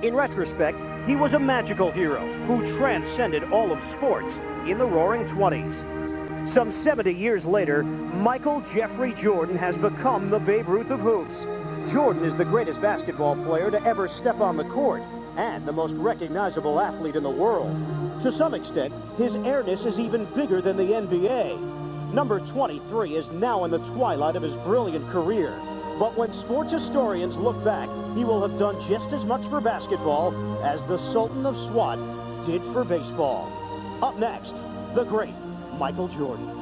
In retrospect, he was a magical hero who transcended all of sports in the Roaring '20s. Some 70 years later, Michael Jeffrey Jordan has become the Babe Ruth of hoops. Jordan is the greatest basketball player to ever step on the court and the most recognizable athlete in the world. To some extent, his airness is even bigger than the NBA. Number 23 is now in the twilight of his brilliant career. But when sports historians look back, he will have done just as much for basketball as the Sultan of SWAT did for baseball. Up next, the great Michael Jordan.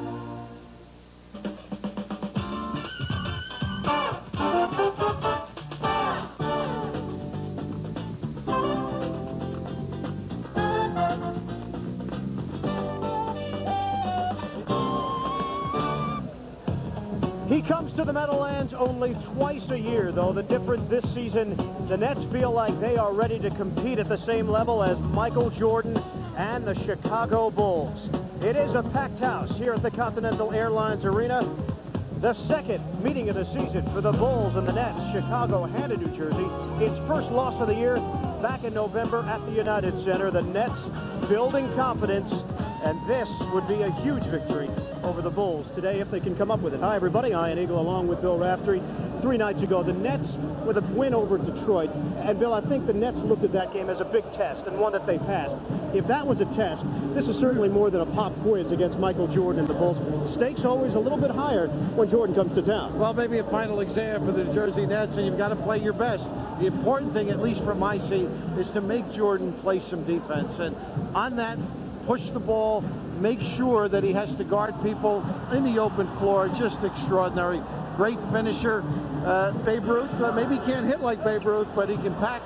He comes to the Meadowlands only twice a year, though. The difference this season, the Nets feel like they are ready to compete at the same level as Michael Jordan and the Chicago Bulls. It is a packed house here at the Continental Airlines Arena. The second meeting of the season for the Bulls and the Nets. Chicago handed New Jersey its first loss of the year back in November at the United Center. The Nets building confidence, and this would be a huge victory over the Bulls today if they can come up with it. Hi, everybody. Ian Eagle along with Bill Raftery. 3 nights ago, the Nets with a win over Detroit. And, Bill, I think the Nets looked at that game as a big test and one that they passed. If that was a test, this is certainly more than a pop quiz against Michael Jordan and the Bulls. Stakes always a little bit higher when Jordan comes to town. Well, maybe a final exam for the New Jersey Nets, and you've got to play your best. The important thing, at least from my seat, is to make Jordan play some defense. And on that, push the ball, make sure that he has to guard people in the open floor. Just extraordinary. Great finisher. Babe Ruth, maybe he can't hit like Babe Ruth, but he can pack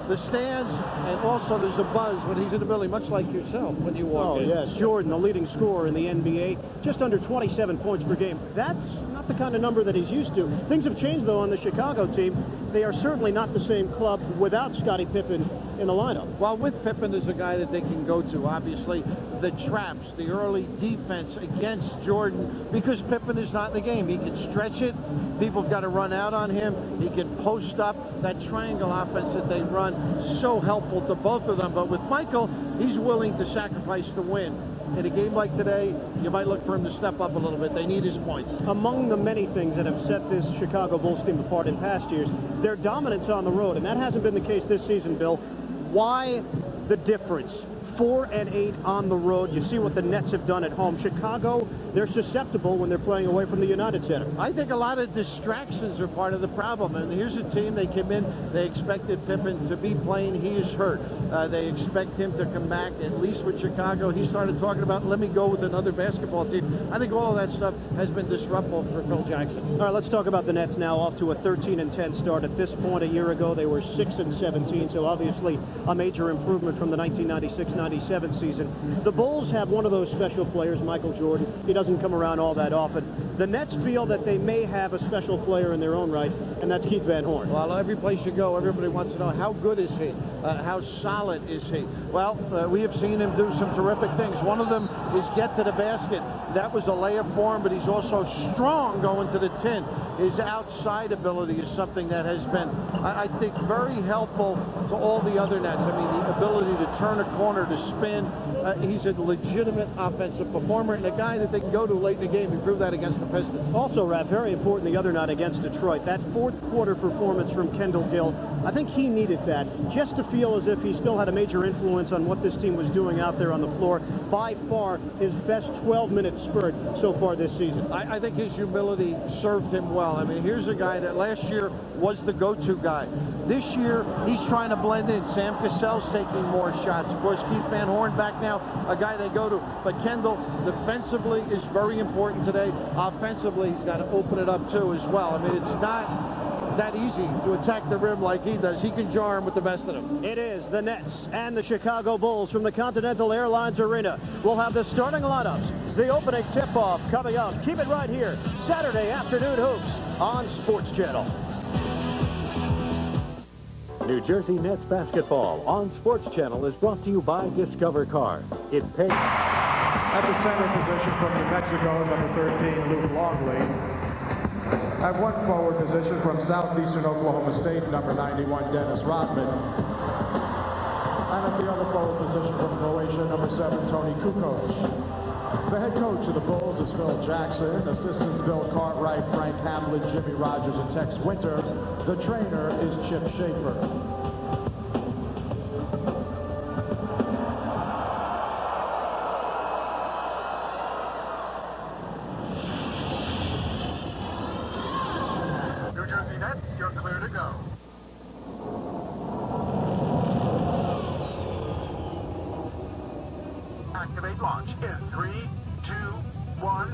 the stands, and also there's a buzz when he's in the building, much like yourself when you walk in. Oh, yes. Jordan, the leading scorer in the NBA, just under 27 points per game. That's not the kind of number that he's used to. Things have changed, though, on the Chicago team. They are certainly not the same club without Scottie Pippen in the lineup. Well, with Pippen, there's a guy that they can go to, obviously. The traps, the early defense against Jordan, because Pippen is not in the game. He can stretch it. People have got to run out on him. He can post up. That triangle offense that they run, so helpful to both of them. But with Michael, he's willing to sacrifice to win. In a game like today, you might look for him to step up a little bit. They need his points. Among the many things that have set this Chicago Bulls team apart in past years, their dominance on the road, and that hasn't been the case this season, Bill. Why the difference? 4-8 on the road. You see what the Nets have done at home. Chicago, they're susceptible when they're playing away from the United Center. I think a lot of distractions are part of the problem. And here's a team, they came in, they expected Pippen to be playing. He is hurt. They expect him to come back, at least with Chicago. He started talking about, let me go with another basketball team. I think all of that stuff has been disruptive for Phil Jackson. All right, let's talk about the Nets now. Off to a 13-10 start. At this point a year ago, they were 6-17, so obviously a major improvement from the 1996-97 season. The Bulls have one of those special players, Michael Jordan. He doesn't come around all that often. The Nets feel that they may have a special player in their own right, and that's Keith Van Horn. Well, every place you go, everybody wants to know, how good is he? How solid is he? Well, we have seen him do some terrific things. One of them is get to the basket. That was a layup for him, but he's also strong going to the tin. His outside ability is something that has been, I think, very helpful to all the other Nets. I mean, the ability to turn a corner, to spin. He's a legitimate offensive performer and a guy that they can go to late in the game. He proved that against the Pistons. Also, Raph, very important the other night against Detroit. That fourth quarter performance from Kendall Gill, I think he needed that just to feel as if he still had a major influence on what this team was doing out there on the floor. By far, his best 12-minute spurt so far this season. I think his humility served him well. I mean, here's a guy that last year was the go-to guy. This year, he's trying to blend in. Sam Cassell's taking more shots. Of course, Keith Van Horn back now, a guy they go to. But Kendall, defensively, is very important today. Offensively, he's got to open it up, too, as well. I mean, it's not that easy to attack the rim like he does. He can jar him with the best of them. It is the Nets and the Chicago Bulls from the Continental Airlines Arena. We'll have the starting lineups, the opening tip-off coming up. Keep it right here, Saturday afternoon hoops on Sports Channel. New Jersey Nets basketball on Sports Channel is brought to you by Discover Car. It pays. At the center position from New Mexico, number 13, Luke Longley. At one forward position from Southeastern Oklahoma State, number 91, Dennis Rodman. 7, Tony Kukoc. The head coach of the Bulls is Phil Jackson. Assistants Bill Cartwright, Frank Hamlin, Jimmy Rogers, and Tex Winter. The trainer is Chip Schaefer. New Jersey Nets, you're clear to go. Activate launch in 3, 2, 1.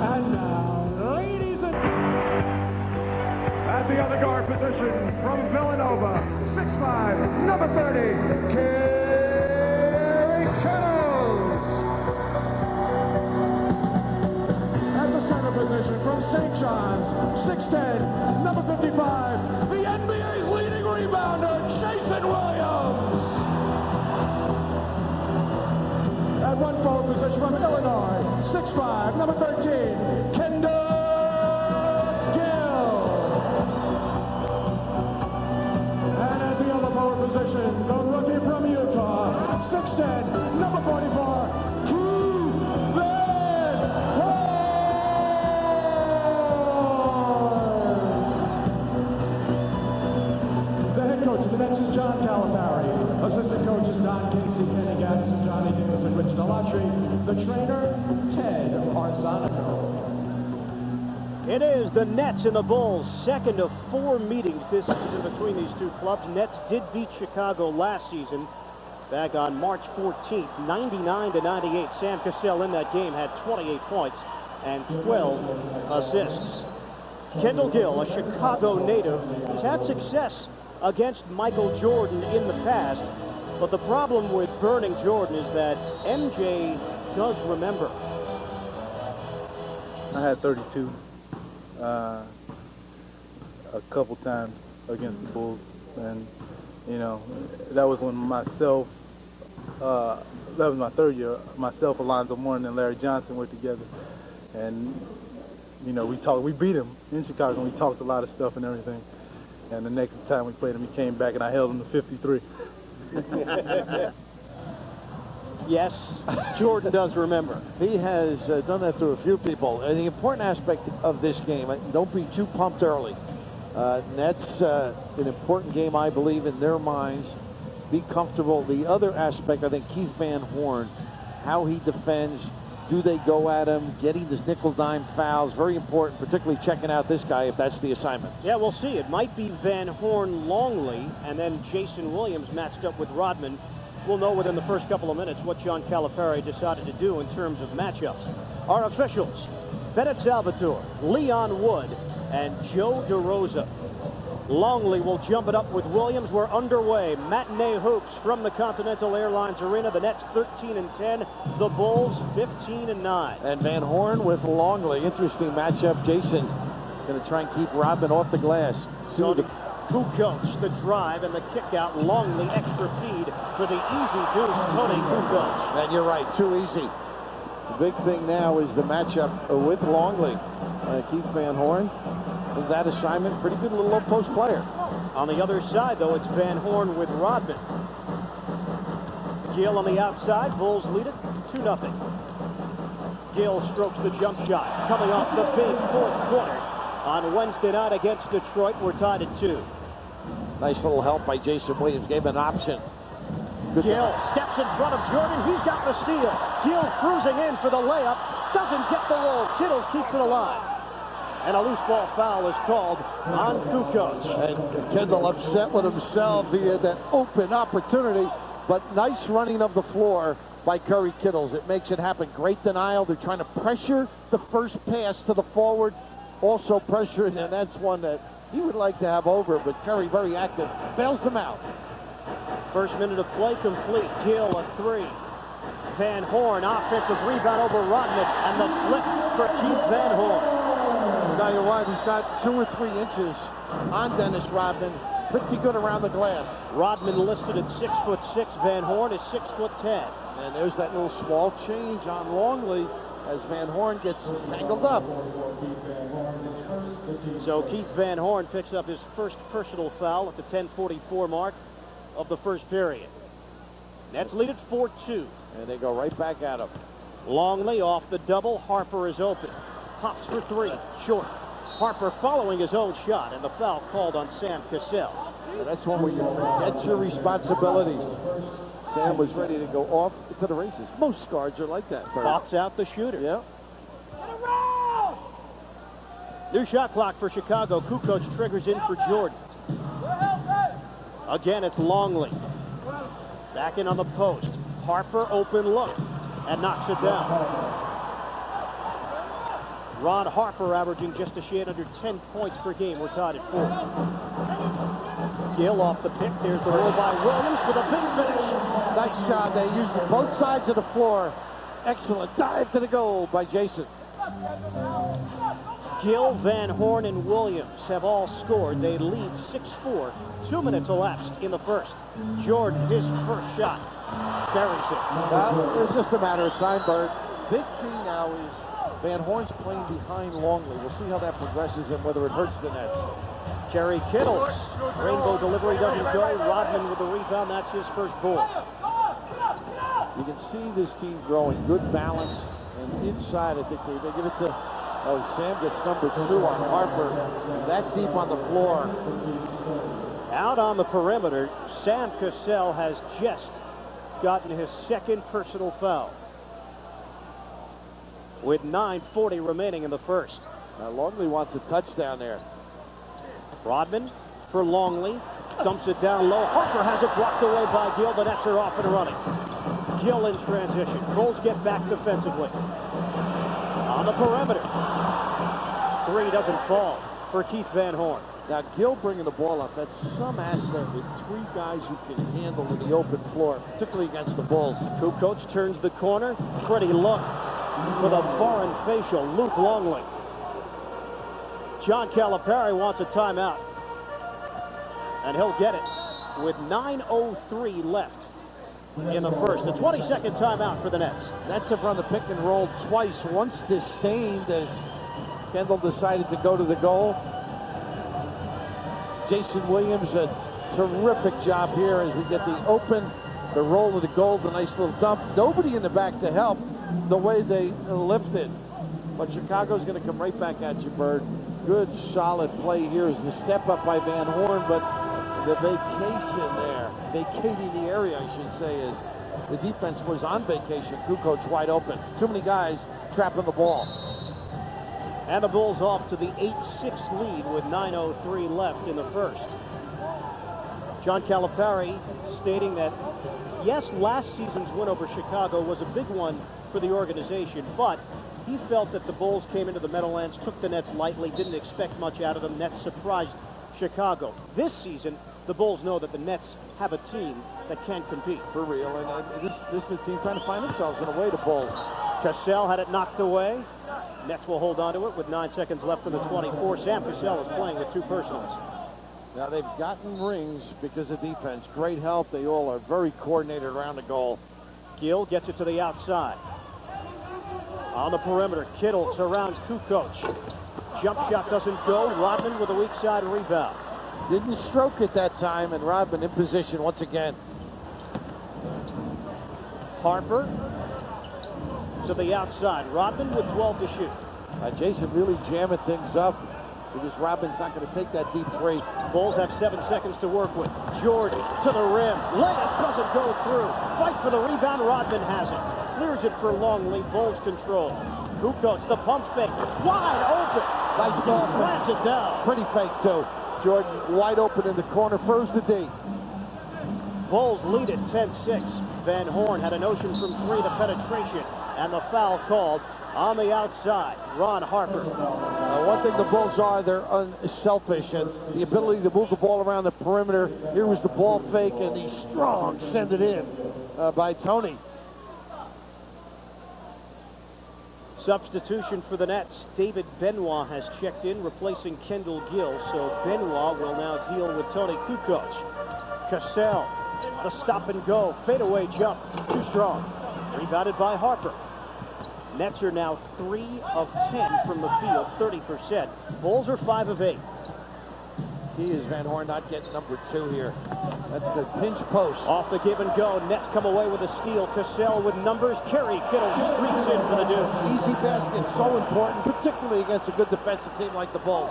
And now, ladies and at the other guard position from Villanova, 6'5", number 30, Kerry Shadows. At the center position from St. John's, 6'10", number 55, the NBA's leading rebounder, Jason Williams. At one forward position from Illinois, 6'5", number 13, Kendall Gill. And at the other forward position, the rookie from Utah, 6'10", number 44, Keith Van Horn. The head coach of the Nets is John Calipari. Assistant coaches Don Casey, Kenny Gaddis, Johnny Davis, and Rich Delatry. The trainer, Ted Arzonico. It is the Nets and the Bulls' second of 4 meetings this season between these two clubs. Nets did beat Chicago last season back on March 14th, 99-98. Sam Cassell in that game had 28 points and 12 assists. Kendall Gill, a Chicago native, has had success against Michael Jordan in the past, but the problem with burning Jordan is that MJ does remember. I had 32 a couple times against the Bulls, and you know that was when myself, that was my third year. Myself, Alonzo Mourning, and Larry Johnson were together, and you know we beat him in Chicago, and we talked a lot of stuff and everything. And the next time we played him, he came back, and I held him to 53. Yes, Jordan does remember. He has done that to a few people. And the important aspect of this game, don't be too pumped early. That's an important game, I believe, in their minds. Be comfortable. The other aspect, I think, Keith Van Horn, how he defends. Do they go at him? Getting his nickel-dime fouls. Very important, particularly checking out this guy if that's the assignment. Yeah, we'll see. It might be Van Horn Longley and then Jason Williams matched up with Rodman. We'll know within the first couple of minutes what John Calipari decided to do in terms of matchups. Our officials, Bennett Salvatore, Leon Wood, and Joe DeRosa. Longley will jump it up with Williams. We're underway. Matinee hoops from the Continental Airlines Arena. The Nets 13-10. The Bulls 15-9. And Van Horn with Longley. Interesting matchup. Jason going to try and keep Rodman off the glass. Tony Kukoc, the drive and the kick out. Longley extra feed for the easy deuce. Tony Kukoc. And you're right, too easy. The big thing now is the matchup with Longley. Keith Van Horn. With that assignment, pretty good little low-post player. On the other side, though, it's Van Horn with Rodman. Gill on the outside. Bulls lead it 2-0. Gill strokes the jump shot. Coming off the big fourth quarter. On Wednesday night against Detroit, we're tied at 2. Nice little help by Jason Williams. Gave him an option. Good Gill steps in front of Jordan. He's got the steal. Gill cruising in for the layup. Doesn't get the roll. Kittles keeps it alive. And a loose ball foul is called on Kukoc. And Kendall upset with himself. He had that open opportunity, but nice running of the floor by Curry Kittles. It makes it happen. Great denial. They're trying to pressure the first pass to the forward. Also pressured, and that's one that he would like to have over, but Curry very active. Bails them out. First minute of play complete. Gill a 3. Van Horn, offensive rebound over Rodman, and the flip for Keith Van Horn. Tell you what, he's got 2 or 3 inches on Dennis Rodman. Pretty good around the glass. Rodman listed at 6'6". Van Horn is 6'10". And there's that little small change on Longley as Van Horn gets tangled up. So Keith Van Horn picks up his first personal foul at the 10:44 mark of the first period. Nets lead at 4-2. And they go right back at him. Longley off the double. Harper is open. Pops for 3. Short. Harper following his own shot, and the foul called on Sam Cassell. And that's one where you forget your responsibilities. Sam was ready to go off to the races. Most guards are like that. Box out the shooter. Yeah. New shot clock for Chicago. Kukoc triggers in for Jordan. Again, it's Longley. Back in on the post. Harper open look and knocks it down. Ron Harper averaging just a shade under 10 points per game. We're tied at 4. Gill off the pick. There's the roll by Williams with a big finish. Nice job. They used both sides of the floor. Excellent dive to the goal by Jason. Gill, Van Horn, and Williams have all scored. They lead 6-4. 2 minutes elapsed in the first. Jordan, his first shot, buries it. Well, it's just a matter of time, Bird. Big key now is Van Horn's playing behind Longley. We'll see how that progresses and whether it hurts the Nets. Kerry Kittles. Rainbow delivery doesn't go. Rodman with the rebound. That's his first ball. You can see this team growing. Good balance. And inside, I think they give it to... Oh, Sam gets number 2 on Harper. That deep on the floor. Out on the perimeter, Sam Cassell has just gotten his second personal foul. With 9:40 remaining in the first. Now, Longley wants a touchdown there. Rodman for Longley. Dumps it down low. Harper has it blocked away by Gill. The Nets are off and running. Gill in transition. Bulls get back defensively. On the perimeter. 3 doesn't fall for Keith Van Horn. Now, Gill bringing the ball up. That's some asset with 3 guys who can handle in the open floor, particularly against the Bulls. Kukoc turns the corner. Pretty look for the foreign facial, Luke Longley. John Calipari wants a timeout. And he'll get it with 9:03 left in the first. A 20-second timeout for the Nets. Nets have run the pick and roll twice. Once disdained as Kendall decided to go to the goal. Jason Williams, a terrific job here as we get the open, the roll of the goal, the nice little dump. Nobody in the back to help the way they lifted. But Chicago's going to come right back at you, Bird. Good, solid play here is the step up by Van Horn, but the vacation there, vacating the area, I should say, is the defense was on vacation. Kukoc wide open. Too many guys trapping the ball. And the Bulls off to the 8-6 lead with 9:03 left in the first. John Calipari stating that, yes, last season's win over Chicago was a big one for the organization, but he felt that the Bulls came into the Meadowlands, took the Nets lightly, didn't expect much out of them. Nets surprised Chicago. This season, the Bulls know that the Nets have a team that can compete. For real, and this is the team trying to find themselves in a way to Bulls. Cassell had it knocked away. Nets will hold on to it with 9 seconds left in the 24. Sam Cassell is playing with 2 personals. Now they've gotten rings because of defense. Great help. They all are very coordinated around the goal. Gill gets it to the outside. On the perimeter, Kittles around Kukoc. Jump shot doesn't go. Rodman with a weak side rebound. Didn't stroke it that time, and Rodman in position once again. Harper to the outside. Rodman with 12 to shoot. Jason really jamming things up because Rodman's not going to take that deep 3. Bulls have 7 seconds to work with. Jordan to the rim. Layup doesn't go through. Fight for the rebound. Rodman has it. Clears it for Longley. Bulls control. Kukoc, the pump fake. Wide open. Nice ball. Slams it down. Pretty fake, too. Jordan wide open in the corner. Froze the D. Bulls lead at 10-6. Van Horn had a notion from three, the penetration, and the foul called on the outside. Ron Harper. One thing the Bulls are, they're unselfish, and the ability to move the ball around the perimeter. Here was the ball fake, and the strong send it in by Tony. Substitution for the Nets. David Benoit has checked in, replacing Kendall Gill. So Benoit will now deal with Tony Kukoc. Cassell, the stop and go, fadeaway jump, too strong. Rebounded by Harper. Nets are now 3 of 10 from the field, 30%. Bulls are 5 of 8. Key is Van Horn not getting number 2 here. That's the pinch post. Off the give and go. Nets come away with a steal. Cassell with numbers. Kerry Kittle streaks in for the deuce. Easy basket, so important, particularly against a good defensive team like the Bulls.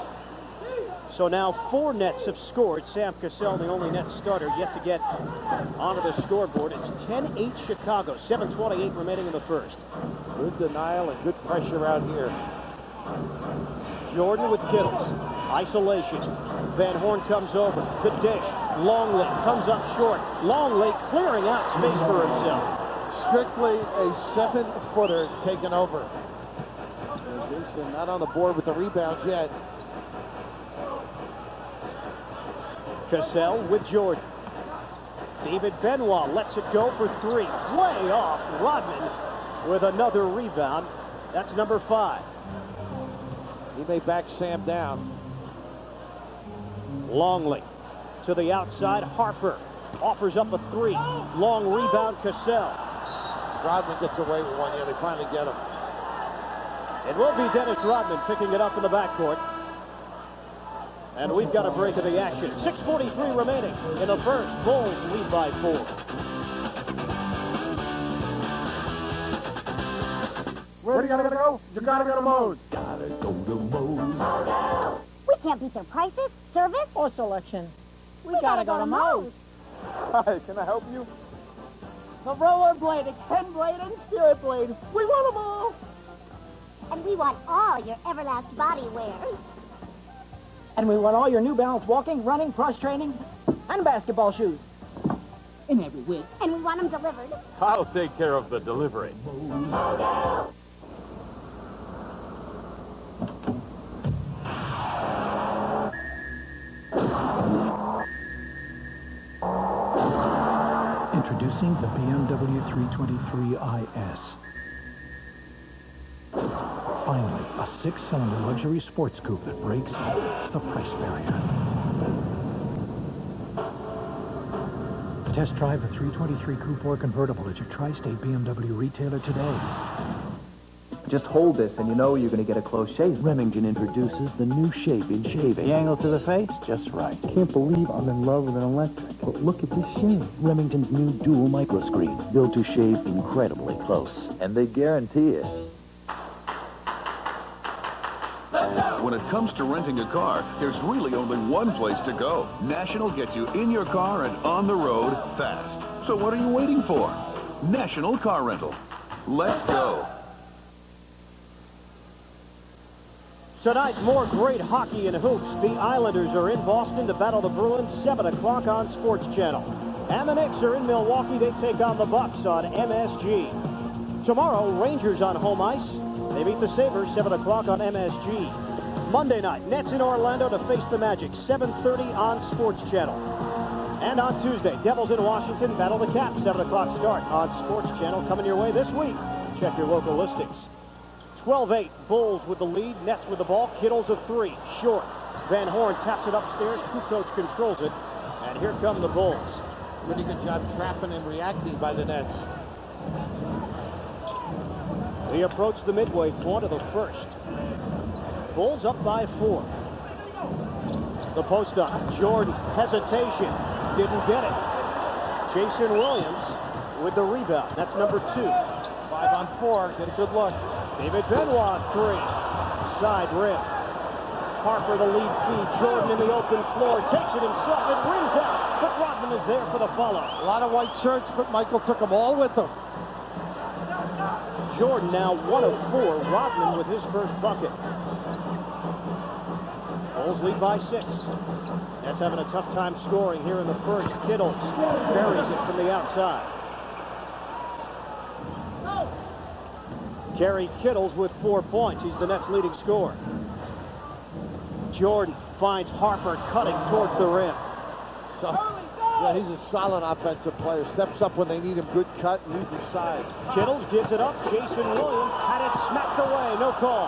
So now 4 Nets have scored. Sam Cassell, the only Nets starter yet to get onto the scoreboard. It's 10-8 Chicago. 7:28 remaining in the first. Good denial and good pressure out here. Jordan with Kittles. Isolation. Van Horn comes over. The dish. Longley comes up short. Longley clearing out space for himself. Strictly a 7-footer taken over. Jason not on the board with the rebounds yet. Cassell with Jordan. David Benoit lets it go for 3. Way off. Rodman with another rebound. That's number 5. He may back Sam down. Longley to the outside. Harper offers up a 3. Long rebound. Cassell. Rodman gets away with one. Yeah, they finally get him. It will be Dennis Rodman picking it up in the backcourt. And we've got a break of the action. 6:43 remaining in the first. Bulls lead by 4. Where do you gotta go? You gotta go to Moe's. Gotta go to Moe's. We can't beat their prices, service, or selection. We gotta go to Moe's. Hi, can I help you? The rollerblade, extend blade, and spirit blade. We want them all. And we want all your Everlast body wear. And we want all your New Balance walking, running, cross training, and basketball shoes. In every width. And we want them delivered. I'll take care of the delivery. Introducing the BMW 323IS. Finally, a 6-cylinder luxury sports coupe that breaks the price barrier. Test drive the 323 Coupe or convertible at your tri-state BMW retailer today. Just hold this and you know you're going to get a close shave. Remington introduces the new shape in shaving. The angle to the face, just right. Can't believe I'm in love with an electric. But look at this shave. Remington's new dual micro screen, built to shave incredibly close. And they guarantee it. When it comes to renting a car, there's really only one place to go. National gets you in your car and on the road fast. So what are you waiting for? National Car Rental. Let's go. Tonight, more great hockey and hoops. The Islanders are in Boston to battle the Bruins, 7 o'clock on Sports Channel. And the Knicks are in Milwaukee. They take on the Bucks on MSG. Tomorrow, Rangers on home ice. They beat the Sabres, 7 o'clock on MSG. Monday night, Nets in Orlando to face the Magic, 7:30 on Sports Channel. And on Tuesday, Devils in Washington battle the Caps, 7 o'clock start on Sports Channel. Coming your way this week. Check your local listings. 12-8, Bulls with the lead, Nets with the ball. Kittles a 3, short. Van Horn taps it upstairs. Kukoc controls it. And here come the Bulls. Pretty good job trapping and reacting by the Nets. We approach the midway point of the first. Bulls up by 4. The post up. Jordan, hesitation. Didn't get it. Jason Williams with the rebound. That's number 2. 5 on 4. Get a good look. David Benoit, 3. Side rim. Harper, the lead feed. Jordan in the open floor. Takes it himself. It rings out. But Rodman is there for the follow. A lot of white shirts, but Michael took them all with him. Jordan now 1 of 4. Rodman with his first bucket. Bulls lead by 6. Nets having a tough time scoring here in the first. Kittles buries it from the outside. Kerry Kittles with 4 points. He's the Nets' leading scorer. Jordan finds Harper cutting towards the rim. So, yeah, he's a solid offensive player. Steps up when they need him. Good cut and uses size. Kittles gives it up. Jason Williams had it smacked away. No call.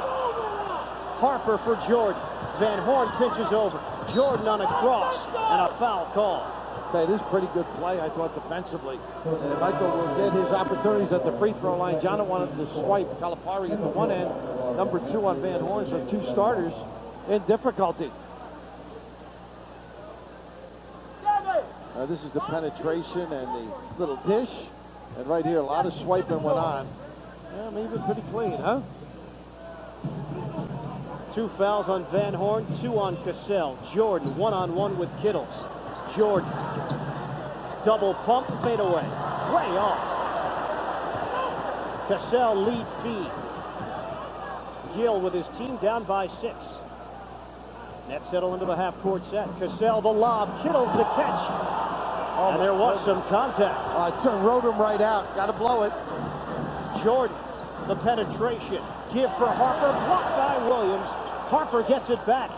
Harper for Jordan. Van Horn pinches over. Jordan on a cross and a foul call. Okay, this is pretty good play, I thought, defensively. And Michael will get his opportunities at the free throw line. John wanted to swipe Calipari at the one end. Number 2 on Van Horn, so 2 starters in difficulty. This is the penetration and the little dish. And right here, a lot of swiping went on. Yeah, maybe pretty clean, huh? 2 fouls on Van Horn, 2 on Cassell. Jordan one-on-one with Kittles. Jordan, double pump, fade away. Way off. Cassell lead feed. Gill with his team down by 6. Nets settle into the half-court set. Cassell the lob, Kittles the catch. Oh, and there was some contact. Rode him right out. Got to blow it. Jordan, the penetration. Give for Harper, blocked by Williams. Harper gets it back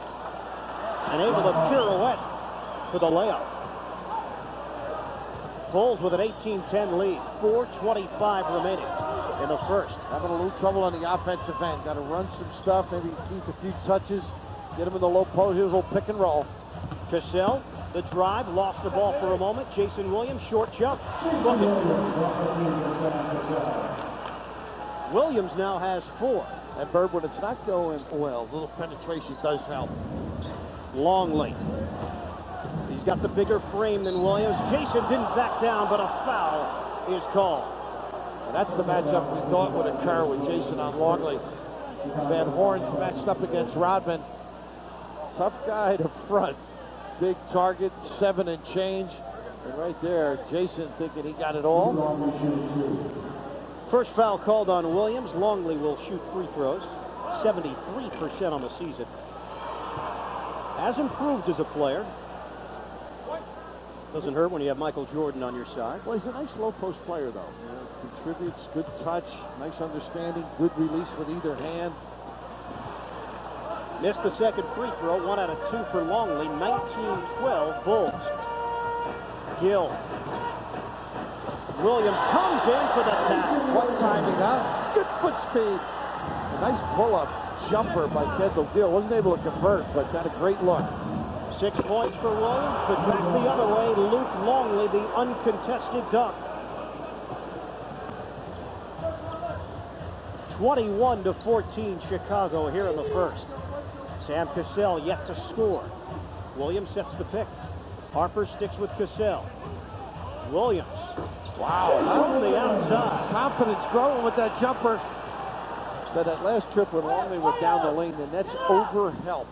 and able to pirouette for the layup. Bulls with an 18-10 lead. 4:25 remaining in the first. Having a little trouble on the offensive end. Got to run some stuff, maybe keep a few touches, get him in the low post. Here's a little pick and roll. Cassell, the drive, lost the ball for a moment. Jason Williams, short jump. Williams now has 4. And Bird, when it's not going well, a little penetration does help. Longley. He's got the bigger frame than Williams. Jason didn't back down, but a foul is called. And that's the matchup we thought would occur with Jason on Longley. Van Horn's matched up against Rodman. Tough guy to front. Big target, 7 and change. And right there, Jason thinking he got it all. First foul called on Williams. Longley will shoot free throws. 73% on the season. Has improved as a player. Doesn't hurt when you have Michael Jordan on your side. Well, he's a nice low post player, though. Contributes, good touch, nice understanding, good release with either hand. Missed the second free throw. 1 out of 2 for Longley. 19-12 Bulls. Gill. Williams comes in for the sack. What timing, huh? Good foot speed. A nice pull-up jumper by Kendall Gill. Wasn't able to convert, but got a great look. 6 points for Williams, but back the other way, Luke Longley, the uncontested dunk. 21-14 Chicago here in the first. Sam Cassell yet to score. Williams sets the pick. Harper sticks with Cassell. Williams. Wow. From the outside. Confidence growing with that jumper. So that last trip when Longley went down the lane, the Nets over help.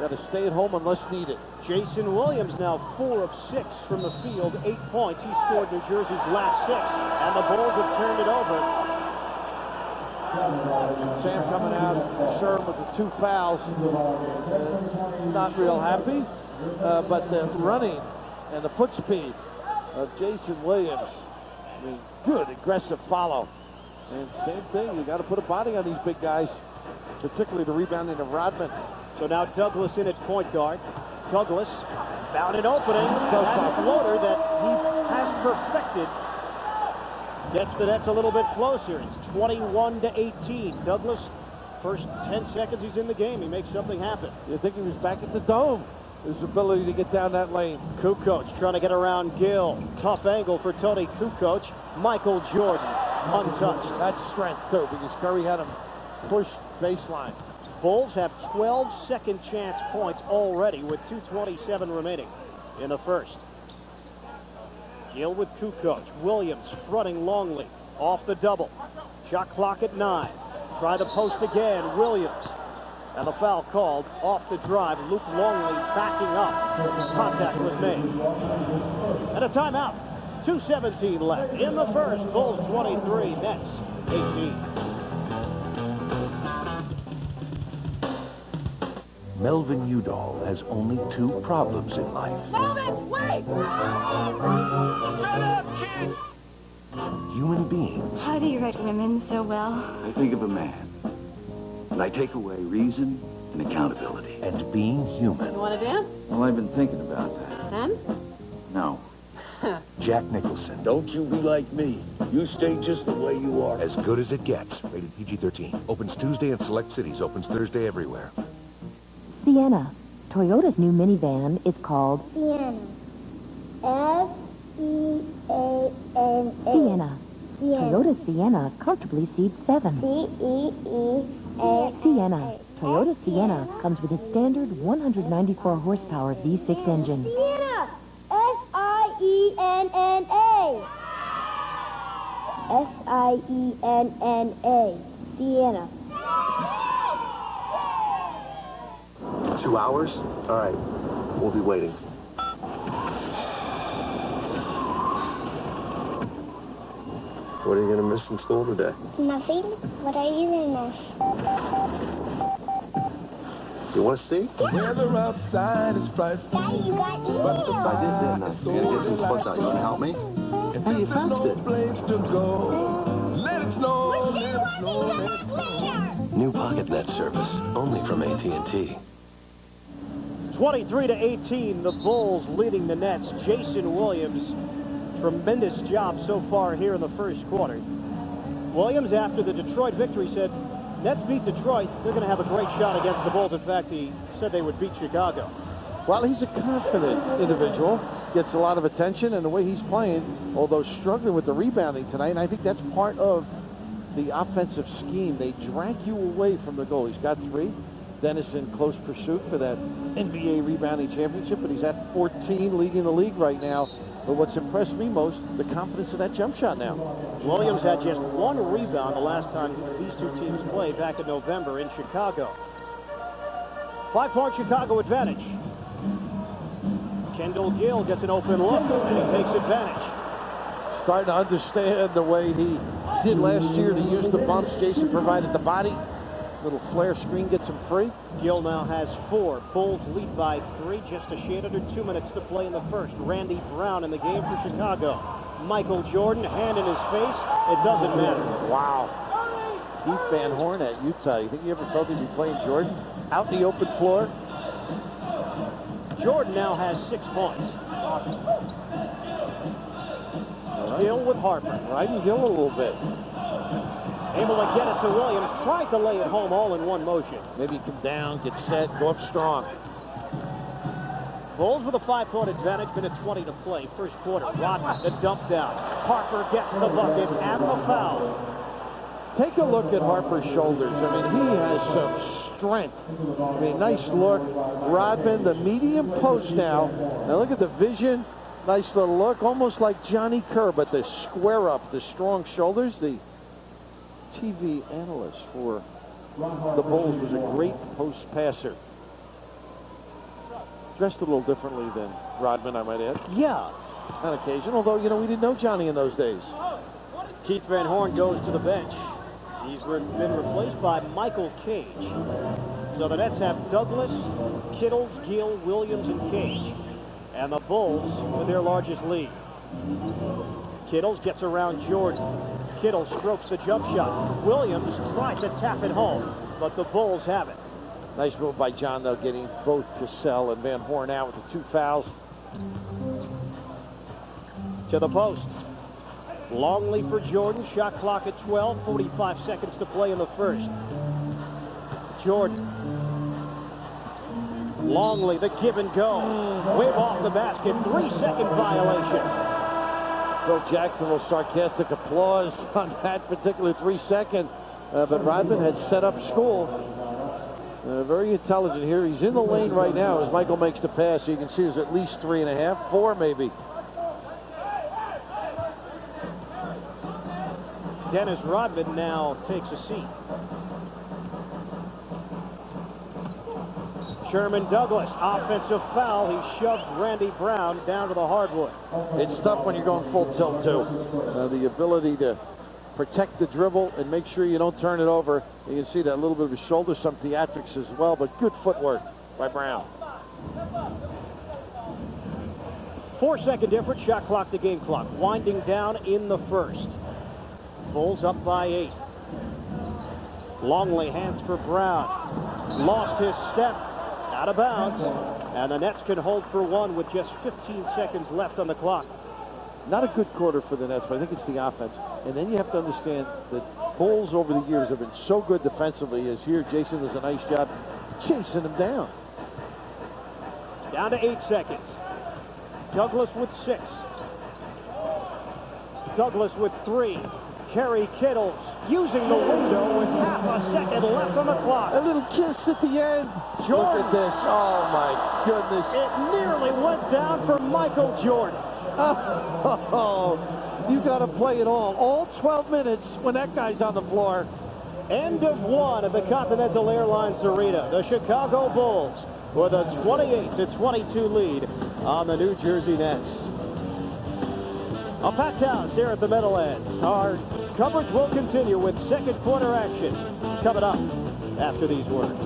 Got to stay at home unless needed. Jason Williams now 4 of 6 from the field, 8 points. He scored New Jersey's last 6, and the Bulls have turned it over. Sam coming out, Sherm with the 2 fouls. Not real happy, but the running and the foot speed of Jason Williams. I mean, good aggressive follow. And same thing, you got to put a body on these big guys, particularly the rebounding of Rodman. So now Douglas in at point guard. Douglas found an opening, and a floater that he has perfected. Gets the Nets a little bit closer. It's 21-18. Douglas, first 10 seconds he's in the game, he makes something happen. You think he was back at the dome? His ability to get down that lane. Kukoc trying to get around Gill. Tough angle for Tony Kukoc. Michael Jordan, untouched. That's strength, too, because Curry had him push baseline. Bulls have 12 second chance points already with 2:27 remaining in the first. Gill with Kukoc. Williams fronting Longley. Off the double. Shot clock at 9. Try the post again. Williams. And the foul called off the drive. Luke Longley backing up. Contact was made. And a timeout. 2:17 left in the first. Bulls 23, Nets 18. Melvin Udall has only 2 problems in life. Melvin, wait! Shut up, kid! Human beings How do you write women so well? I think of a man, and I take away reason and accountability. and being human. You want to dance? Well, I've been thinking about that. Then? No. Jack Nicholson. Don't you be like me. You stay just the way you are. As Good as It Gets. Rated PG-13. Opens Tuesday in select cities. Opens Thursday everywhere. Sienna. Toyota's new minivan is called Sienna. S-E-A-N-A. Sienna. Sienna. Toyota Sienna comfortably seats 7. C-E-E-A. Sienna. Toyota Sienna comes with a standard 194 horsepower V6 engine. Sienna. S-I-E-N-N-A. S-I-E-N-N-A. Sienna. 2 hours? All right. We'll be waiting. What are you going to miss in school today? Nothing. What are you gonna miss? You want to see? The weather outside is frightful. Daddy, you got email. I did, didn't I? You got to get some plugs out. You want to help me? How you faxed it? Place to go. Let it snow. Let it snow. Let it snow. New Pocket Net service, only from AT&T. 23-18, the Bulls leading the Nets. Jason Williams, tremendous job so far here in the first quarter. Williams, after the Detroit victory, said, Nets beat Detroit. They're going to have a great shot against the Bulls. In fact, he said they would beat Chicago. Well, he's a confident individual. Gets a lot of attention, and the way he's playing, although struggling with the rebounding tonight, and I think that's part of the offensive scheme. They drag you away from the goal. He's got 3. Dennis in close pursuit for that NBA rebounding championship, but he's at 14, leading the league right now. But what's impressed me most, the confidence of that jump shot now. Williams had just 1 rebound the last time these two teams played back in November in Chicago. 5-point Chicago advantage. Kendall Gill gets an open look, and he takes advantage. Starting to understand the way he did last year to use the bumps. Jason provided the body. Little flare screen gets him free. Gill now has 4. Bulls lead by 3. Just a shade under 2 minutes to play in the first. Randy Brown in the game for Chicago. Michael Jordan, hand in his face. It doesn't matter. Wow. Keith Van Horn at Utah. You think you ever thought he'd be playing Jordan? Out in the open floor. Jordan now has 6 points. Gill with Harper. Riding Gill a little bit. Able to get it to Williams. Tried to lay it home all in one motion. Maybe come down, get set, go up strong. Bulls with a 5-point advantage. Minute 20 to play. First quarter. Rodman, the dump down. Harper gets the bucket and the foul. Take a look at Harper's shoulders. I mean, he has some strength. I mean, nice look. Rodman, the medium post now. Now look at the vision. Nice little look. Almost like Johnny Kerr, but the square up, the strong shoulders. The TV analyst for the Bulls was a great post passer. Dressed a little differently than Rodman, I might add. Yeah. On occasion, although, you know, we didn't know Johnny in those days. Keith Van Horn goes to the bench. He's been replaced by Michael Cage. So the Nets have Douglas, Kittles, Gill, Williams, and Cage. And the Bulls with their largest lead. Kittles gets around Jordan. Kittle strokes the jump shot. Williams tries to tap it home, but the Bulls have it. Nice move by John, though, getting both Cassell and Van Horn out with the 2 fouls. To the post. Longley for Jordan. Shot clock at 12. 45 seconds to play in the first. Jordan. Longley, the give and go. Wave off the basket. 3-second violation. Bill Jackson, a little sarcastic applause on that particular 3-second. But Rodman had set up school. Very intelligent here. He's in the lane right now as Michael makes the pass. You can see there's at least 3.5, 4 maybe. Dennis Rodman now takes a seat. Sherman Douglas, offensive foul. He shoved Randy Brown down to the hardwood. It's tough when you're going full tilt, too. The ability to protect the dribble and make sure you don't turn it over. You can see that little bit of his shoulder, some theatrics as well, but good footwork. by Brown. 4-second difference, shot clock to game clock. Winding down in the first. Bulls up by 8. Longley hands for Brown. Lost his step. Out of bounds. And the Nets can hold for one with just 15 seconds left on the clock. Not a good quarter for the Nets, but I think it's the offense. And then you have to understand that Bulls over the years have been so good defensively, as here Jason does a nice job chasing them down. Down to 8 seconds. Douglas with 6. Douglas with 3. Kerry Kittles using the window with half a second left on the clock. A little kiss at the end. Jordan. Look at this. Oh, my goodness. It nearly went down for Michael Jordan. Oh, you got to play it all 12 minutes when that guy's on the floor. End of one at the Continental Airlines Arena. The Chicago Bulls with a 28-22 lead on the New Jersey Nets. A packed house here at the Meadowlands. Our coverage will continue with second quarter action coming up after these words.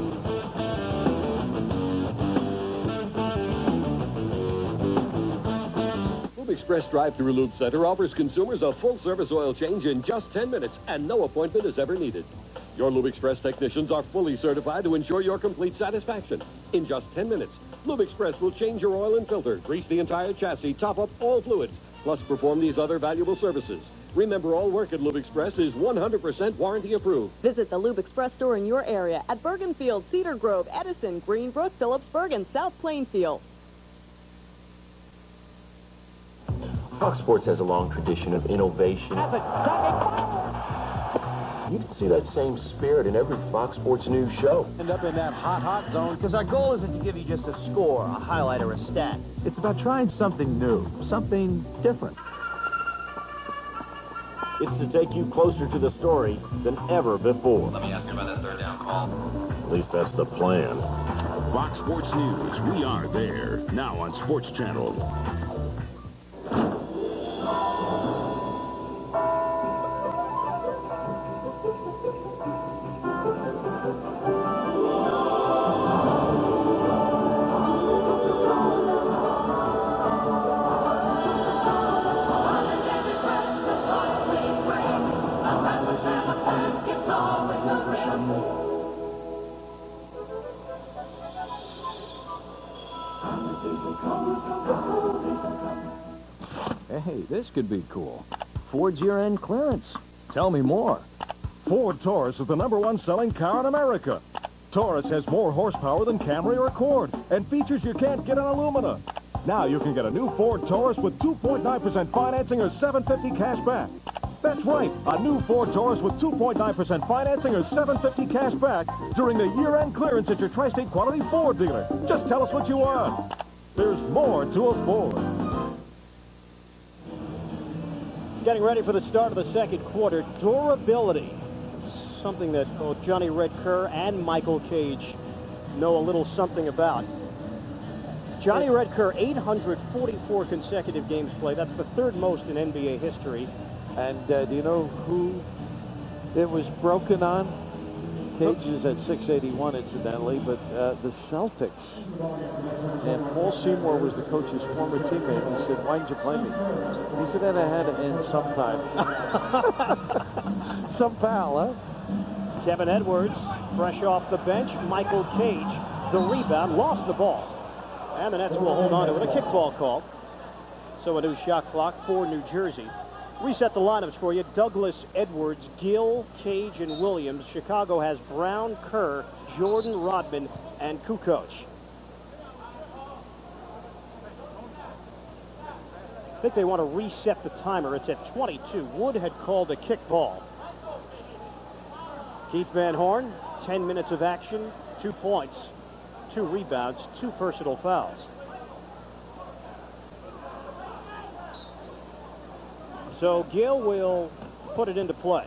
Lube Express drive-through Lube Center offers consumers a full-service oil change in just 10 minutes, and no appointment is ever needed. Your Lube Express technicians are fully certified to ensure your complete satisfaction. In just 10 minutes, Lube Express will change your oil and filter, grease the entire chassis, top up all fluids, plus perform these other valuable services. Remember, all work at Lube Express is 100% warranty approved. Visit the Lube Express store in your area at Bergenfield, Cedar Grove, Edison, Greenbrook, Phillipsburg, and South Plainfield. Fox Sports has a long tradition of innovation. You can see that same spirit in every Fox Sports News show. End up in that hot zone, because our goal isn't to give you just a score, a highlight, or a stat. It's about trying something new, something different. It's to take you closer to the story than ever before. Let me ask you about that third down call. At least that's the plan. Fox Sports News, we are there, now on Sports Channel. Hey, this could be cool. Ford's year-end clearance. Tell me more. Ford Taurus is the #1 selling car in America. Taurus has more horsepower than Camry or Accord and features you can't get on Illumina. Now you can get a new Ford Taurus with 2.9% financing or $750 cash back. That's right, a new Ford Taurus with 2.9% financing or $750 cash back during the year-end clearance at your Tri-State Quality Ford dealer. Just tell us what you want. There's more to afford. Getting ready for the start of the second quarter. Durability, something that both Johnny Red Kerr and Michael Cage know a little something about. Johnny Red Kerr, 844 consecutive games played. That's the third most in NBA history. And do you know who it was broken on? Cage is at 681, incidentally, but the Celtics. And Paul Seymour was the coach's former teammate. He said, "Why didn't you play me?" He said that had to end sometime. Some pal, huh? Kevin Edwards, fresh off the bench. Michael Cage, the rebound, lost the ball. And the Nets will hold on to it. A kickball call. So a new shot clock for New Jersey. Reset the lineups for you. Douglas, Edwards, Gill, Cage, and Williams. Chicago has Brown, Kerr, Jordan, Rodman, and Kukoc. I think they want to reset the timer. It's at 22. Wood had called a kickball. Keith Van Horn, 10 minutes of action, 2 points, 2 rebounds, 2 personal fouls. So Gill will put it into play.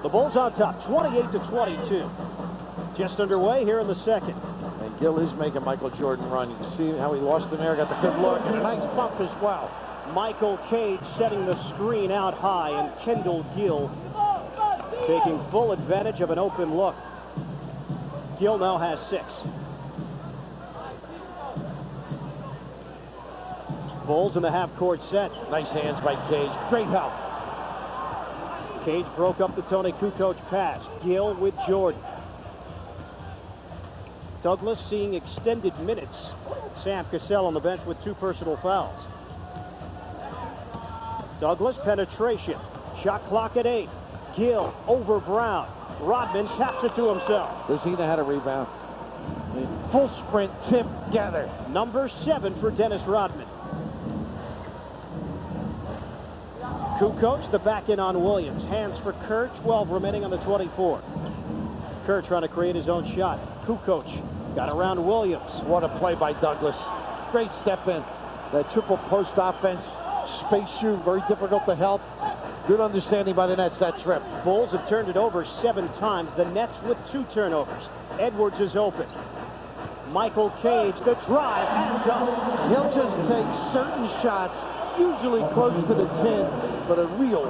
The Bulls on top, 28-22. Just underway here in the second. And Gill is making Michael Jordan run. You can see how he lost him there, got the good look, and a nice bump as well. Michael Cage setting the screen out high, and Kendall Gill taking full advantage of an open look. Gill now has 6. Bulls in the half-court set. Nice hands by Cage. Great help. Cage broke up the Tony Kukoc pass. Gill with Jordan. Douglas seeing extended minutes. Sam Cassell on the bench with 2 personal fouls. Douglas penetration. Shot clock at 8. Gill over Brown. Rodman taps it to himself. Does he know how to rebound? Full sprint, tip, gather. Number 7 for Dennis Rodman. Kukoc, the back in on Williams. Hands for Kerr, 12 remaining on the 24. Kerr trying to create his own shot. Kukoc got around Williams. What a play by Douglas. Great step in. That triple post offense. Space shoot, very difficult to help. Good understanding by the Nets, that trip. Bulls have turned it over 7 times. The Nets with 2 turnovers. Edwards is open. Michael Cage, the drive and dunk. He'll just take certain shots, usually close to the 10, but a real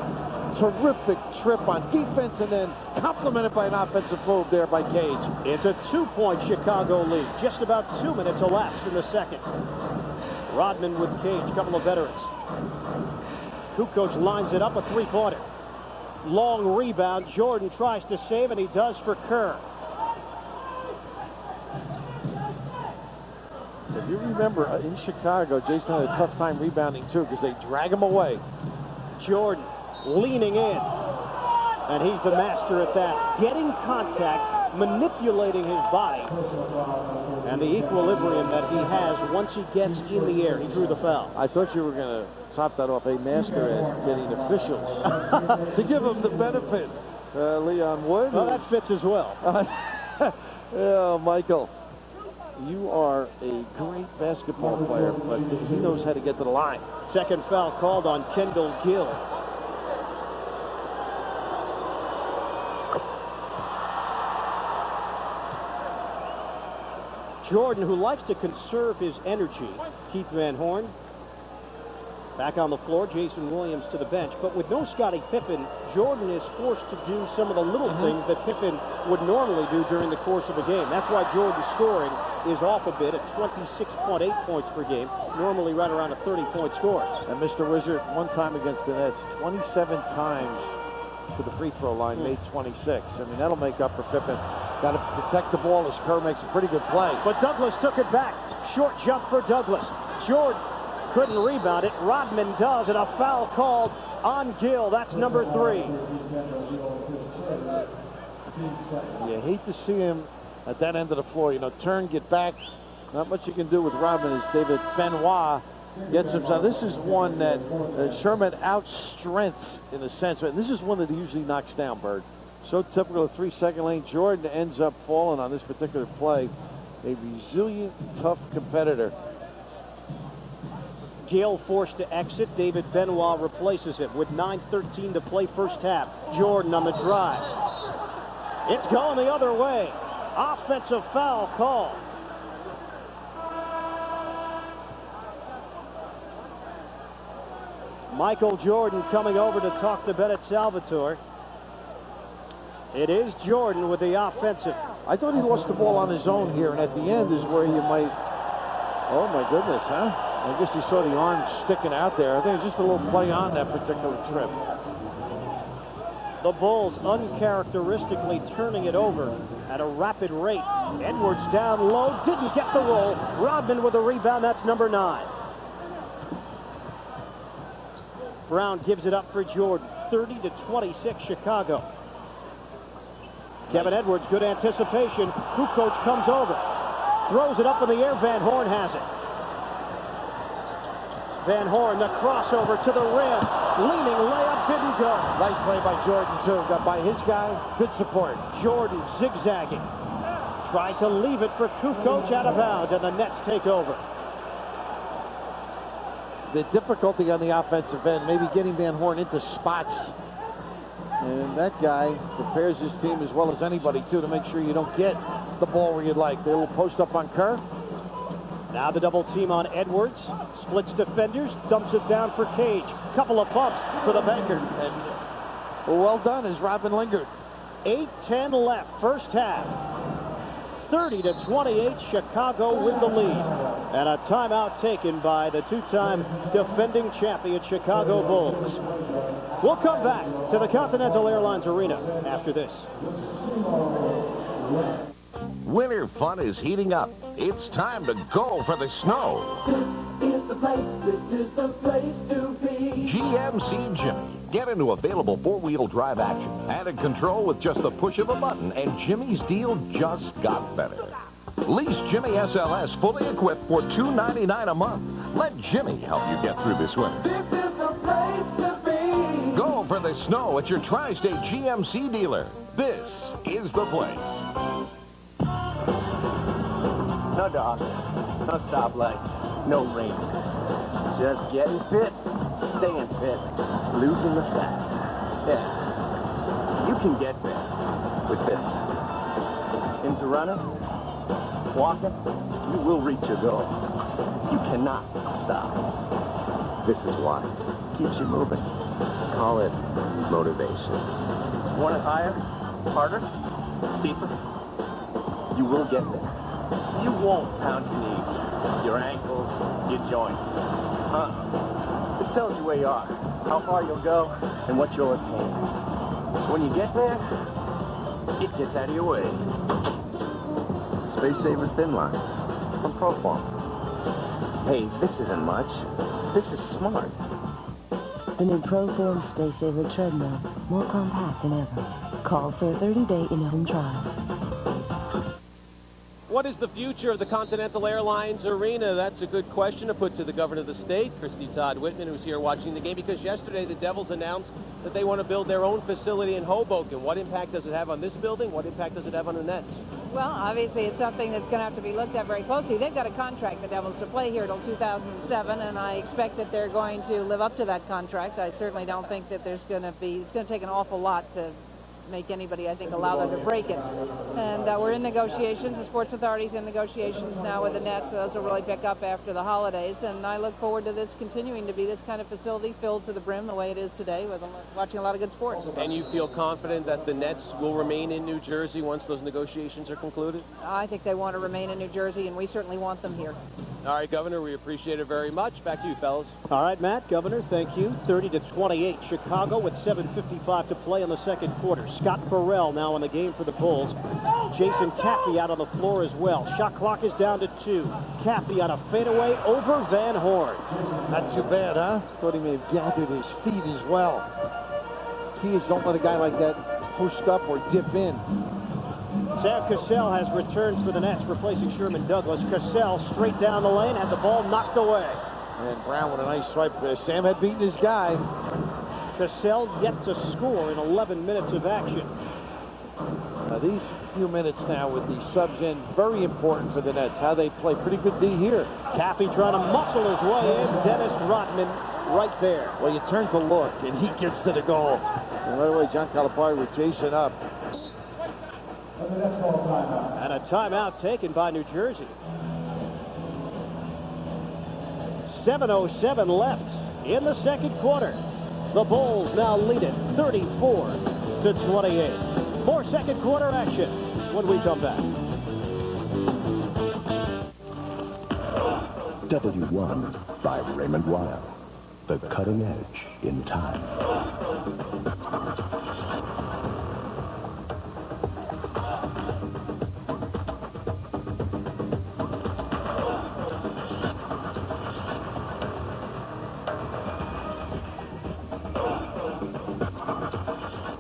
terrific trip on defense and then complemented by an offensive move there by Cage. It's a 2-point Chicago lead. Just about 2 minutes elapsed in the second. Rodman with Cage, couple of veterans. Kukoc lines it up, a 3-pointer. Long rebound. Jordan tries to save, and he does for Kerr. If you remember, in Chicago, Jason had a tough time rebounding, too, because they drag him away. Jordan leaning in, and he's the master at that. Getting contact, manipulating his body, and the equilibrium that he has once he gets in the air. He drew the foul. I thought you were going to top that off a master at getting officials to give him the benefit. Leon Wood. Well, that fits as well. Yeah, Michael, you are a great basketball player, but he knows how to get to the line. Second foul called on Kendall Gill. Jordan, who likes to conserve his energy. Keith Van Horn back on the floor. Jason Williams to the bench. But with no Scottie Pippen, Jordan is forced to do some of the little things that Pippen would normally do during the course of a game. That's why Jordan's scoring is off a bit at 26.8 points per game, normally right around a 30-point score. And Mr. Wizard, one time against the Nets, 27 times to the free throw line, made 26. I mean, that'll make up for Pippen. Got to protect the ball as Kerr makes a pretty good play. But Douglas took it back. Short jump for Douglas. Jordan couldn't rebound it. Rodman does, and a foul called on Gill. That's number 3. You hate to see him at that end of the floor. You know, turn, get back. Not much you can do with Rodman as David Benoit gets himself. This is one that Sherman outstrengths in a sense. But this is one that he usually knocks down, Bird. So typical of 3-second lane. Jordan ends up falling on this particular play. A resilient, tough competitor. Gill forced to exit. David Benoit replaces him with 9:13 to play first half. Jordan on the drive. It's going the other way. Offensive foul call. Michael Jordan coming over to talk to Bennett Salvatore. It is Jordan with the offensive. I thought he lost the ball on his own here, and at the end is where you might... Oh, my goodness, huh? I guess you saw the arm sticking out there. I think it's just a little play on that particular trip. The Bulls uncharacteristically turning it over at a rapid rate. Edwards down low, didn't get the roll. Rodman with a rebound, that's number 9. Brown gives it up for Jordan. 30-26 Chicago. Kevin Edwards, good anticipation. Kukoc comes over. Throws it up in the air. Van Horn has it. Van Horn, the crossover to the rim. Leaning layup, didn't go. Nice play by Jordan, too. Got by his guy. Good support. Jordan zigzagging. Tried to leave it for Kukoc out of bounds, and the Nets take over. The difficulty on the offensive end, maybe getting Van Horn into spots. And that guy prepares his team as well as anybody, too, to make sure you don't get the ball where you'd like. They will post up on Kerr. Now the double team on Edwards. Splits defenders, dumps it down for Cage. Couple of bumps for the banker. And well done as Rodman lingered. 8:10 left, first half. 30-28, Chicago with the lead. And a timeout taken by the two-time defending champion Chicago Bulls. We'll come back to the Continental Airlines Arena after this. Winter fun is heating up. It's time to go for the snow. This is the place. This is the place to be. GMC Jimmy. Get into available four-wheel drive action. Added control with just the push of a button, and Jimmy's deal just got better. Lease Jimmy SLS fully equipped for $299 a month. Let Jimmy help you get through this winter. This is the place to be. Go for the snow at your Tri-State GMC dealer. This is the place. No dogs, no stoplights, no rain. Just getting fit, staying fit, losing the fat. Yeah, you can get fit with this. Into running, walking, you will reach your goal. You cannot stop. This is why. Keeps you moving. Call it motivation. Want it higher, harder, steeper? You will get there. You won't pound your knees, your ankles, your joints. This tells you where you are, how far you'll go, and what you'll attain. So when you get there, it gets out of your way. Space Saver Thin Line from Proform. Hey, this isn't much. This is smart. The new Proform Space Saver treadmill, more compact than ever. Call for a 30-day in-home trial. What is the future of the Continental Airlines Arena? That's a good question to put to the governor of the state, Christy Todd Whitman, who's here watching the game, because yesterday the Devils announced that they want to build their own facility in Hoboken. What impact does it have on this building? What impact does it have on the Nets? Well, obviously it's something that's going to have to be looked at very closely. They've got a contract, the Devils, to play here till 2007, and I expect that they're going to live up to that contract. I certainly don't think that it's going to take an awful lot to make anybody, I think, allow them to break it. And we're in negotiations. The Sports Authority's in negotiations now with the Nets. Those will really pick up after the holidays. And I look forward to this continuing to be this kind of facility filled to the brim the way it is today, with watching a lot of good sports. And you feel confident that the Nets will remain in New Jersey once those negotiations are concluded? I think they want to remain in New Jersey, and we certainly want them here. All right, Governor, we appreciate it very much. Back to you, fellas. All right, Matt, Governor, thank you. 30-28, Chicago with 7:55 to play in the second quarter. Scott Burrell now in the game for the Bulls. Jason Caffey out on the floor as well. Shot clock is down to 2. Caffey on a fadeaway over Van Horn. Not too bad, huh? Thought he may have gathered his feet as well. Key is don't let a guy like that post up or dip in. Sam Cassell has returned for the Nets, replacing Sherman Douglas. Cassell straight down the lane, had the ball knocked away. And Brown with a nice swipe. Sam had beaten his guy. Cassell yet to score in 11 minutes of action. These few minutes now with the subs in, very important for the Nets. How they play. Pretty good D here. Caffey trying to muscle his way in. Dennis Rodman right there. Well, you turn to look, and he gets to the goal. And right away, John Calipari with Jason up. And a timeout taken by New Jersey. 7:07 left in the second quarter. The Bulls now lead it 34-28. More second quarter action when we come back. W1 by Raymond Weil. The cutting edge in time.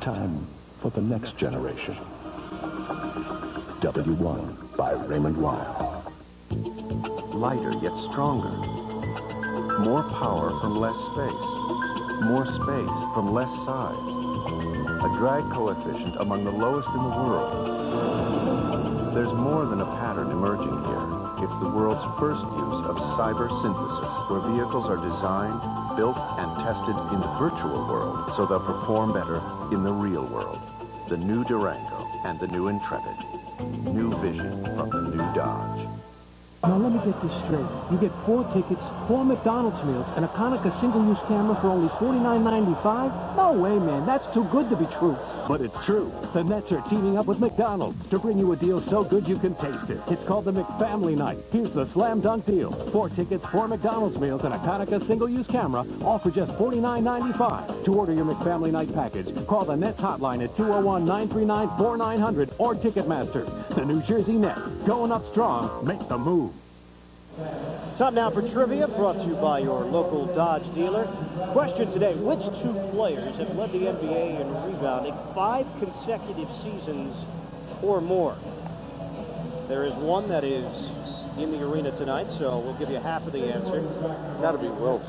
Time for the next generation. W1 by Raymond Weil. Lighter yet stronger. More power from less space. More space from less size. A drag coefficient among the lowest in the world. There's more than a pattern emerging here. It's the world's first use of cyber synthesis, where vehicles are designed, built, and tested in the virtual world so they'll perform better in the real world. The new Durango and the new Intrepid. New vision from the new Dodge. Now let me get this straight. You get 4 tickets, 4 McDonald's meals, and a Konica single-use camera for only $49.95? No way, man. That's too good to be true. But it's true. The Nets are teaming up with McDonald's to bring you a deal so good you can taste it. It's called the McFamily Night. Here's the slam dunk deal. 4 tickets, 4 McDonald's meals, and a Konica single-use camera, all for just $49.95. To order your McFamily Night package, call the Nets hotline at 201-939-4900 or Ticketmaster. The New Jersey Nets, going up strong, make the move. Time now for trivia, brought to you by your local Dodge dealer. Question today, which 2 players have led the NBA in rebounding 5 consecutive seasons or more? There is one that is in the arena tonight, so we'll give you half of the answer. Got to be Wilt.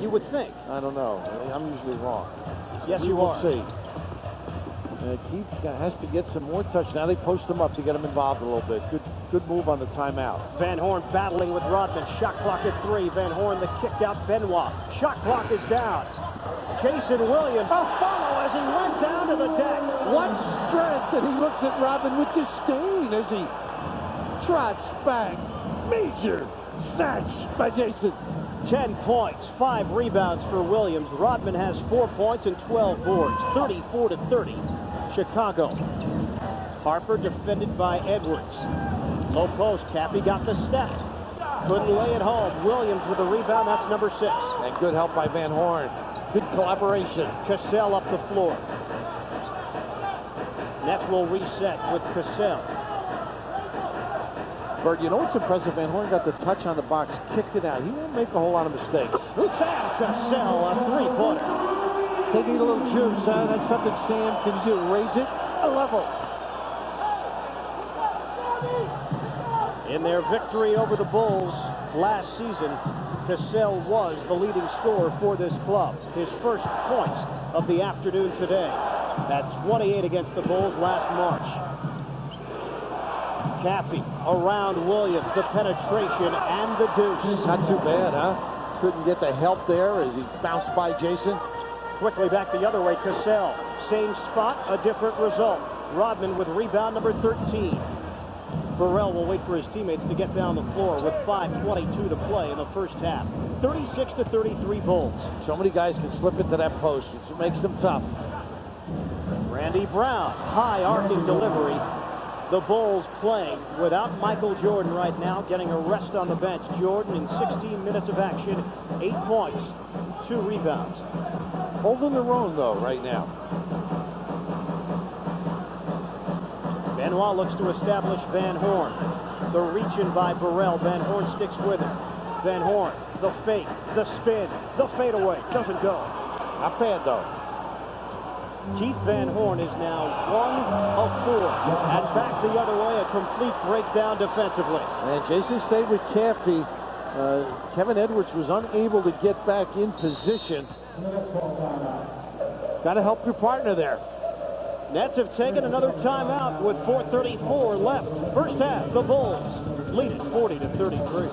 You would think. I don't know. I'm usually wrong. Yes, you will are. See. Keith has to get some more touch. Now they post him up to get him involved a little bit. Good move on the timeout. Van Horn battling with Rodman. Shot clock at 3. Van Horn, the kicked out Benoit. Shot clock is down. Jason Williams, a follow as he went down to the deck. What strength! And he looks at Rodman with disdain as he trots back. Major snatch by Jason. 10 points, 5 rebounds for Williams. Rodman has 4 points and 12 boards. 34-30. Chicago. Harper defended by Edwards. Low post. Cappy got the step. Couldn't lay it home. Williams with a rebound. That's number 6. And good help by Van Horn. Good collaboration. Cassell up the floor. Nets will reset with Cassell. Bert, you know what's impressive? Van Horn got the touch on the box, kicked it out. He won't make a whole lot of mistakes. Sam Cassell, a 3-pointer. They need a little juice, huh? That's something Sam can do. Raise it a level. In their victory over the Bulls last season, Cassell was the leading scorer for this club. His first points of the afternoon today. At 28 against the Bulls last March. Caffey around Williams, the penetration and the deuce. Not too bad, huh? Couldn't get the help there as he bounced by Jason. Quickly back the other way, Cassell. Same spot, a different result. Rodman with rebound number 13. Burrell will wait for his teammates to get down the floor with 5:22 to play in the first half. 36-33 Bulls. So many guys can slip into that post. It makes them tough. Randy Brown, high arcing delivery. The Bulls playing without Michael Jordan right now, getting a rest on the bench. Jordan in 16 minutes of action, 8 points, 2 rebounds. Holding their own, though, right now. Benoit looks to establish Van Horn. The reach-in by Burrell. Van Horn sticks with him. Van Horn, the fake, the spin, the fadeaway. Doesn't go. Not bad, though. Keith Van Horn is now 1 of 4. And back the other way, a complete breakdown defensively. And Jason stayed with Caffey. Kevin Edwards was unable to get back in position. Got to help your partner there. Nets have taken another timeout with 4:34 left. First half, the Bulls lead it 40-33.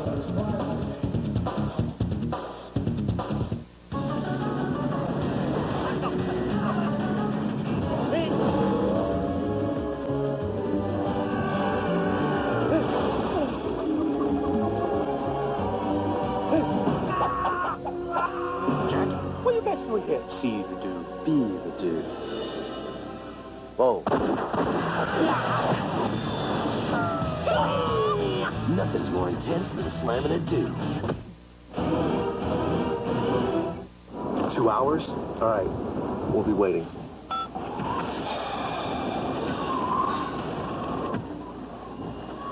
What are you guys doing here? See the dude, be the dude. Whoa. Nothing's more intense than slamming a dude. 2 hours? All right, we'll be waiting.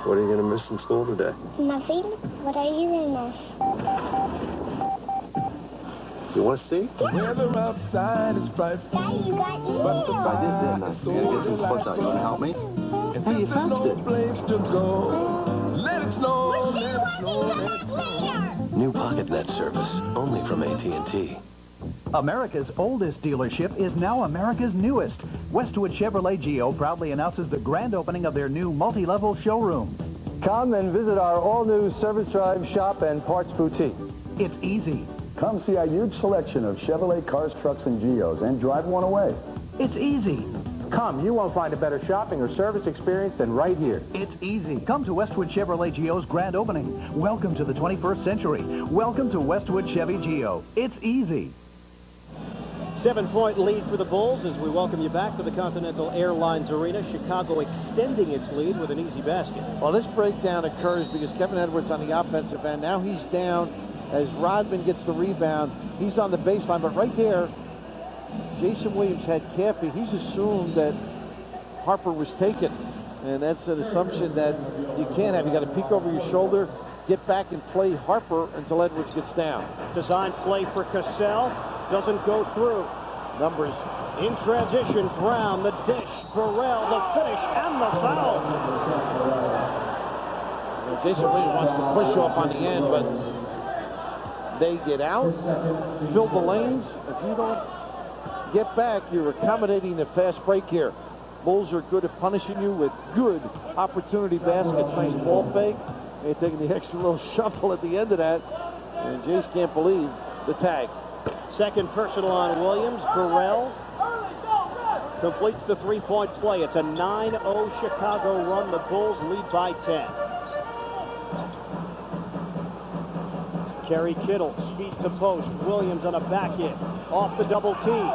What are you going to miss from school today? Nothing. What are you going to miss? You want to see? The weather outside is frightful. Daddy, you got email. I did, didn't I? You gotta get some clothes out. You want to help me? Hey, you faxed No it. place to go. Let it snow. Let it snow. Let it snow. New PocketNet service, only from AT&T. America's oldest dealership is now America's newest. Westwood Chevrolet Geo proudly announces the grand opening of their new multi-level showroom. Come and visit our all-new service drive shop and parts boutique. It's easy. Come see our huge selection of Chevrolet cars, trucks, and Geos and drive one away. It's easy. Come, you won't find a better shopping or service experience than right here. It's easy. Come to Westwood Chevrolet Geo's grand opening. Welcome to the 21st century. Welcome to Westwood Chevy Geo. It's easy. 7-point lead for the Bulls as we welcome you back to the Continental Airlines Arena. Chicago extending its lead with an easy basket. Well, this breakdown occurs because Kevin Edwards on the offensive end. Now he's down as Rodman gets the rebound. He's on the baseline, but right there, Jason Williams had Caffey. He's assumed that Harper was taken, and that's an assumption that you can't have. You got to peek over your shoulder, get back and play Harper until Edwards gets down. Design play for Cassell. Doesn't go through. Numbers in transition. Brown, the dish. Burrell, the finish, and the foul. Well, Jason Williams wants to push off on the end, but they get out, fill the lanes. If you don't get back, you're accommodating the fast break here. Bulls are good at punishing you with good opportunity baskets. Nice ball fake. They're taking the extra little shuffle at the end of that. And Jace can't believe the tag. Second personal on Williams. Burrell completes the three-point play. It's a 9-0 Chicago run. The Bulls lead by 10. Kerry Kittle speeds the post. Williams on a back in. Off the double team.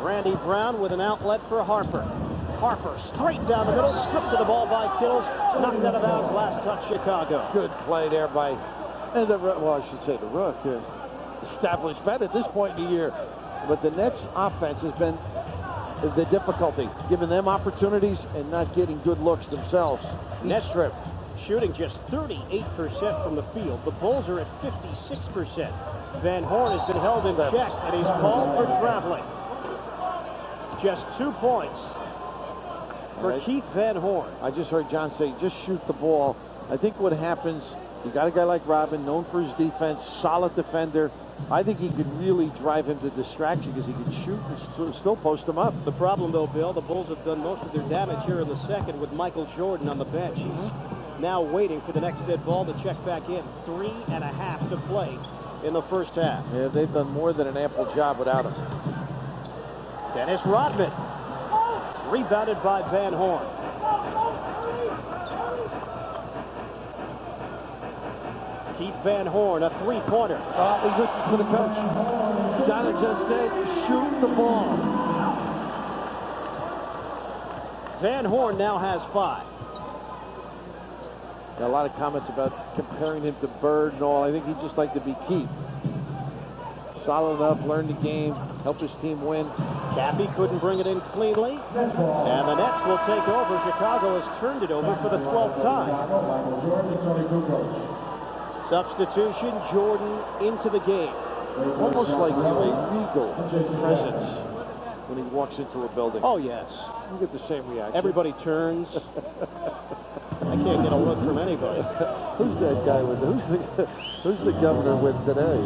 Randy Brown with an outlet for Harper. Harper straight down the middle. Stripped to the ball by Kittles. Knocked out of bounds. Last touch Chicago. Good play there by... And well, I should say the Rook, established bet at this point in the year. But the Nets offense has been the difficulty, giving them opportunities and not getting good looks themselves. Nets strip shooting just 38% from the field. The Bulls are at 56%. Van Horn has been held in check, and he's called for traveling. Just 2 points for Keith Van Horn. I just heard John say, just shoot the ball. I think what happens, you got a guy like Robin, known for his defense, solid defender. I think he could really drive him to distraction because he could shoot and still post him up. The problem, though, Bill, the Bulls have done most of their damage here in the second with Michael Jordan on the bench. He's now waiting for the next dead ball to check back in. 3.5 to play in the first half. Yeah, they've done more than an ample job without him. Dennis Rodman. Rebounded by Van Horn. Keith Van Horn, a three-pointer. This is for the coach. Johnny just said, shoot the ball. Van Horn now has 5. Got a lot of comments about comparing him to Bird and all. I think he'd just like to be Keith. Solid enough, learned the game, helped his team win. Cappy couldn't bring it in cleanly. And the Nets will take over. Chicago has turned it over for the 12th time. Substitution, Jordan into the game. Almost like a regal presence when he walks into a building. Oh, yes. You get the same reaction. Everybody turns. I can't get a look from anybody. Who's that guy with who's the governor with today?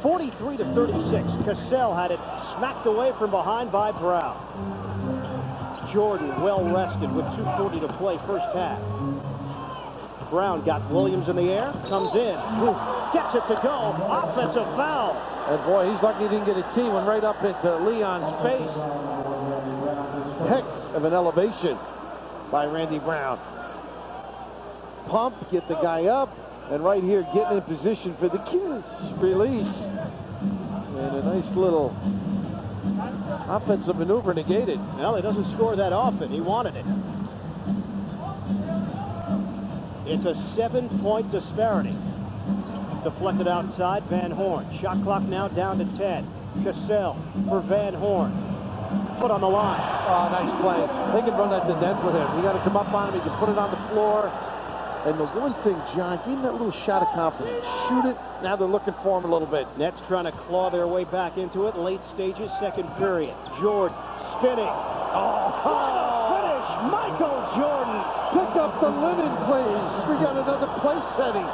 43-36. Cassell had it smacked away from behind by Brown. Jordan well rested with 2:40 to play first half. Brown got Williams in the air, comes in, gets it to go, offensive foul. And boy, he's lucky he didn't get a T. Went right up into Leon's face. Heck of an elevation by Randy Brown. Pump, get the guy up, and right here getting in position for the kiss. Release. And a nice little offensive maneuver negated. Well, he doesn't score that often. He wanted it. It's a 7-point disparity. Deflected outside, Van Horn. Shot clock now down to 10. Cassell for Van Horn. Foot on the line. Oh, nice play. They can run that to death with him. You got to come up on him. He can put it on the floor. And the one thing, John, give him that little shot of confidence. Shoot it. Now they're looking for him a little bit. Nets trying to claw their way back into it. Late stages, second period. Jordan spinning. Finish, Michael Jordan. Pick up the linen, please. We got another place setting.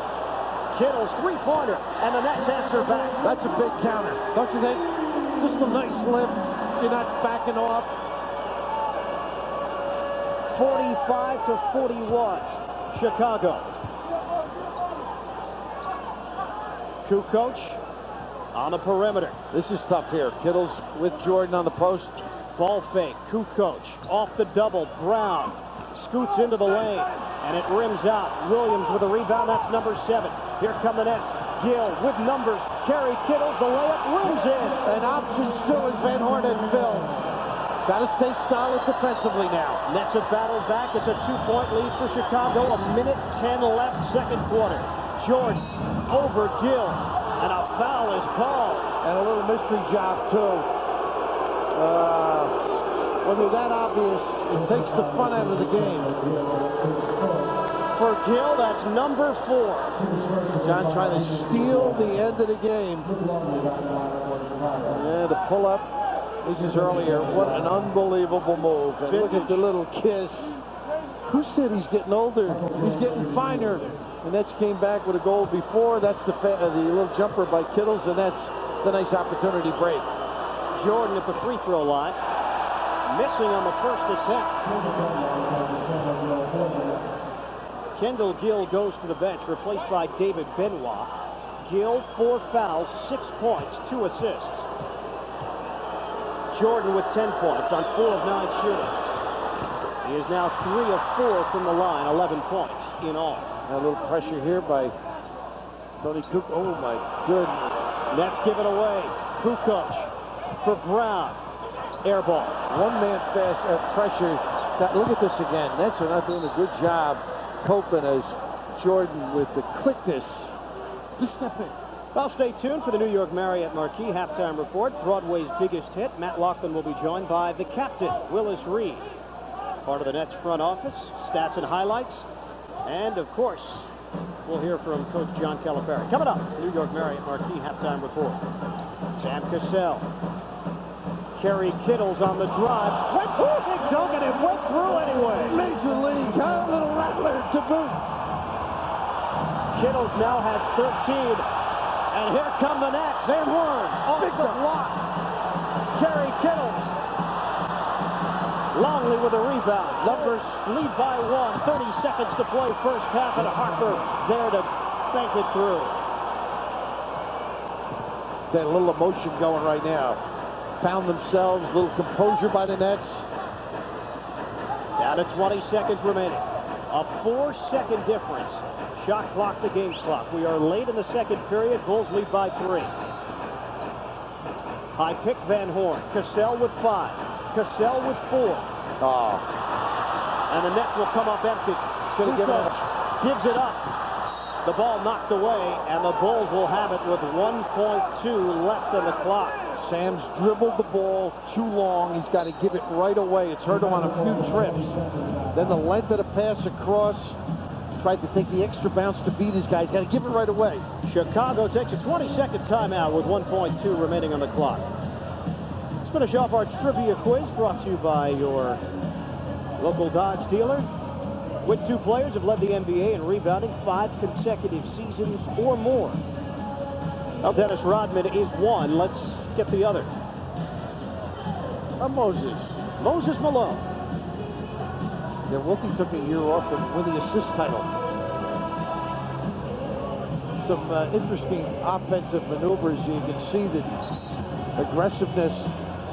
Kittle's three-pointer, and the Nets answer back. That's a big counter, don't you think? Just a nice lift. You're not backing off. 45-41, Chicago. Kukoc on the perimeter. This is tough here. Kittle's with Jordan on the post. Ball fake. Kukoc off the double. Brown scoots into the lane, and it rims out. Williams with a rebound. That's number 7. Here come the Nets. Gill with numbers. Kerry Kittles, the layup rims in. And options, too, as Van Horn and Phil. Got to stay solid defensively now. Nets have battled back. It's a 2-point lead for Chicago. 1:10 left, second quarter. Jordan over Gill, and a foul is called. And a little mystery job, too. When they're that obvious, it takes the fun out of the game. For Gill, that's number 4. John trying to steal the end of the game. Yeah, the pull-up. This is earlier. What an unbelievable move. And look at the little kiss. Who said he's getting older? He's getting finer. The Nets came back with a goal before. That's the little jumper by Kittles, and that's the nice opportunity break. Jordan at the free throw line. Missing on the first attempt. Kendall Gill goes to the bench, replaced by David Benoit. Gill, 4 fouls, 6 points, 2 assists. Jordan with 10 points on 4 of 9 shooting. He is now 3 of 4 from the line, 11 points in all. A little pressure here by Tony Cook. Oh, my goodness. Nets give it away. Kukoc for Brown. Air ball. One-man fast pressure. Look at this again. Nets are not doing a good job coping as Jordan with the quickness. Just step in. Well, stay tuned for the New York Marriott Marquis halftime report. Broadway's biggest hit. Matt Laughlin will be joined by the captain, Willis Reed. Part of the Nets front office. Stats and highlights. And, of course, we'll hear from Coach John Calipari. Coming up, New York Marriott Marquis halftime report. Sam Cassell. Kerry Kittles on the drive. Went through a big dunk, and it went through anyway. Major league. Got a little rattler to boot. Kittles now has 13. And here come the Nets. Van Horn off the block. Kerry Kittles. Longley with a rebound. Numbers lead by 1. 30 seconds to play first half, and Harper there to bank it through. Got a little emotion going right now. Found themselves, a little composure by the Nets. Down to 20 seconds remaining. A 4-second difference. Shot clock to game clock. We are late in the second period. Bulls lead by 3. High pick Van Horn. Cassell with 5. Cassell with 4. Oh. And the Nets will come up empty. Should have given it. Gives it up. The ball knocked away, and the Bulls will have it with 1.2 left on the clock. Sam's dribbled the ball too long. He's got to give it right away. It's hurt him on a few trips. Then the length of the pass across. Tried to take the extra bounce to beat his guy. He's got to give it right away. Chicago takes a 20-second timeout with 1.2 remaining on the clock. Let's finish off our trivia quiz brought to you by your local Dodge dealer. Which 2 players have led the NBA in rebounding 5 consecutive seasons or more? Well, Dennis Rodman is one. Let's get the other. Moses. Moses Malone. Yeah, Wiltie took a year off to win the assist title. Some interesting offensive maneuvers. You can see the aggressiveness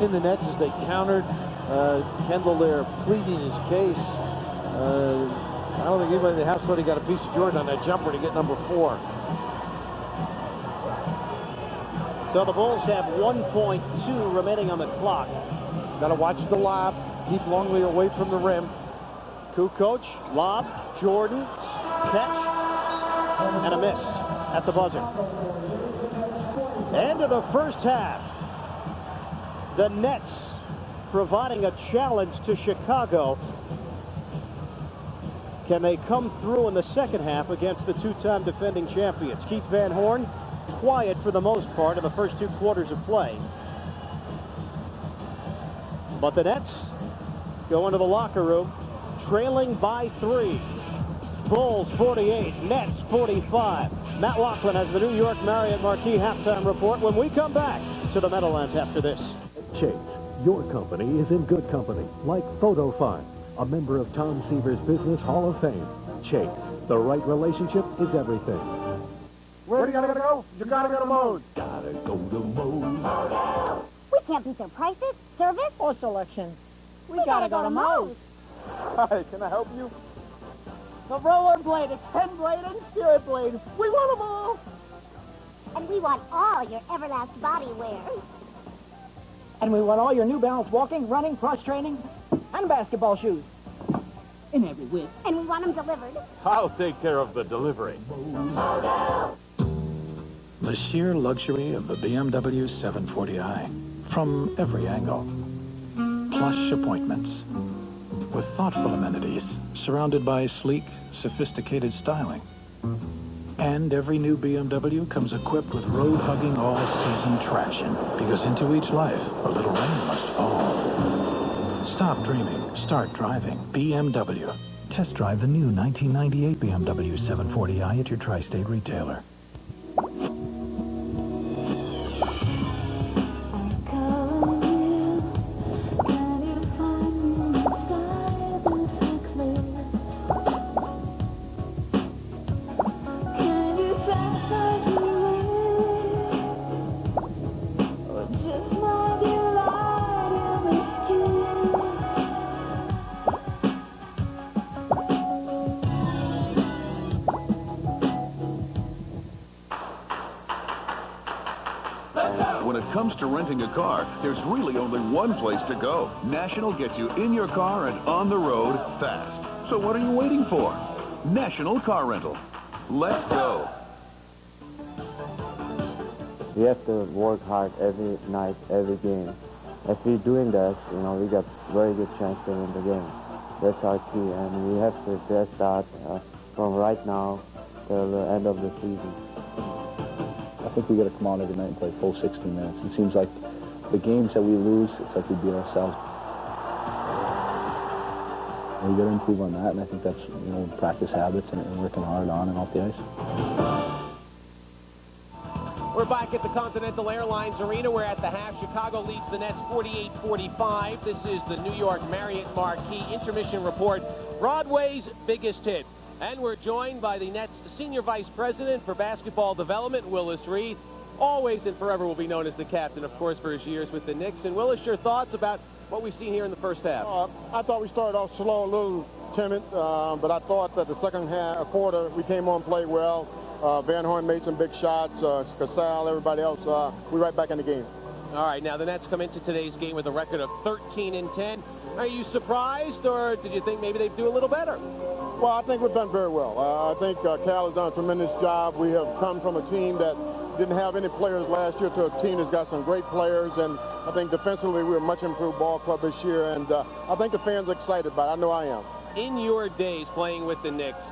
in the Nets as they countered. Kendall there pleading his case. I don't think anybody in the house thought he got a piece of Jordan on that jumper to get number 4. So the Bulls have 1.2 remaining on the clock. Got to watch the lob. Keep Longley away from the rim. Kukoc, lob, Jordan, catch, and a miss at the buzzer. End of the first half. The Nets providing a challenge to Chicago. Can they come through in the second half against the 2-time defending champions? Keith Van Horn, quiet for the most part in the first 2 quarters of play. But the Nets go into the locker room trailing by 3. Bulls 48, Nets 45. Matt Laughlin has the New York Marriott Marquis halftime report when we come back to the Meadowlands after this. Chase, your company is in good company, like PhotoFine, a member of Tom Seaver's Business Hall of Fame. Chase, the right relationship is everything. Where do you gotta go? You gotta go to Moe's. Gotta go to Moe's. We can't beat their prices, service, or selection. We gotta go to Moe's. Hi, can I help you? The roller blade, 10 blade, and spirit blade. We want them all. And we want want all your Everlast body wear. And we want all your New Balance walking, running, cross-training, and basketball shoes. In every whip. And we want them delivered. I'll take care of the delivery. The sheer luxury of the BMW 740i from every angle. Plush appointments with thoughtful amenities surrounded by sleek, sophisticated styling. And every new BMW comes equipped with road-hugging all-season traction, because into each life, a little rain must fall. Stop dreaming. Start driving. BMW. Test drive the new 1998 BMW 740i at your tri-state retailer. When it comes to renting a car, there's really only one place to go. National gets you in your car and on the road fast. So what are you waiting for? National Car Rental. Let's go. We have to work hard every night, every game. If we're doing that, we got very good chance to win the game. That's our key, and we have to test that from right now till the end of the season. I think we got to come on every night and play full 60 minutes. It seems like the games that we lose, it's like we beat ourselves. And we got to improve on that, and I think that's, practice habits and working hard on and off the ice. We're back at the Continental Airlines Arena. We're at the half. Chicago leads the Nets 48-45. This is the New York Marriott Marquis intermission report. Broadway's biggest hit. And we're joined by the Nets Senior Vice President for Basketball Development, Willis Reed. Always and forever will be known as the captain, of course, for his years with the Knicks. And Willis, your thoughts about what we've seen here in the first half? I thought we started off slow, a little timid, but I thought that the second quarter we came on, played well. Van Horn made some big shots. Casal, everybody else, we're right back in the game. All right, now the Nets come into today's game with a record of 13-10. Are you surprised, or did you think maybe they'd do a little better? Well, I think we've done very well. I think Cal has done a tremendous job. We have come from a team that didn't have any players last year to a team that's got some great players, and I think defensively we're a much improved ball club this year, and I think the fans are excited about it. I know I am. In your days playing with the Knicks,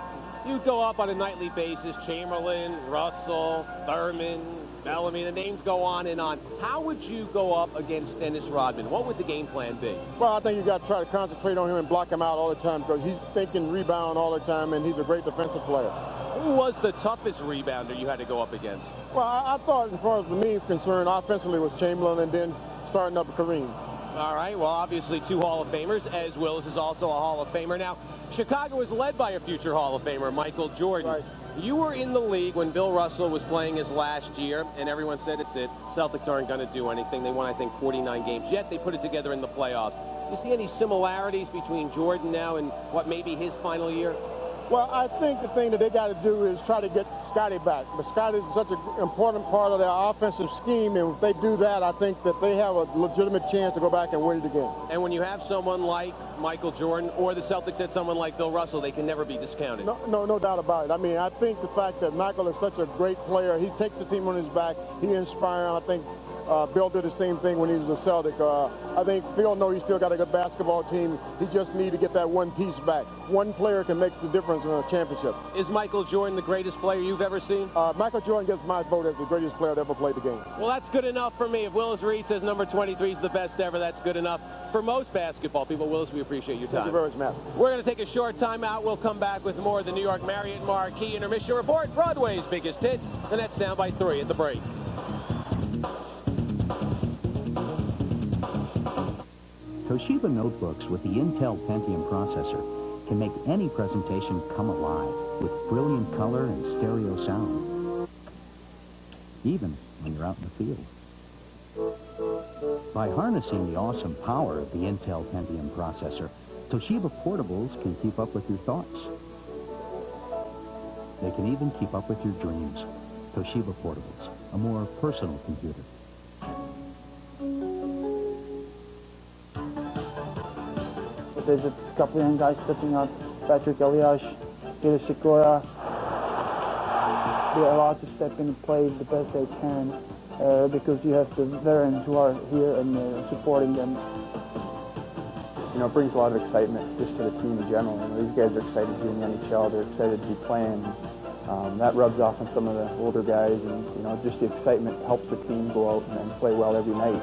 you go up on a nightly basis, Chamberlain, Russell, Thurman, Bellamy, the names go on and on. How would you go up against Dennis Rodman? What would the game plan be? Well, I think you've got to try to concentrate on him and block him out all the time, because he's thinking rebound all the time, and he's a great defensive player. Who was the toughest rebounder you had to go up against? Well, I thought, as far as me is concerned, offensively was Chamberlain, and then starting up Kareem. All right, well, obviously two Hall of Famers, as Willis is also a Hall of Famer. Now, Chicago is led by a future Hall of Famer, Michael Jordan. Right. You were in the league when Bill Russell was playing his last year, and everyone said it's it. Celtics aren't going to do anything. They won, I think, 49 games. Yet they put it together in the playoffs. Do you see any similarities between Jordan now and what may be his final year? Well, I think the thing that they got to do is try to get Scotty back. But Scotty is such an important part of their offensive scheme, and if they do that, I think that they have a legitimate chance to go back and win it again. And when you have someone like Michael Jordan, or the Celtics had someone like Bill Russell, they can never be discounted. No doubt about it. I mean, I think the fact that Michael is such a great player, he takes the team on his back, he inspires. I think Bill did the same thing when he was a Celtic. I think Phil knows he's still got a good basketball team. He just needs to get that one piece back. One player can make the difference in a championship. Is Michael Jordan the greatest player you've ever seen? Michael Jordan gets my vote as the greatest player that ever played the game. Well, that's good enough for me. If Willis Reed says number 23 is the best ever, that's good enough for most basketball people. Willis, we appreciate your time. Thank you very much, Matt. We're going to take a short time out. We'll come back with more of the New York Marriott Marquis intermission report. Broadway's biggest hit. The Nets down by 3 at the break. Toshiba notebooks with the Intel Pentium processor can make any presentation come alive with brilliant color and stereo sound, even when you're out in the field. By harnessing the awesome power of the Intel Pentium processor, Toshiba portables can keep up with your thoughts. They can even keep up with your dreams. Toshiba portables, a more personal computer. There's a couple of young guys stepping up. Patrick Elias, Peter Sikora. They're allowed to step in and play the best they can because you have the veterans who are here and supporting them. You know, it brings a lot of excitement just to the team in general. You know, these guys are excited to be in the NHL. They're excited to be playing. That rubs off on some of the older guys, and you know, just the excitement helps the team go out and play well every night.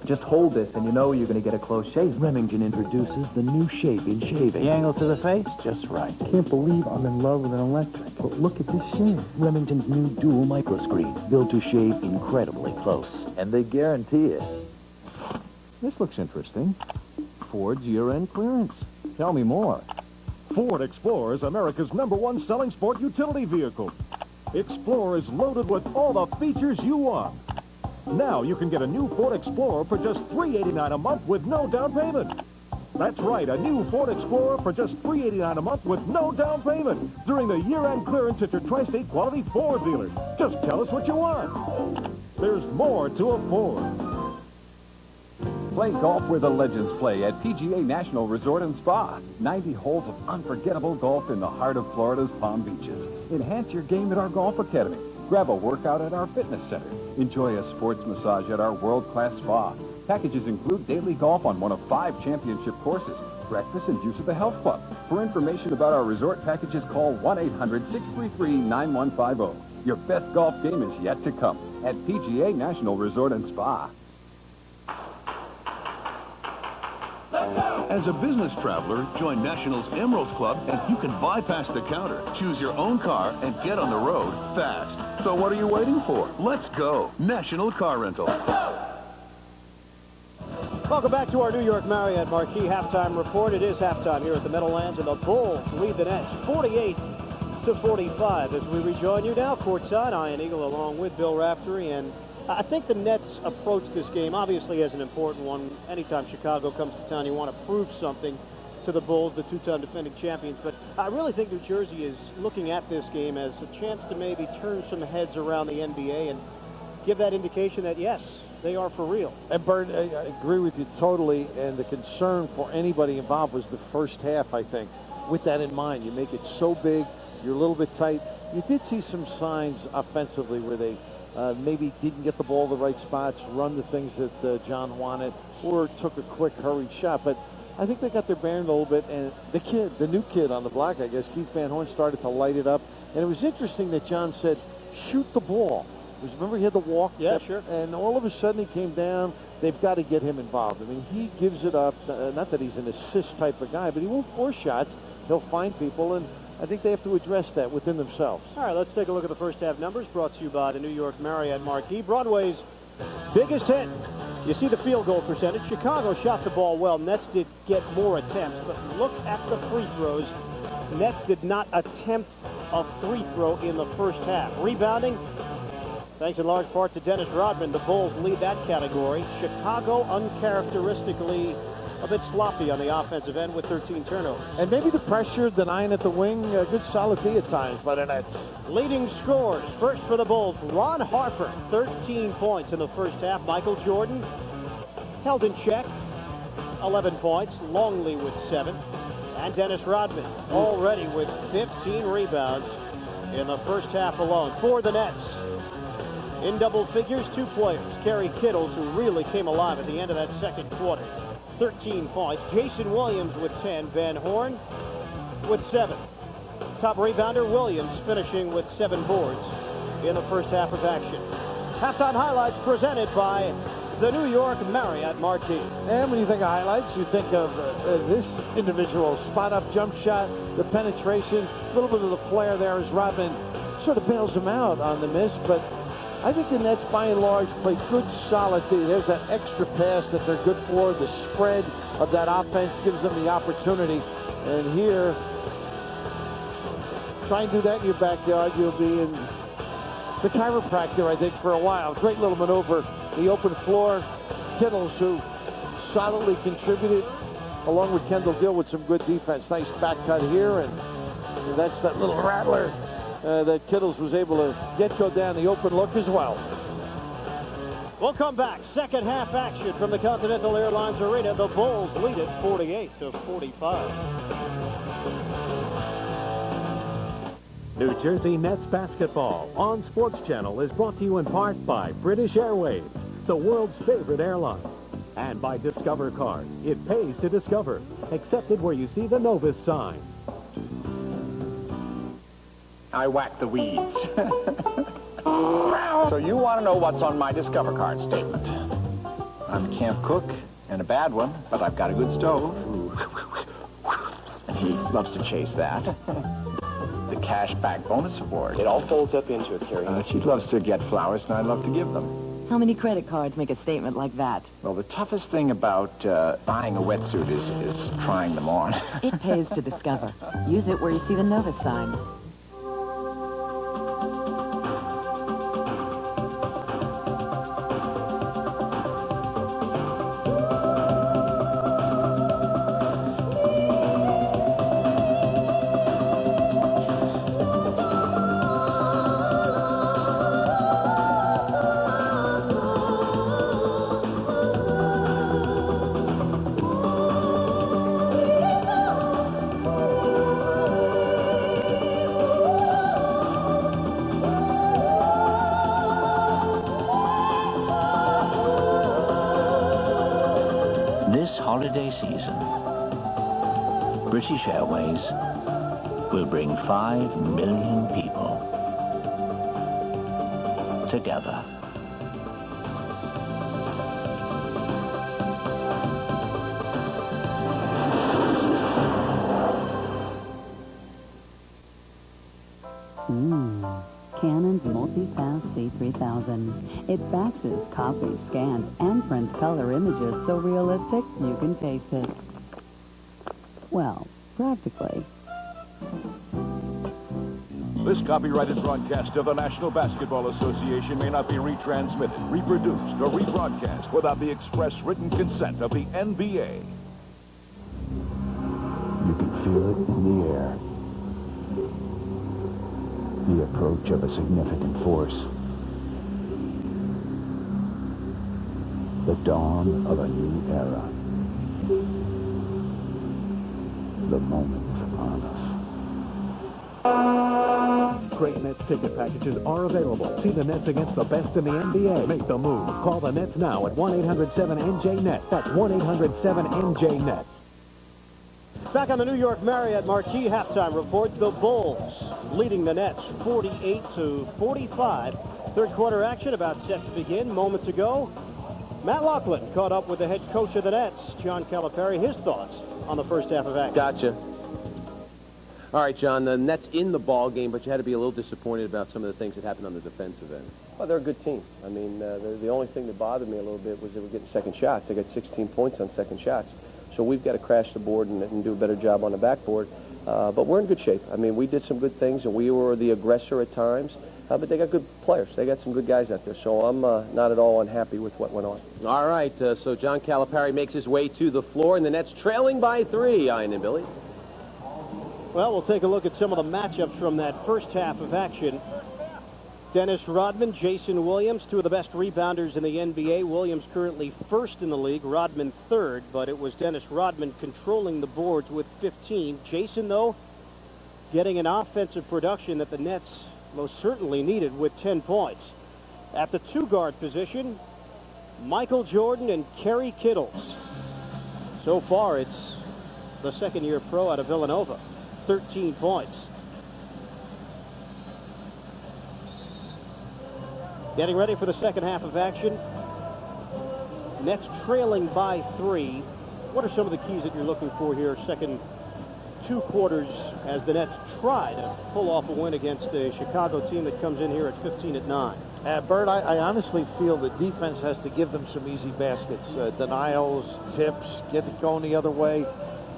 Just hold this and you know you're going to get a close shave. Remington introduces the new shape in shaving. The angle to the face, just right. Can't believe I'm in love with an electric. But look at this shave. Remington's new dual microscreen, built to shave incredibly close. And they guarantee it. This looks interesting. Ford's year-end clearance. Tell me more. Ford Explorer is America's #1 selling sport utility vehicle. Explorer is loaded with all the features you want. Now you can get a new Ford Explorer for just $389 a month with no down payment. That's right, a new Ford Explorer for just $389 a month with no down payment during the year-end clearance at your Tri-State Quality Ford dealer. Just tell us what you want. There's more to afford. Play golf where the legends play at PGA National Resort and Spa. 90 holes of unforgettable golf in the heart of Florida's Palm Beaches. Enhance your game at our golf academy. Grab a workout at our fitness center. Enjoy a sports massage at our world-class spa. Packages include daily golf on one of 5 championship courses, breakfast and use of the health club. For information about our resort packages, call 1-800-633-9150. Your best golf game is yet to come at PGA National Resort and Spa. As a business traveler, join National's Emerald Club and you can bypass the counter, choose your own car, and get on the road fast. So what are you waiting for? Let's go. National Car Rental. Welcome back to our New York Marriott Marquis halftime report. It is halftime here at the Meadowlands, and the Bulls lead the Nets 48-45 as we rejoin you now courtside. Ian Eagle along with Bill Raftery, and I think the Nets approach this game obviously as an important one. Anytime Chicago comes to town, you want to prove something to the Bulls, the two-time defending champions. But I really think New Jersey is looking at this game as a chance to maybe turn some heads around the NBA and give that indication that, yes, they are for real. And Bert, I agree with you totally, and the concern for anybody involved was the first half, I think. With that in mind, you make it so big, you're a little bit tight. You did see some signs offensively where they maybe didn't get the ball to the right spots, run the things that John wanted, or took a quick, hurried shot. But I think they got their bearing a little bit, and the new kid on the block, I guess, Keith Van Horn, started to light it up. And it was interesting that John said, shoot the ball. Because remember he had the walk? Yeah, sure. And all of a sudden he came down. They've got to get him involved. I mean, he gives it up. Not that he's an assist type of guy, but he won't force shots. He'll find people, and I think they have to address that within themselves. All right, let's take a look at the first half numbers brought to you by the New York Marriott Marquis. Broadway's biggest hit. You see the field goal percentage. Chicago shot the ball well. Nets did get more attempts, but look at the free throws. Nets did not attempt a free throw in the first half. Rebounding, thanks in large part to Dennis Rodman. The Bulls lead that category. Chicago uncharacteristically a bit sloppy on the offensive end with 13 turnovers. And maybe the pressure, denying at the wing, a good solid D at times by the Nets. Leading scorers, first for the Bulls, Ron Harper, 13 points in the first half. Michael Jordan held in check, 11 points. Longley with 7. And Dennis Rodman already with 15 rebounds in the first half alone. For the Nets, in double figures, 2 players. Kerry Kittles, who really came alive at the end of that second quarter. 13 points. Jason Williams with 10. Van Horn with 7. Top rebounder Williams finishing with 7 boards in the first half of action. Halftime highlights presented by the New York Marriott Marquis. And when you think of highlights, you think of this individual spot-up jump shot, the penetration, a little bit of the flair there as Rodman sort of bails him out on the miss, but I think the Nets, by and large, play good, solid D. There's that extra pass that they're good for. The spread of that offense gives them the opportunity. And here, try and do that in your backyard, you'll be in the chiropractor, I think, for a while. Great little maneuver. The open floor. Kittles, who solidly contributed, along with Kendall Gill with some good defense. Nice back cut here, and that's that little rattler. that Kittles was able to go down the open look as well. We'll come back. Second half action from the Continental Airlines Arena. The Bulls lead it 48-45. New Jersey Nets basketball on Sports Channel is brought to you in part by British Airways, the world's favorite airline, and by Discover Card. It pays to discover. Accepted where you see the Novus sign. I whack the weeds. So you want to know what's on my Discover Card statement. I'm a camp cook, and a bad one, but I've got a good stove. And he loves to chase that. The cashback bonus award. It all folds up into it, Carrie. She loves to get flowers, and I love to give them. How many credit cards make a statement like that? Well, the toughest thing about buying a wetsuit is trying them on. It pays to discover. Use it where you see the Novus sign. Holiday season, British Airways will bring 5 million people together. Canon's Multipass C3000. It faxes, copies, scans, and prints color images so realistic you can taste it. Well, practically. This copyrighted broadcast of the National Basketball Association may not be retransmitted, reproduced, or rebroadcast without the express written consent of the NBA. You can feel it in the air. The approach of a significant force. The dawn of a new era. The moment is upon us. Great Nets ticket packages are available. See the Nets against the best in the NBA. Make the move. Call the Nets now at 1-800-7-NJ-NETS. That's 1-800-7-NJ-NETS. Back on the New York Marriott Marquis halftime report, the Bulls leading the Nets 48-45. Third quarter action about set to begin moments ago. Matt Loughlin caught up with the head coach of the Nets, John Calipari. His thoughts on the first half of action. Gotcha. All right, John, the Nets in the ball game, but you had to be a little disappointed about some of the things that happened on the defensive end. Well, they're a good team. I mean, the only thing that bothered me a little bit was they were getting second shots. They got 16 points on second shots. So we've got to crash the board and do a better job on the backboard. But we're in good shape. I mean, we did some good things, and we were the aggressor at times. But they got good players. They got some good guys out there. So I'm not at all unhappy with what went on. All right, so John Calipari makes his way to the floor, and the Nets trailing by 3, Ian and Billy. Well, we'll take a look at some of the matchups from that first half of action. Dennis Rodman, Jason Williams, two of the best rebounders in the NBA. Williams currently first in the league, Rodman third, but it was Dennis Rodman controlling the boards with 15. Jason, though, getting an offensive production that the Nets most certainly needed with 10 points. At the two-guard position, Michael Jordan and Kerry Kittles. So far, it's the second-year pro out of Villanova, 13 points. Getting ready for the second half of action. Nets trailing by 3. What are some of the keys that you're looking for here, second 2 quarters, as the Nets try to pull off a win against a Chicago team that comes in here at 15-9? Bert, I honestly feel the defense has to give them some easy baskets. Denials, tips, get it going the other way,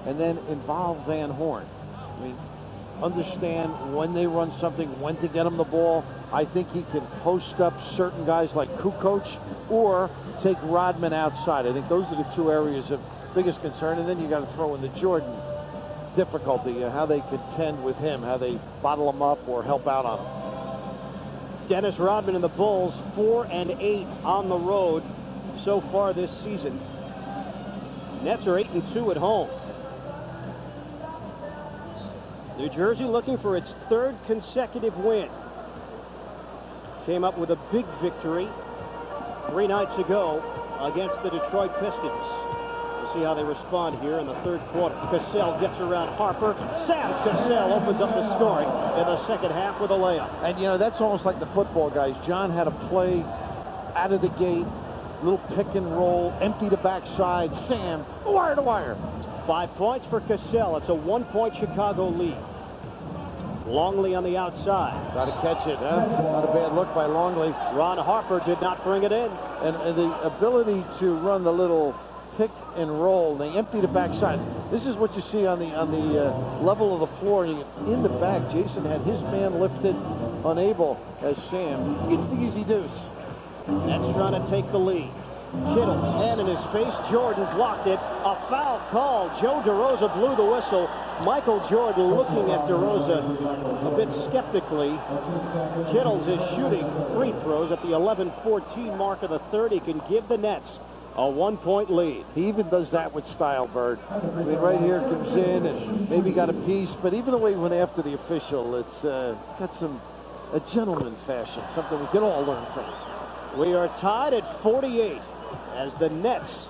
and then involve Van Horn. I mean, understand when they run something, when to get him the ball. I think he can post up certain guys like Kukoc or take Rodman outside. I think those are the 2 areas of biggest concern, and then you got to throw in the Jordan. difficulty, how they contend with him, how they bottle him up or help out on him. Dennis Rodman and the Bulls 4-8 on the road so far this season. Nets are 8-2 at home. New Jersey looking for its third consecutive win. Came up with a big victory 3 nights ago against the Detroit Pistons. We'll see how they respond here in the third quarter. Cassell gets around Harper. Sam Cassell opens up the scoring in the second half with a layup. And, you know, that's almost like the football guys. John had a play out of the gate, little pick and roll, empty the backside. Sam, wire to wire. 5 points for Cassell. It's a 1-point Chicago lead. Longley on the outside. Got to catch it, huh? Not a bad look by Longley. Ron Harper did not bring it in. And the ability to run the little pick and roll, they empty the backside. This is what you see on the level of the floor. In the back, Jason had his man lifted, unable, as Sam gets the easy deuce. Nets trying to take the lead. Kittle, hand in his face. Jordan blocked it. A foul call. Joe DeRosa blew the whistle. Michael Jordan looking at DeRosa a bit skeptically. Kittles is shooting free throws at the 11-14 mark of the third. He can give the Nets a 1-point lead. He even does that with style, Bird. I mean, right here comes in and maybe got a piece, but even the way he went after the official, it's got a gentleman fashion, something we can all learn from. We are tied at 48 as the Nets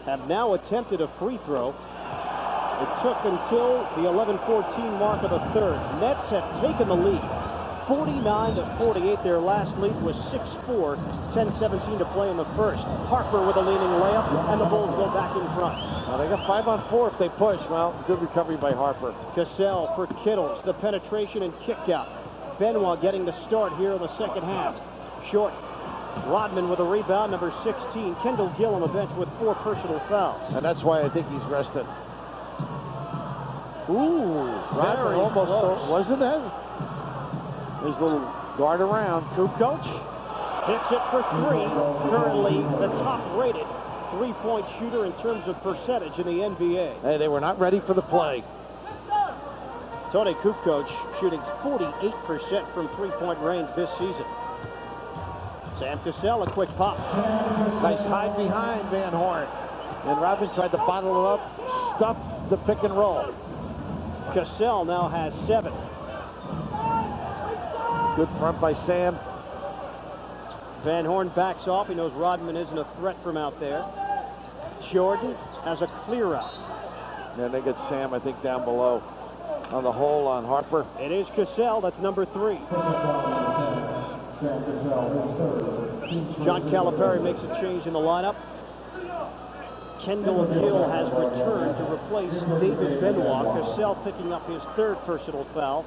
have now attempted a free throw. It took until the 11-14 mark of the third. Nets have taken the lead 49-48. Their last lead was 6-4, 10-17 to play in the first. Harper with a leaning layup, and the Bulls go back in front. Well, they got 5-on-4 if they push. Well, good recovery by Harper. Cassell for Kittles, the penetration and kick out. Benoit getting the start here in the second half. Short. Rodman with a rebound, number 16. Kendall Gill on the bench with 4 personal fouls. And that's why I think he's rested. Ooh, Rodman almost close. Wasn't that? His little guard around. Kukoc hits it for 3. Currently the top-rated three-point shooter in terms of percentage in the NBA. Hey, they were not ready for the play. Tony Kukoc shooting 48% from three-point range this season. Sam Cassell, a quick pop. Nice hide behind Van Horn. And Rodman tried to bottle it up, stuff the pick and roll. Cassell now has 7. Good front by Sam. Van Horn backs off. He knows Rodman isn't a threat from out there. Jordan has a clear out. And they get Sam, I think, down below on the hole on Harper. It is Cassell. That's number 3. John Calipari makes a change in the lineup. Kendall Gill has returned to replace David Benoit. Cassell picking up his 3rd personal foul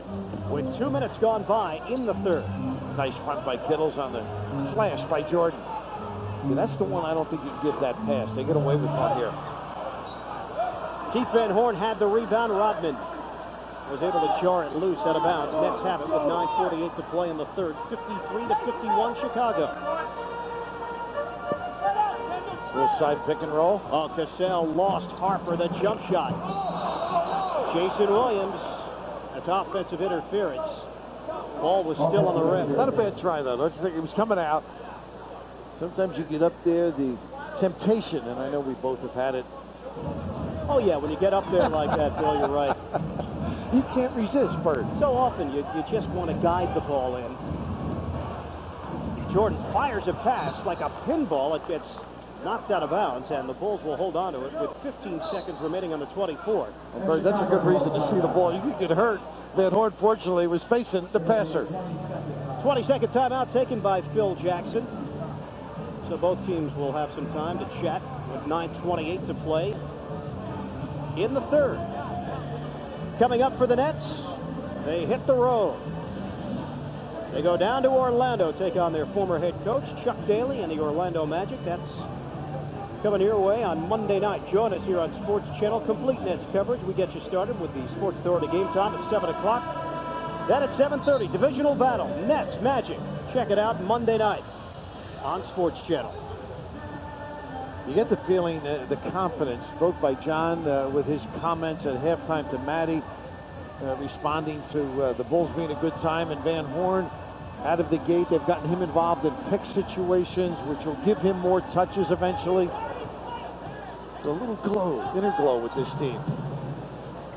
with 2 minutes gone by in the 3rd. Nice front by Kittles on the flash by Jordan. See, that's the one I don't think you can give that pass. They get away with one here. Keith Van Horn had the rebound. Rodman was able to jar it loose out of bounds. Nets have it with 9:48 to play in the 3rd. 53-51 Chicago. Little side pick and roll. Oh, Cassell lost Harper, the jump shot. Jason Williams, that's offensive interference. Ball was still on the rim. Not a bad try, though. Don't you think? It was coming out. Sometimes you get up there, the temptation, and I know we both have had it. Oh, yeah, when you get up there like that, Bill, you're right. You can't resist, Bert. So often you just want to guide the ball in. Jordan fires a pass like a pinball. It gets knocked out of bounds, and the Bulls will hold on to it with 15 seconds remaining on the 24. Well, Bert, that's a good reason to see the ball. You could get hurt. Van Horn, fortunately, was facing the passer. 20-second timeout taken by Phil Jackson. So both teams will have some time to chat with 9:28 to play in the 3rd. Coming up for the Nets, they hit the road. They go down to Orlando, take on their former head coach, Chuck Daly, and the Orlando Magic. That's coming your way on Monday night. Join us here on Sports Channel. Complete Nets coverage. We get you started with the Sports Authority game time at 7 o'clock. Then at 7:30, divisional battle, Nets, Magic. Check it out Monday night on Sports Channel. You get the feeling, the confidence, both by John with his comments at halftime to Matty, responding to the Bulls being a good time, and Van Horn out of the gate. They've gotten him involved in pick situations, which will give him more touches eventually. So a little glow, inner glow with this team.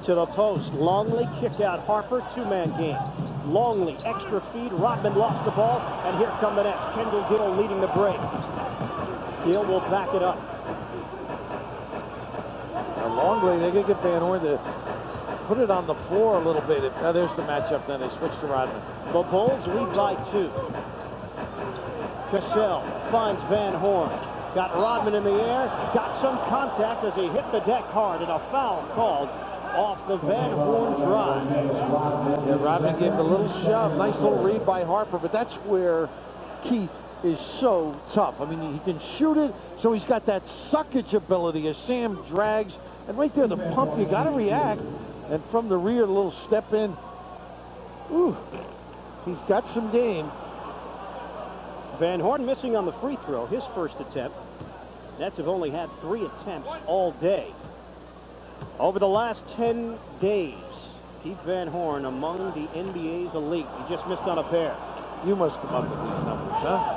To the post, Longley kick out Harper, two-man game. Longley, extra feed, Rodman lost the ball, and here come the Nets. Kendall Gill leading the break. Gill will back it up. Now Longley, they can get Van Horn to put it on the floor a little bit. Now there's the matchup, then they switch to Rodman. The Bulls lead by 2. Cassell finds Van Horn. Got Rodman in the air, got some contact as he hit the deck hard, and a foul called off the Van Horn drive. Yeah, Rodman gave a little shove. Nice little read by Harper, but that's where Keith is so tough. I mean, he can shoot it, so he's got that suckage ability as Sam drags. And right there, the pump, you got to react. And from the rear, a little step in. Ooh, he's got some game. Van Horn missing on the free throw, his first attempt. Nets have only had 3 attempts all day. Over the last 10 days, Keith Van Horn among the NBA's elite. He just missed on a pair. You must come up with these numbers, huh?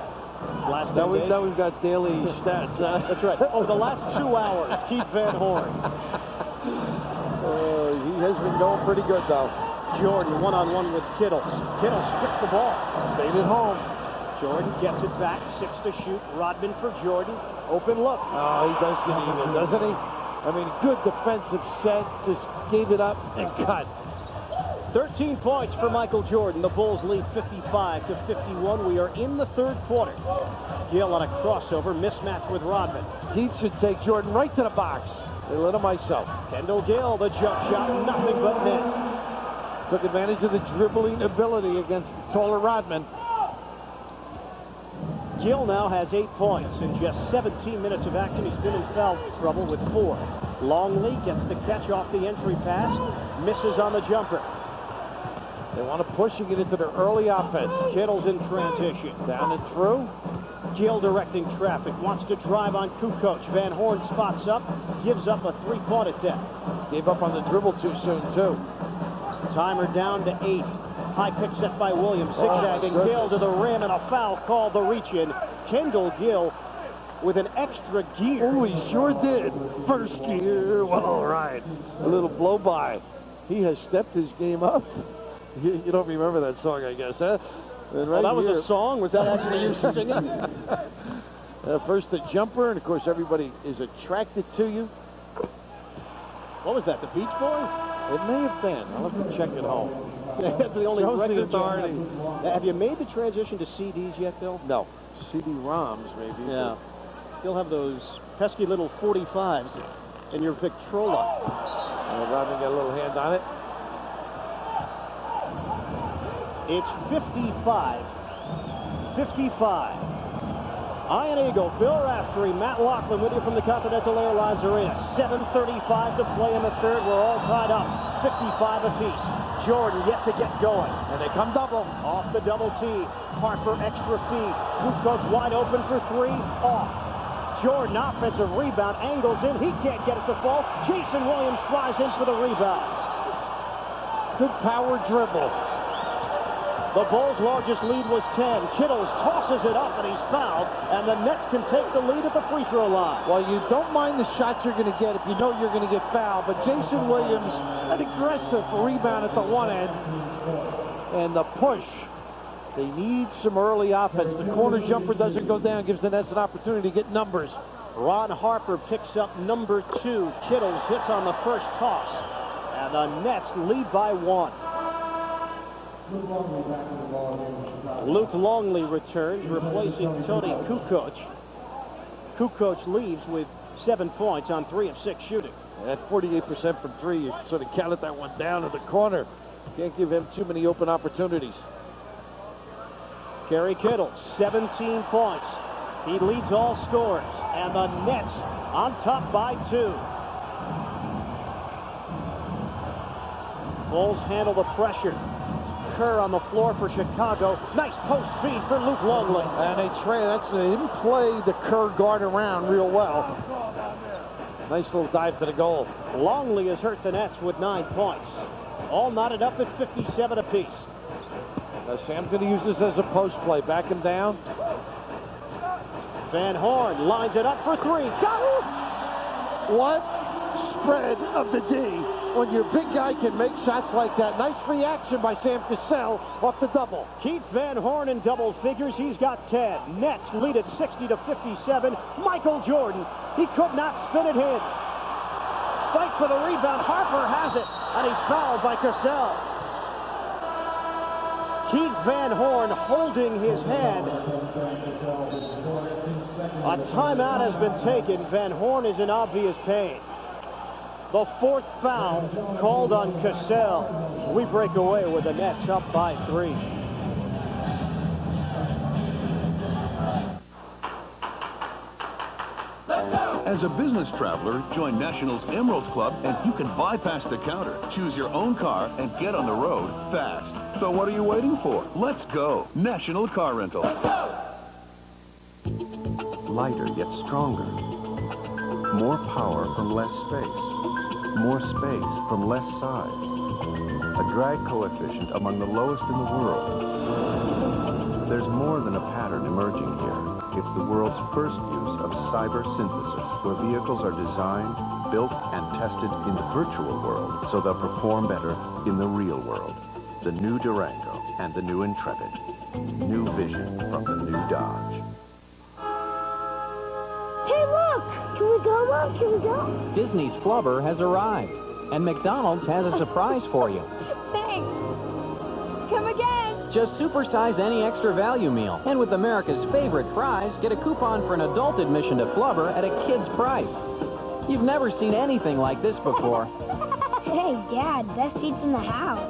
Last now we've got daily stats. That's right. Over the last 2 hours, Keith Van Horn. He has been going pretty good, though. Jordan one-on-one with Kittles. Kittles stripped the ball. Stayed at home. Jordan gets it back. 6 to shoot. Rodman for Jordan. Open look. Oh, he does get even, doesn't he? I mean, good defensive set. Just gave it up and cut. 13 points for Michael Jordan. The Bulls lead 55-51. We are in the third quarter. Gill on a crossover. Mismatch with Rodman. Heat should take Jordan right to the box. They let him ice out. Kendall Gill, the jump shot, nothing but net. Took advantage of the dribbling ability against the taller Rodman. Gill now has 8 points in just 17 minutes of action. He's been in foul trouble with 4. Longley gets the catch off the entry pass, misses on the jumper. They want to push and get into their early offense. Kittle's in transition. Down and through. Gill directing traffic, wants to drive on Kukoc. Van Horn spots up, gives up a 3-point attempt. Gave up on the dribble too soon, too. Timer down to 8. High pick set by Williams, zigzagging Gill to the rim, and a foul called the reach-in. Kendall Gill with an extra gear. Oh, he sure did. First gear. Well, all right. A little blow-by. He has stepped his game up. You don't remember that song, I guess, huh? Right, well, that was a song. Was that actually you singing? First the jumper, and of course everybody is attracted to you. What was that, the Beach Boys? It may have been. I'll have to check at home. That's the only record authority. Have you made the transition to CDs yet, Bill? No. CD-ROMs, maybe. Yeah. Still have those pesky little 45s in your Victrola. Rodman got a little hand on it. It's 55-55. Ian Eagle, Bill Raftery, Matt Laughlin with you from the Continental Airlines Arena. 7:35 to play in the third. We're all tied up. 55 apiece. Jordan yet to get going. And they come double. Off the double T. Harper extra feed. Kukoc wide open for 3. Off. Jordan offensive rebound. Angles in. He can't get it to fall. Jason Williams flies in for the rebound. Good power dribble. The Bulls' largest lead was 10. Kittles tosses it up, and he's fouled, and the Nets can take the lead at the free throw line. Well, you don't mind the shots you're going to get if you know you're going to get fouled, but Jason Williams, an aggressive rebound at the one end, and the push. They need some early offense. The corner jumper doesn't go down, gives the Nets an opportunity to get numbers. Ron Harper picks up number 2. Kittles hits on the first toss, and the Nets lead by 1. Luke Longley returns, replacing Tony Kukoc. Kukoc leaves with 7 points on 3 of 6 shooting. At 48% from 3, you sort of counted that one down in the corner. Can't give him too many open opportunities. Kerry Kittles, 17 points. He leads all scorers, and the Nets on top by 2. Bulls handle the pressure. Kerr on the floor for Chicago. Nice post feed for Luke Longley. And they didn't play the Kerr guard around real well. Nice little dive to the goal. Longley has hurt the Nets with 9 points. All knotted up at 57 apiece. Sam's going to use this as a post play. Back him down. Van Horn lines it up for three. Got it! What spread of the D when your big guy can make shots like that. Nice reaction by Sam Cassell off the double. Keith Van Horn in double figures. He's got 10. Nets lead at 60-57. Michael Jordan, he could not spin it in. Fight for the rebound. Harper has it, and he's fouled by Cassell. Keith Van Horn holding his head. A timeout has been taken. Van Horn is in obvious pain. The fourth foul called on Cassell. We break away with the Nets up by 3. As a business traveler, join National's Emerald Club and you can bypass the counter, choose your own car, and get on the road fast. So what are you waiting for? Let's go. National Car Rental. Lighter yet stronger. More power from less space. More space from less size. A drag coefficient among the lowest in the world. There's more than a pattern emerging here. It's the world's first use of cyber synthesis, where vehicles are designed, built, and tested in the virtual world so they'll perform better in the real world. The new Durango and the new Intrepid. New vision from the new Dodge. Hey, look! Can we go, Mom? Can we go? Disney's Flubber has arrived, and McDonald's has a surprise for you. Thanks. Come again. Just supersize any extra value meal. And with America's favorite fries, get a coupon for an adult admission to Flubber at a kid's price. You've never seen anything like this before. Hey, Dad, best seats in the house.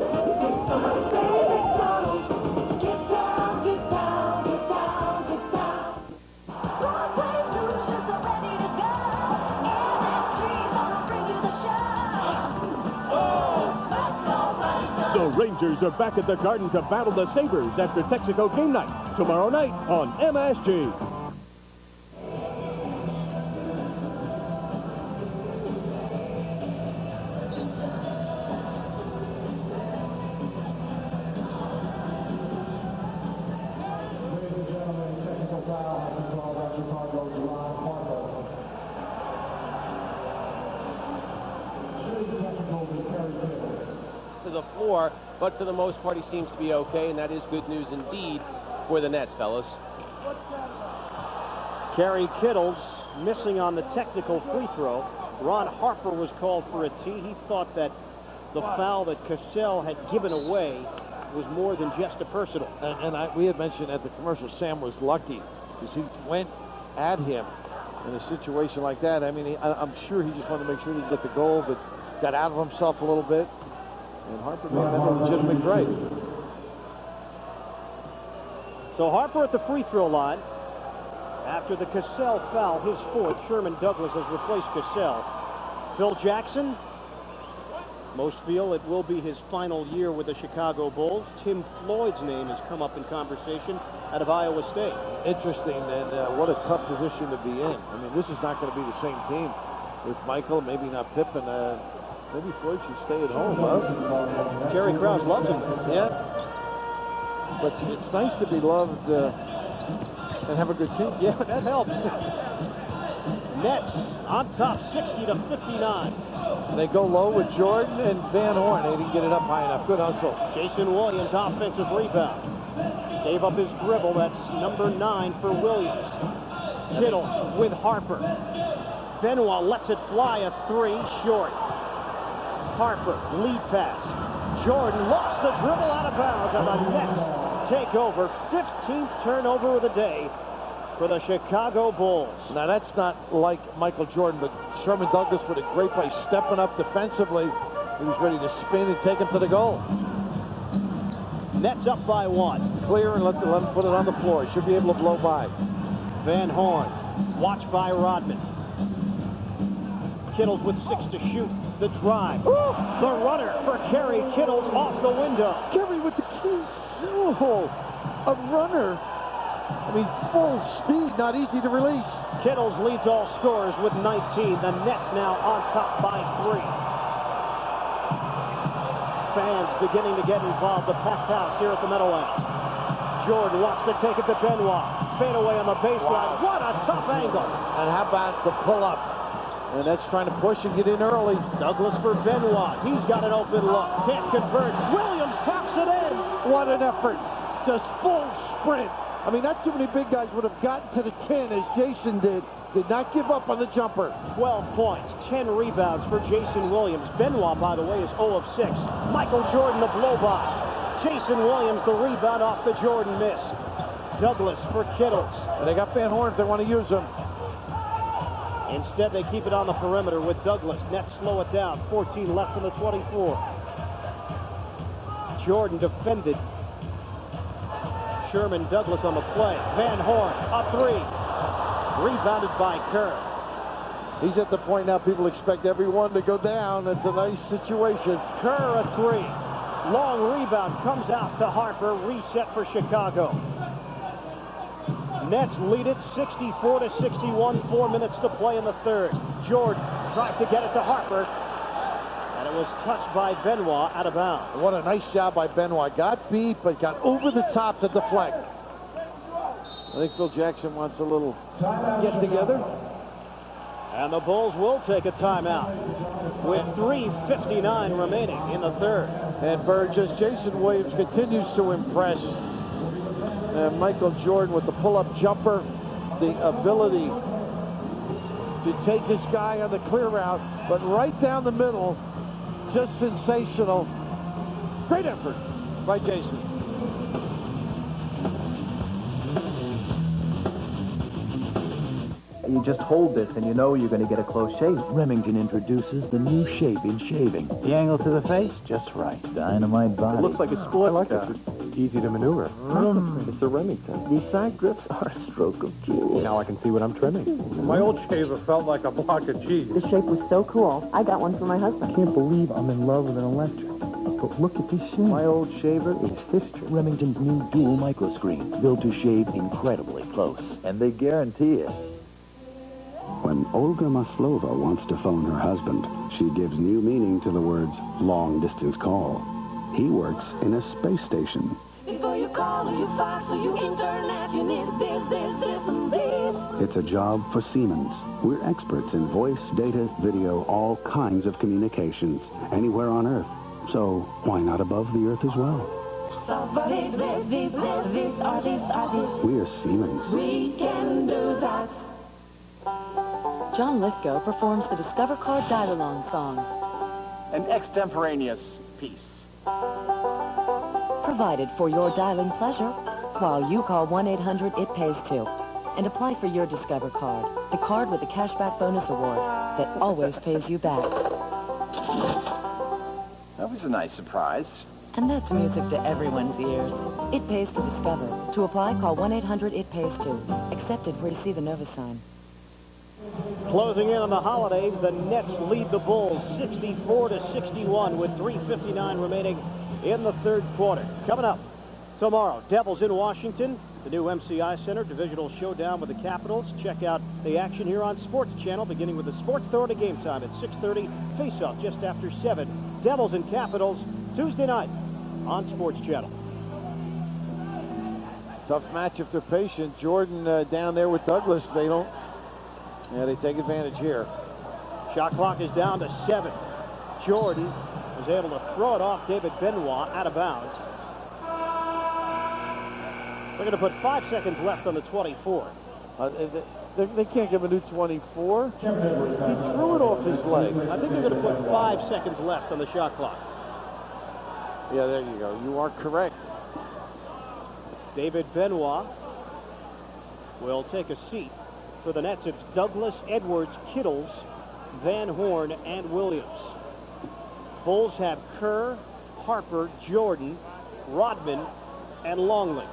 The Rangers are back at the Garden to battle the Sabres after Texaco game night tomorrow night on MSG. To the floor, but for the most part he seems to be okay, and that is good news indeed for the Nets, fellas. Kerry Kittles missing on the technical free throw. Ron Harper was called for a tee. He thought that the foul that Cassell had given away was more than just a personal. We had mentioned at the commercial Sam was lucky because he went at him in a situation like that. I mean, I'm sure he just wanted to make sure he could get the goal, but got out of himself a little bit. And Harper made that a legitimate break. So Harper at the free throw line. After the Cassell foul, his fourth, Sherman Douglas has replaced Cassell. Phil Jackson, most feel it will be his final year with the Chicago Bulls. Tim Floyd's name has come up in conversation out of Iowa State. Interesting, and what a tough position to be in. I mean, this is not going to be the same team with Michael, maybe not Pippen. Maybe Floyd should stay at home, huh? Jerry Krause loves him. Yeah. But it's nice to be loved and have a good team. Yeah, that helps. Nets on top 60-59. They go low with Jordan and Van Horn. They didn't get it up high enough. Good hustle. Jason Williams offensive rebound. Gave up his dribble. That's number 9 for Williams. Kittles with Harper. Benoit lets it fly, a 3 short. Harper, lead pass. Jordan lost the dribble out of bounds, and the Nets take over. 15th turnover of the day for the Chicago Bulls. Now, that's not like Michael Jordan, but Sherman Douglas with a great play, stepping up defensively. He was ready to spin and take him to the goal. Nets up by 1. Clear and let him put it on the floor. He should be able to blow by. Van Horn, watched by Rodman. Kittles with 6 to shoot. The drive. Ooh, the runner for Kerry Kittles off the window. Kerry with the keys. Oh, a runner. I mean, full speed, not easy to release. Kittles leads all scorers with 19. The Nets now on top by 3. Fans beginning to get involved. The packed house here at the Meadowlands. Jordan wants to take it to Benoit. Fade away on the baseline. What a tough angle. And how about the pull-up? And that's trying to push and get in early. Douglas for Benoit. He's got an open look. Can't convert. Williams pops it in. What an effort. Just full sprint. I mean, not too many big guys would have gotten to the 10 as Jason did. Did not give up on the jumper. 12 points, 10 rebounds for Jason Williams. Benoit, by the way, is 0 of 6. Michael Jordan, the blow-by. Jason Williams, the rebound off the Jordan miss. Douglas for Kittles. And they got Van Horn if they want to use him. Instead, they keep it on the perimeter with Douglas. Nets slow it down. 14 left in the 24. Jordan defended. Sherman Douglas on the play. Van Horn, a 3. Rebounded by Kerr. He's at the point now people expect everyone to go down. It's a nice situation. Kerr, a 3. Long rebound comes out to Harper. Reset for Chicago. Nets lead it 64-61. 4 minutes to play in the third. Jordan tried to get it to Harper. And it was touched by Benoit out of bounds. What a nice job by Benoit. Got beat, but got over the top to deflect. I think Phil Jackson wants a little get together. And the Bulls will take a timeout with 3:59 remaining in the third. And Burgess, Jason Williams continues to impress. Michael Jordan with the pull-up jumper, the ability to take this guy on the clear route, but right down the middle, just sensational. Great effort by Jason. You just hold this and you know you're going to get a close shave. Remington introduces the new shape in shaving. The angle to the face, just right. Dynamite body. It looks like a sports car. Easy to maneuver. It's a Remington. These side grips are a stroke of genius. Now I can see what I'm trimming. My old shaver felt like a block of cheese. The shape was so cool. I got one for my husband. I can't believe I'm in love with an electric. But look at this shave. My old shaver is history. Remington's new dual micro screen, built to shave incredibly close. And they guarantee it. When Olga Maslova wants to phone her husband, she gives new meaning to the words long-distance call. He works in a space station. Before you call or you fax or you internet, you need this, and this. It's a job for Siemens. We're experts in voice, data, video, all kinds of communications, anywhere on Earth. So why not above the Earth as well? So, but it's this, or this. We're Siemens. We can do that. John Lithgow performs the Discover Card Dial-Along song. An extemporaneous piece. Provided for your dialing pleasure while you call 1-800-IT-PAYS-2 and apply for your Discover Card, the card with the cashback bonus award that always pays you back. That was a nice surprise. And that's music to everyone's ears. It pays to Discover. To apply, call 1-800-IT-PAYS-2. Accepted where you see the Nova sign. Closing in on the holidays, the Nets lead the Bulls 64-61 with 3:59 remaining in the third quarter. Coming up tomorrow, Devils in Washington, the new MCI Center, divisional showdown with the Capitals. Check out the action here on Sports Channel, beginning with the Sports Authority game time at 6:30. Face-off just after 7. Devils and Capitals Tuesday night on Sports Channel. Tough match if they're patient. Jordan down there with Douglas. They take advantage here. Shot clock is down to 7. Jordan was able to throw it off David Benoit out of bounds. We're going to put 5 seconds left on the 24. They can't give a new 24. He threw it off his leg. I think they're going to put 5 seconds left on the shot clock. Yeah, there you go. You are correct. David Benoit will take a seat. For the Nets, it's Douglas, Edwards, Kittles, Van Horn, and Williams. Bulls have Kerr, Harper, Jordan, Rodman, and Longley.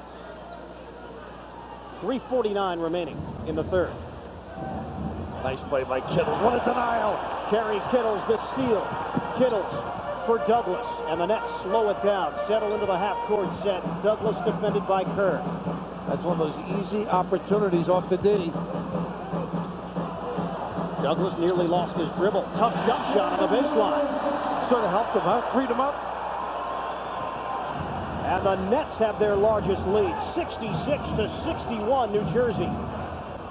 3:49 remaining in the third. Nice play by Kittles. What a denial. Kerry Kittles, the steal. Kittles for Douglas, and the Nets slow it down, settle into the half-court set. Douglas defended by Kerr. That's one of those easy opportunities off the D. Douglas nearly lost his dribble. Tough jump shot on the baseline. Sort of helped him, huh? Freed him up. And the Nets have their largest lead, 66-61, New Jersey.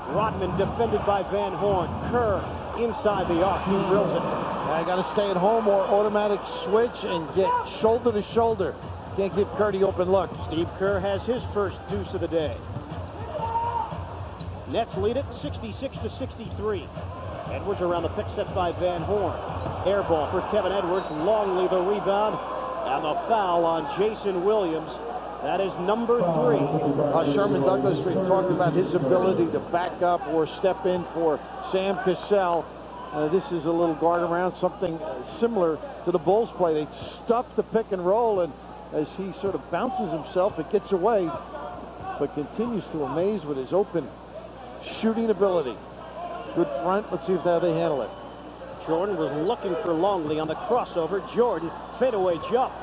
Rodman defended by Van Horn. Kerr inside the arc. He drills it. I got to stay at home or automatic switch and get shoulder to shoulder. Can't give Kerr the open look. Steve Kerr has his first deuce of the day. Nets lead it 66-63. Edwards around the pick set by Van Horn. Air ball for Kevin Edwards. Longley the rebound. And the foul on Jason Williams. That is number 3. Sherman Douglas, we talked about his ability to back up or step in for Sam Cassell. This is a little guard around, something similar to the Bulls play. They stuff the pick and roll, and as he sort of bounces himself, it gets away, but continues to amaze with his open shooting ability. Good front. Let's see how they handle it. Jordan was looking for Longley on the crossover. Jordan, fadeaway jump.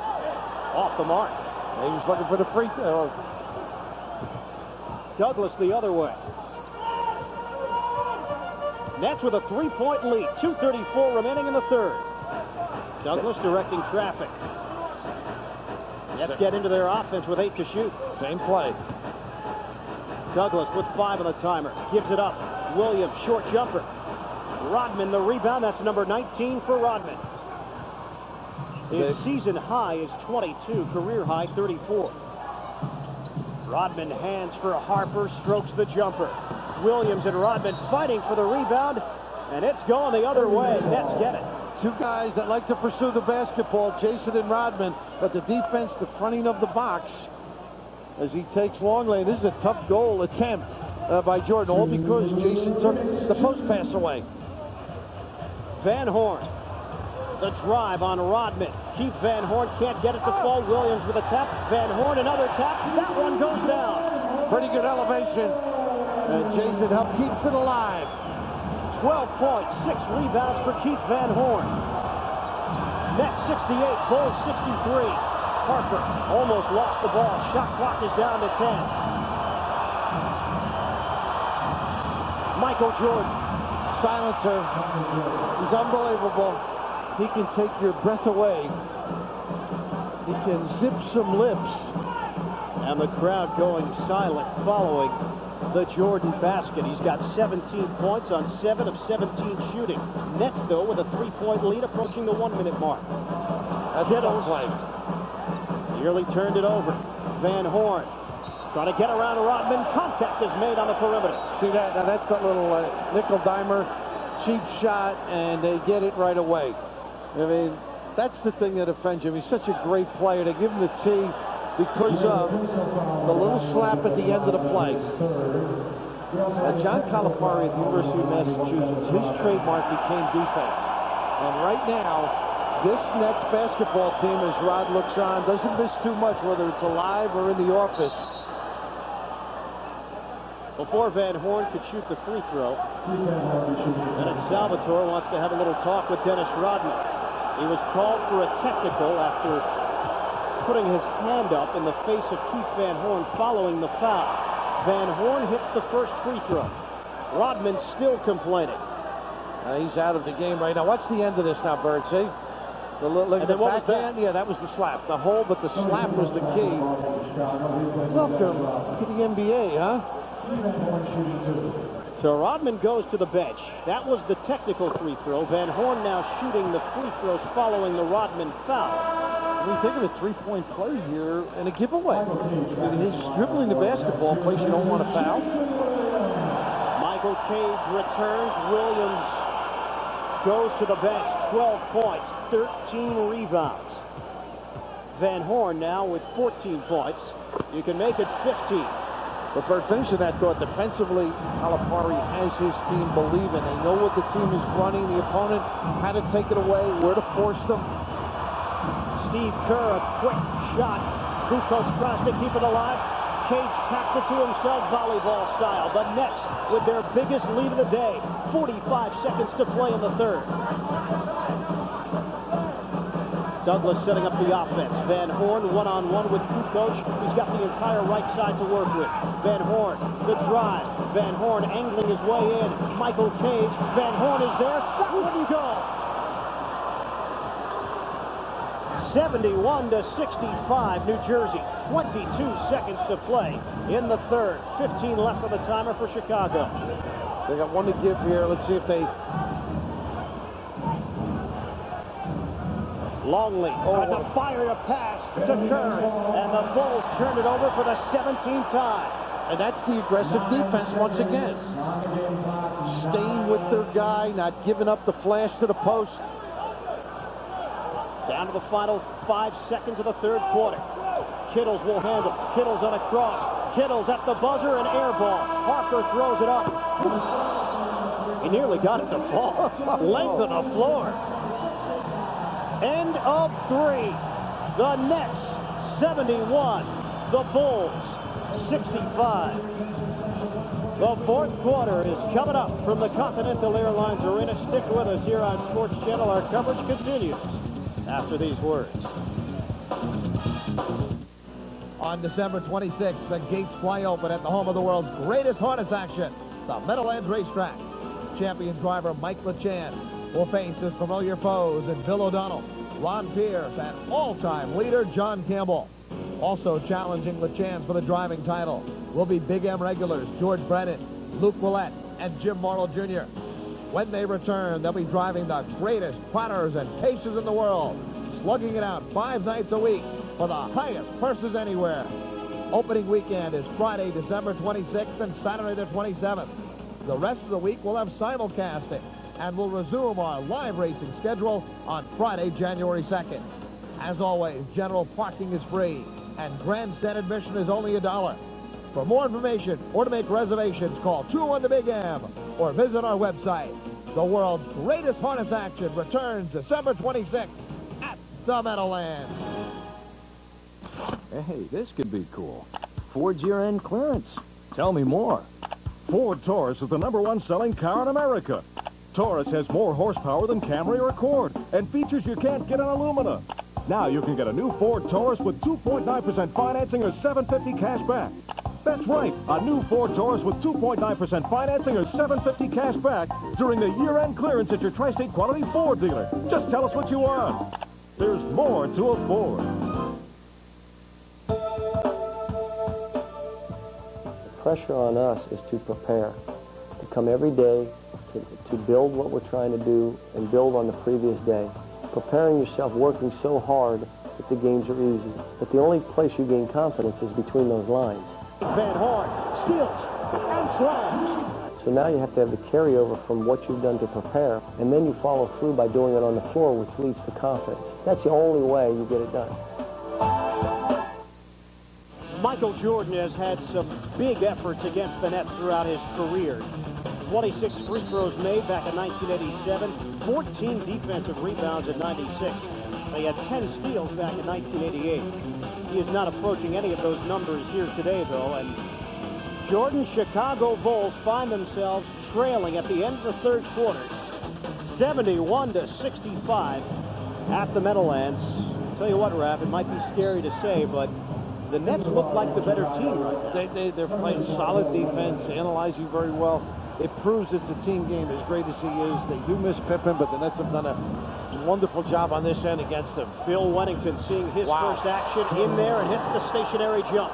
Off the mark. He was looking for the free throw. Douglas the other way. Nets with a 3-point lead. 2:34 remaining in the third. Douglas directing traffic. Nets get into their offense with 8 to shoot. Same play. Douglas with 5 on the timer. Gives it up. Williams, short jumper. Rodman the rebound. That's number 19 for Rodman. His season high is 22, career high 34. Rodman hands for Harper, strokes the jumper. Williams and Rodman fighting for the rebound, and it's going the other way. Nets get it. Two guys that like to pursue the basketball, Jason and Rodman, but the defense, the fronting of the box, as he takes Longley. This is a tough goal attempt by Jordan, all because Jason took the post pass away. Van Horn, the drive on Rodman. Keith Van Horn can't get it to fall. Williams with a tap. Van Horn, another tap. That one goes down. Pretty good elevation. And Jason helped keeps it alive. 12 points, 6 rebounds for Keith Van Horn. Nets 68, Bulls 63. Harper almost lost the ball. Shot clock is down to 10. Michael Jordan. Silencer. He's unbelievable. He can take your breath away. He can zip some lips. And the crowd going silent following the Jordan basket. He's got 17 points on 7 of 17 shooting. Nets, though, with a 3-point lead approaching the 1-minute mark. That's a tough play. Nearly turned it over. Van Horn trying to get around Rodman. Contact is made on the perimeter. See that? Now that's that little nickel dimer, cheap shot, and they get it right away. I mean, that's the thing that offends him. He's such a great player. They give him the tee because of the little slap at the end of the play. John Calipari at the University of Massachusetts, his trademark became defense. And right now, this Nets basketball team, as Rod looks on, doesn't miss too much, whether it's alive or in the office. Before Van Horn could shoot the free throw, Dennis Salvatore wants to have a little talk with Dennis Rodman. He was called for a technical after putting his hand up in the face of Keith Van Horn following the foul. Van Horn hits the first free throw. Rodman still complaining. He's out of the game right now. Watch the end of this now, Bird. See? Look at the backhand. Yeah, that was the slap. The hole, but the slap was the key. Welcome to the NBA, huh? So Rodman goes to the bench. That was the technical free throw. Van Horn now shooting the free throws following the Rodman foul. I mean, think of a 3-point play here and a giveaway. I mean, he's dribbling the basketball, place you don't want to foul. Michael Cage returns. Williams goes to the bench. 12 points, 13 rebounds. Van Horn now with 14 points. You can make it 15. But for finishing that thought, defensively, Calipari has his team believing. They know what the team is running, the opponent, how to take it away, where to force them. Steve Kerr, a quick shot. Kukoc tries to keep it alive. Cage taps it to himself, volleyball style. The Nets with their biggest lead of the day. 45 seconds to play in the third. Douglas setting up the offense. Van Horn one-on-one with Kukoc. He's got the entire right side to work with. Van Horn, the drive. Van Horn angling his way in. Michael Cage. Van Horn is there. That wouldn't go. 71-65, New Jersey. 22 seconds to play in the third. 15 left on the timer for Chicago. They got one to give here. Let's see if they... Longley tried to fire a pass to Curry, and the Bulls turned it over for the 17th time. And that's the aggressive defense once again. Staying with their guy, not giving up the flash to the post. Down to the final 5 seconds of the third quarter. Kittles will handle. Kittles on a cross. Kittles at the buzzer, and air ball. Harper throws it up. He nearly got it to fall. Length of the floor. End of 3. The Nets 71. The Bulls 65. The fourth quarter is coming up from the Continental Airlines Arena. Stick with us here on Sports Channel. Our coverage continues after these words. On December 26th, the gates fly open at the home of the world's greatest harness action, the Meadowlands Racetrack. Champion driver Mike LeChan will face his familiar foes in Bill O'Donnell, Ron Pierce, and all-time leader John Campbell. Also challenging LeChan for the driving title will be Big M regulars George Brennan, Luke Willett, and Jim Morrill Jr. When they return, they'll be driving the greatest putters and paces in the world, slugging it out 5 nights a week for the highest purses anywhere. Opening weekend is Friday, December 26th and Saturday the 27th. The rest of the week we'll have simulcasting, and we'll resume our live racing schedule on Friday, January 2nd. As always, general parking is free, and grandstand admission is only $1. For more information or to make reservations, call 201-BIG-M or visit our website. The world's greatest harness action returns December 26th at the Meadowlands. Hey, this could be cool. Ford's year-end clearance. Tell me more. Ford Taurus is the #1 selling car in America. Taurus has more horsepower than Camry or Accord and features you can't get on Illumina. Now you can get a new Ford Taurus with 2.9% financing or $750 cash back. That's right, a new Ford Taurus with 2.9% financing or $750 cash back during the year-end clearance at your Tri-State Quality Ford dealer. Just tell us what you want. There's more to a Ford. The pressure on us is to prepare, to come every day, to build what we're trying to do and build on the previous day. Preparing yourself, working so hard that the games are easy. But the only place you gain confidence is between those lines. Van Horn steals and slams. So now you have to have the carryover from what you've done to prepare, and then you follow through by doing it on the floor, which leads to confidence. That's the only way you get it done. Michael Jordan has had some big efforts against the net throughout his career. 26 free throws made back in 1987, 14 defensive rebounds in 96. They had 10 steals back in 1988. He is not approaching any of those numbers here today, though, and Jordan's Chicago Bulls find themselves trailing at the end of the third quarter, 71-65 at the Meadowlands. Tell you what, Raph, it might be scary to say, but the Nets look like the better team right now. They're playing solid defense, analyzing very well. It proves it's a team game, as great as he is. They do miss Pippen, but the Nets have done a wonderful job on this end against them. Bill Wennington seeing his first action in there and hits the stationary jump.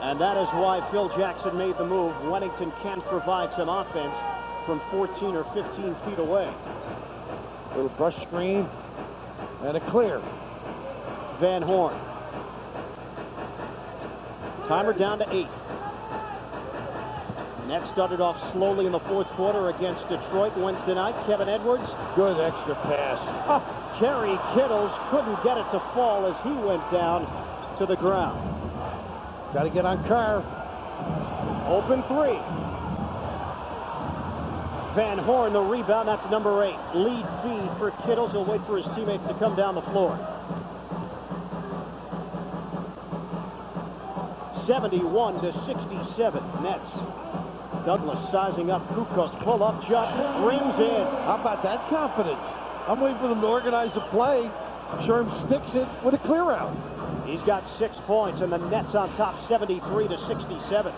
And that is why Phil Jackson made the move. Wennington can provide some offense from 14 or 15 feet away. Little brush screen and a clear. Van Horn. Timer down to 8. Nets started off slowly in the fourth quarter against Detroit Wednesday night. Kevin Edwards. Good extra pass. Kerry Kittles couldn't get it to fall as he went down to the ground. Got to get on Kerr. Open 3. Van Horn, the rebound. That's number 8. Lead feed for Kittles. He'll wait for his teammates to come down the floor. 71-67 Nets. Douglas sizing up Kukoc. Pull-up jump. Rings in. How about that confidence? I'm waiting for them to organize a play. Sherm sticks it with a clear out. He's got 6 points, and the Nets on top 73-67.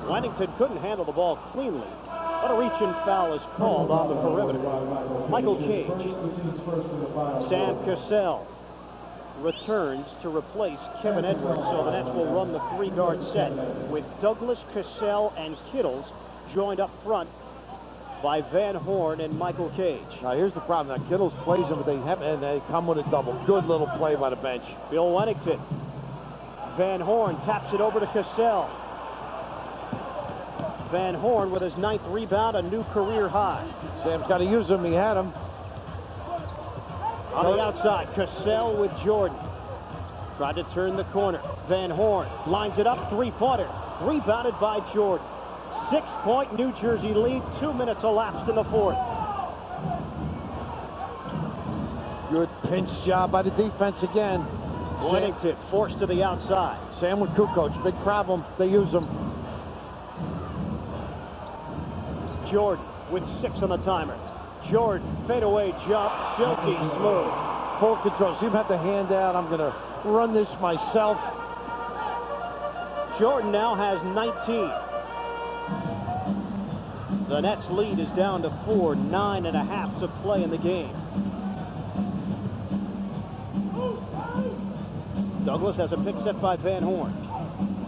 Wennington couldn't handle the ball cleanly, but a reach-in foul is called on the perimeter. Michael Cage. Sam Cassell returns to replace Kevin Edwards, so the Nets will run the 3-guard set with Douglas, Cassell, and Kittles joined up front by Van Horn and Michael Cage. Now here's the problem. Now Kittles plays them, but they come with a double. Good little play by the bench. Bill Wennington. Van Horn taps it over to Cassell. Van Horn with his 9th rebound, a new career high. Sam's got to use him. He had him. On the outside, Cassell with Jordan. Tried to turn the corner. Van Horn lines it up, 3-pointer. Rebounded by Jordan. 6-point New Jersey lead, 2 minutes elapsed in the 4th. Good pinch job by the defense again. Wennington forced to the outside. Sam with Kukoc, big problem. They use him. Jordan with 6 on the timer. Jordan, fadeaway jump, silky smooth. Full control. See him have the hand out. I'm going to run this myself. Jordan now has 19. The Nets lead is down to 4, 9.5 to play in the game. Douglas has a pick set by Van Horn.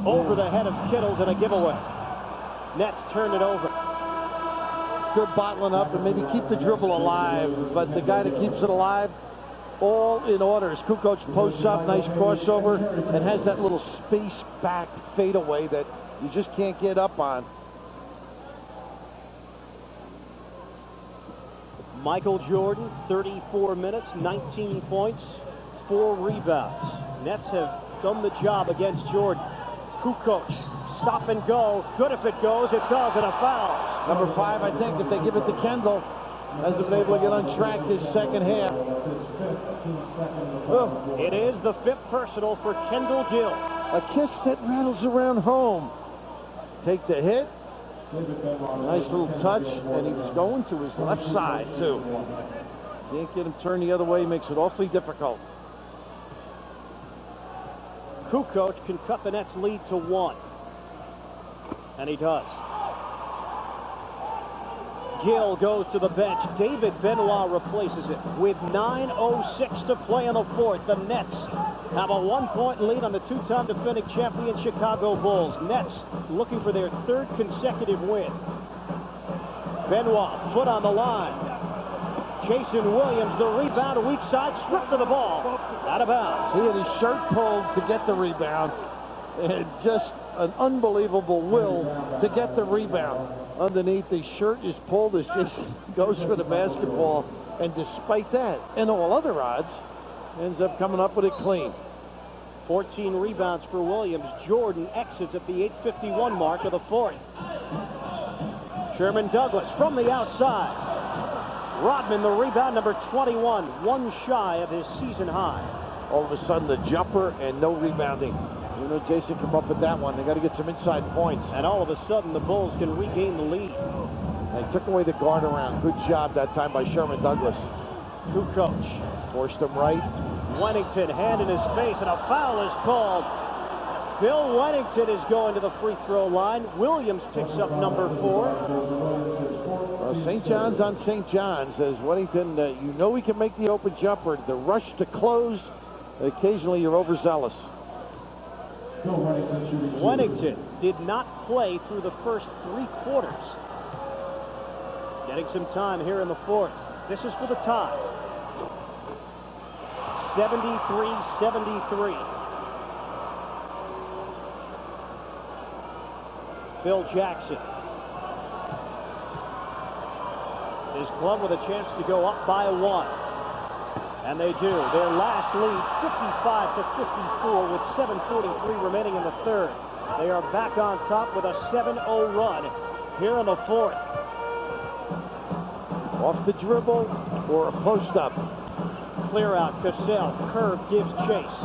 Over the head of Kittles and a giveaway. Nets turn it over. Good bottling up and maybe keep the dribble alive, but the guy that keeps it alive, all in order. As Kukoc posts up, nice crossover, and has that little space back fadeaway that you just can't get up on. Michael Jordan, 34 minutes, 19 points, 4 rebounds. Nets have done the job against Jordan. Kukoc, stop and go. Good if it goes. It does, and a foul. Number 5, I think, if they give it to Kendall, hasn't been able to get on track this second half. Oh, it is the 5th personal for Kendall Gill. A kiss that rattles around home. Take the hit. Nice little touch, and he was going to his left side, too. Can't get him turned the other way, makes it awfully difficult. Kukoc can cut the Nets lead to 1. And he does. Gill goes to the bench. David Benoit replaces it. With 9:06 to play in the 4th, the Nets have a 1-point lead on the 2-time defending champion Chicago Bulls. Nets looking for their 3rd consecutive win. Benoit, foot on the line. Jason Williams, the rebound, weak side, stripped to the ball. Out of bounds. He had his shirt pulled to get the rebound. And just an unbelievable will to get the rebound. Underneath, the shirt is pulled as Jason goes for the basketball. And despite that, and all other odds, ends up coming up with it clean. 14 rebounds for Williams. Jordan exits at the 8:51 mark of the 4th. Sherman Douglas from the outside. Rodman, the rebound, number 21, 1 shy of his season high. All of a sudden, the jumper and no rebounding. You know, Jason come up with that one. They got to get some inside points. And all of a sudden, the Bulls can regain the lead. They took away the guard around. Good job that time by Sherman Douglas. Kukoc forced him right. Wennington, hand in his face, and a foul is called. Bill Wennington is going to the free throw line. Williams picks up number 4. St. John's on St. John's. As Wennington, you know he can make the open jumper. The rush to close, occasionally you're overzealous. Wennington did not play through the first 3 quarters. Getting some time here in the 4th. This is for the tie. 73-73. Phil Jackson. His club with a chance to go up by 1. And they do. Their last lead, 55-54, with 7:43 remaining in the 3rd. They are back on top with a 7-0 run here in the 4th. Off the dribble or a post-up. clear out. Cassell, curve, gives chase.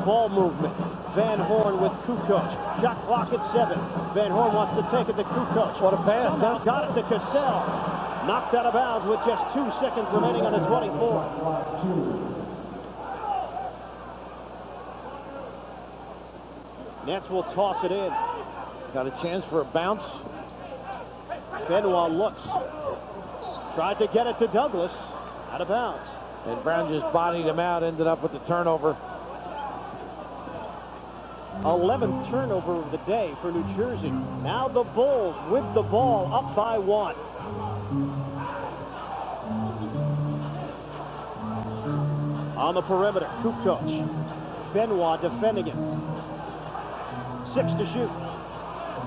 Ball movement. Van Horn with Kukoc. Shot clock at 7. Van Horn wants to take it to Kukoc. What a pass, Somehow huh? got it to Cassell. Knocked out of bounds with just 2 seconds remaining on the 24. Nets will toss it in. Got a chance for a bounce. Benoit looks. Tried to get it to Douglas. Out of bounds. And Brown just bodied him out, ended up with the turnover. 11th turnover of the day for New Jersey. Now the Bulls with the ball, up by 1. On the perimeter, Kukoc. Benoit defending him. 6 to shoot.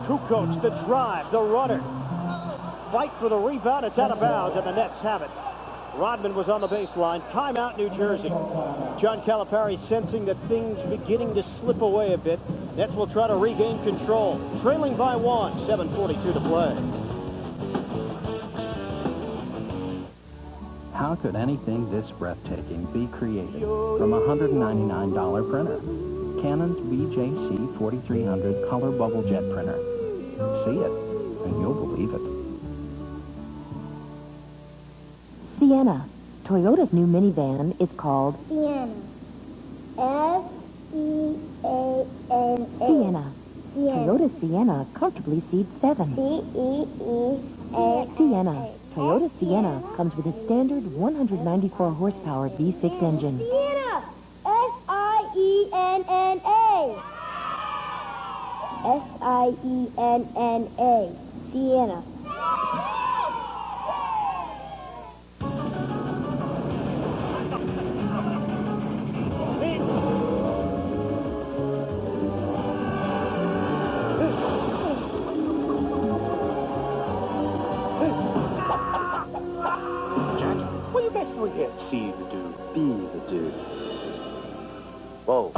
Kukoc, the drive, the runner. Fight for the rebound. It's out of bounds, and the Nets have it. Rodman was on the baseline. Timeout, New Jersey. John Calipari sensing that things beginning to slip away a bit. Nets will try to regain control. Trailing by 1, 7:42 to play. How could anything this breathtaking be created from a $199 printer? Canon's BJC 4300 color bubble jet printer. See it, and you'll believe it. Sienna. Toyota's new minivan is called Sienna. S-E-A-N-A. Sienna. Sienna. Toyota Sienna comfortably seats 7. C-E-E-A. Sienna. Toyota Sienna comes with a standard 194 horsepower V6 engine. Sienna. S-I-E-N-N-A. S-I-E-N-N-A. Sienna. What are you guys doing here? See the dude. Be the dude. Whoa.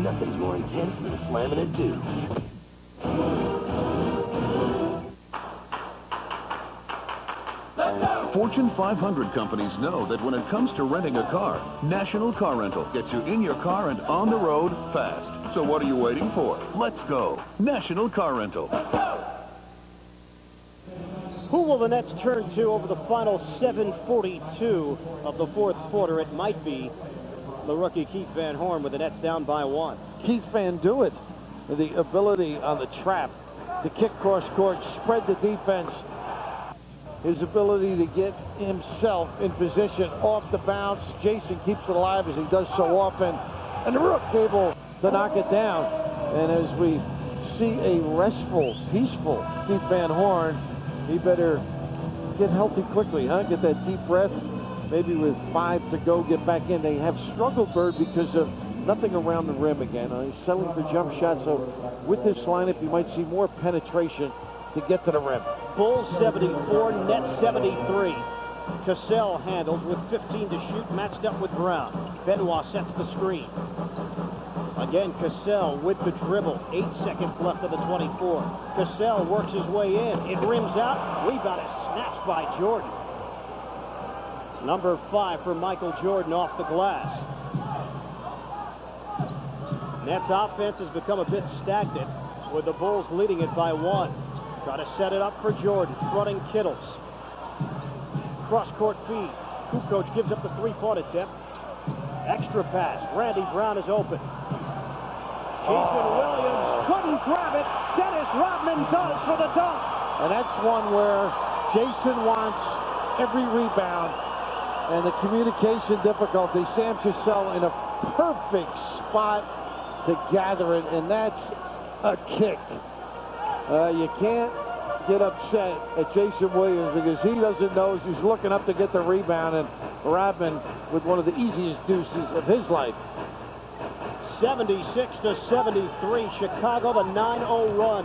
Nothing's more intense than slamming a dude. Fortune 500 companies know that when it comes to renting a car, National Car Rental gets you in your car and on the road fast. So what are you waiting for? Let's go. National Car Rental. Who will the Nets turn to over the final 7:42 of the fourth quarter? It might be the rookie Keith Van Horn with the Nets down by 1. Keith Van Dewitt, the ability on the trap to kick cross court, spread the defense, his ability to get himself in position off the bounce. Jason keeps it alive as he does so often, and the Rook able to knock it down. And as we see a restful, peaceful Keith Van Horn, he better get healthy quickly, huh? Get that deep breath. Maybe with 5 to go, get back in. They have struggled, Bird, because of nothing around the rim again. He's settling for jump shots, so with this lineup, you might see more penetration to get to the rim. Bulls 74, Nets 73. Cassell handles with 15 to shoot, matched up with Brown. Benoit sets the screen. Again, Cassell with the dribble. 8 seconds left of the 24. Cassell works his way in. It rims out. Rebound is snatched by Jordan. Number 5 for Michael Jordan off the glass. Nets offense has become a bit stagnant with the Bulls leading it by 1. Try to set it up for Jordan, fronting Kittles. Cross-court feed. Kukoc gives up the three-point attempt. Extra pass. Randy Brown is open. Jason Williams couldn't grab it. Dennis Rodman does for the dunk. And that's one where Jason wants every rebound. And the communication difficulty. Sam Cassell in a perfect spot to gather it. And that's a kick. You can't get upset at Jason Williams because he doesn't know as he's looking up to get the rebound, and Rodman with one of the easiest deuces of his life. 76-73, Chicago, the 9-0 run.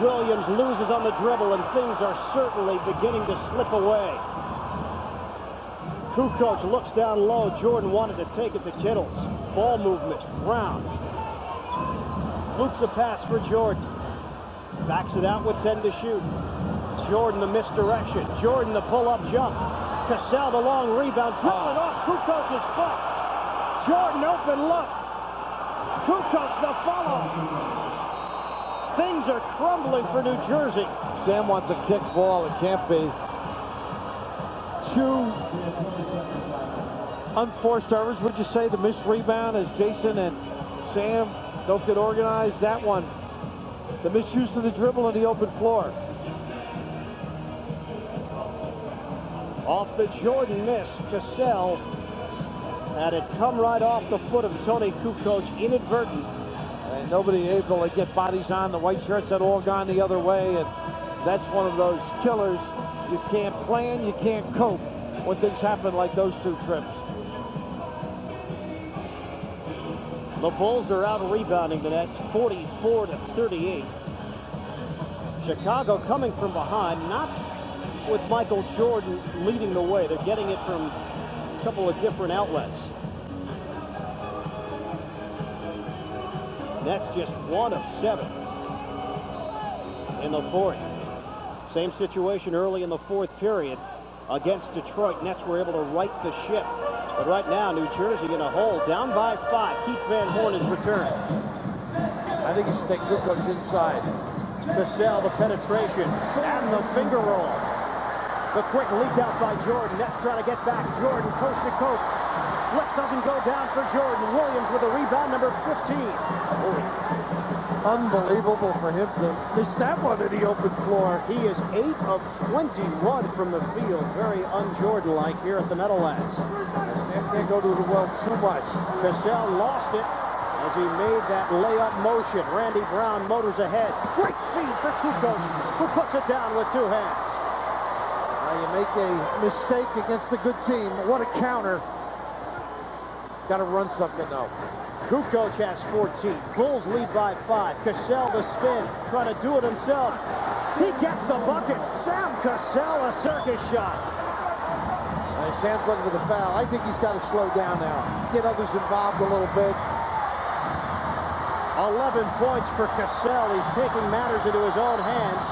Williams loses on the dribble, and things are certainly beginning to slip away. Kukoc looks down low. Jordan wanted to take it to Kittles. Ball movement. Brown loops a pass for Jordan. Backs it out with 10 to shoot. Jordan the misdirection. Jordan the pull-up jump. Cassell the long rebound. Dribbling off Kukoc's foot. Jordan open look. Kukoc the follow. Things are crumbling for New Jersey. Sam wants a kick ball. It can't be. Two unforced errors, would you say? The missed rebound as Jason and Sam don't get organized. That one, the misuse of the dribble on the open floor. Off the Jordan miss, Cassell had it come right off the foot of Tony Kukoc, inadvertent. And nobody able to get bodies on. The white shirts had all gone the other way, and that's one of those killers. You can't plan, you can't cope when things happen like those two trips. The Bulls are out rebounding the Nets 44-38. Chicago coming from behind, not with Michael Jordan leading the way. They're getting it from a couple of different outlets. Nets just 1 of 7 in the fourth. Same situation early in the fourth period against Detroit. Nets were able to right the ship. But right now, New Jersey in a hole, down by 5. Keith Van Horn is returned. I think he should take Kukoc inside. Cassell, the penetration, and the finger roll. The quick leak out by Jordan. Nets trying to get back. Jordan, coast to coast. Flip doesn't go down for Jordan. Williams with a rebound, number 15. Unbelievable for him to miss that one in the open floor. He is 8 of 21 from the field. Very un-Jordan-like here at the Meadowlands. Sam can't go to the well too much. Cassell lost it as he made that layup motion. Randy Brown motors ahead. Great feed for Kukoc, who puts it down with 2 hands. Now you make a mistake against a good team. What a counter. Got to run something though. Kukoc has 14. Bulls lead by 5. Cassell the spin, trying to do it himself. He gets the bucket. Sam Cassell, a circus shot. Sam's looking for the foul. I think he's got to slow down now. Get others involved a little bit. 11 points for Cassell. He's taking matters into his own hands.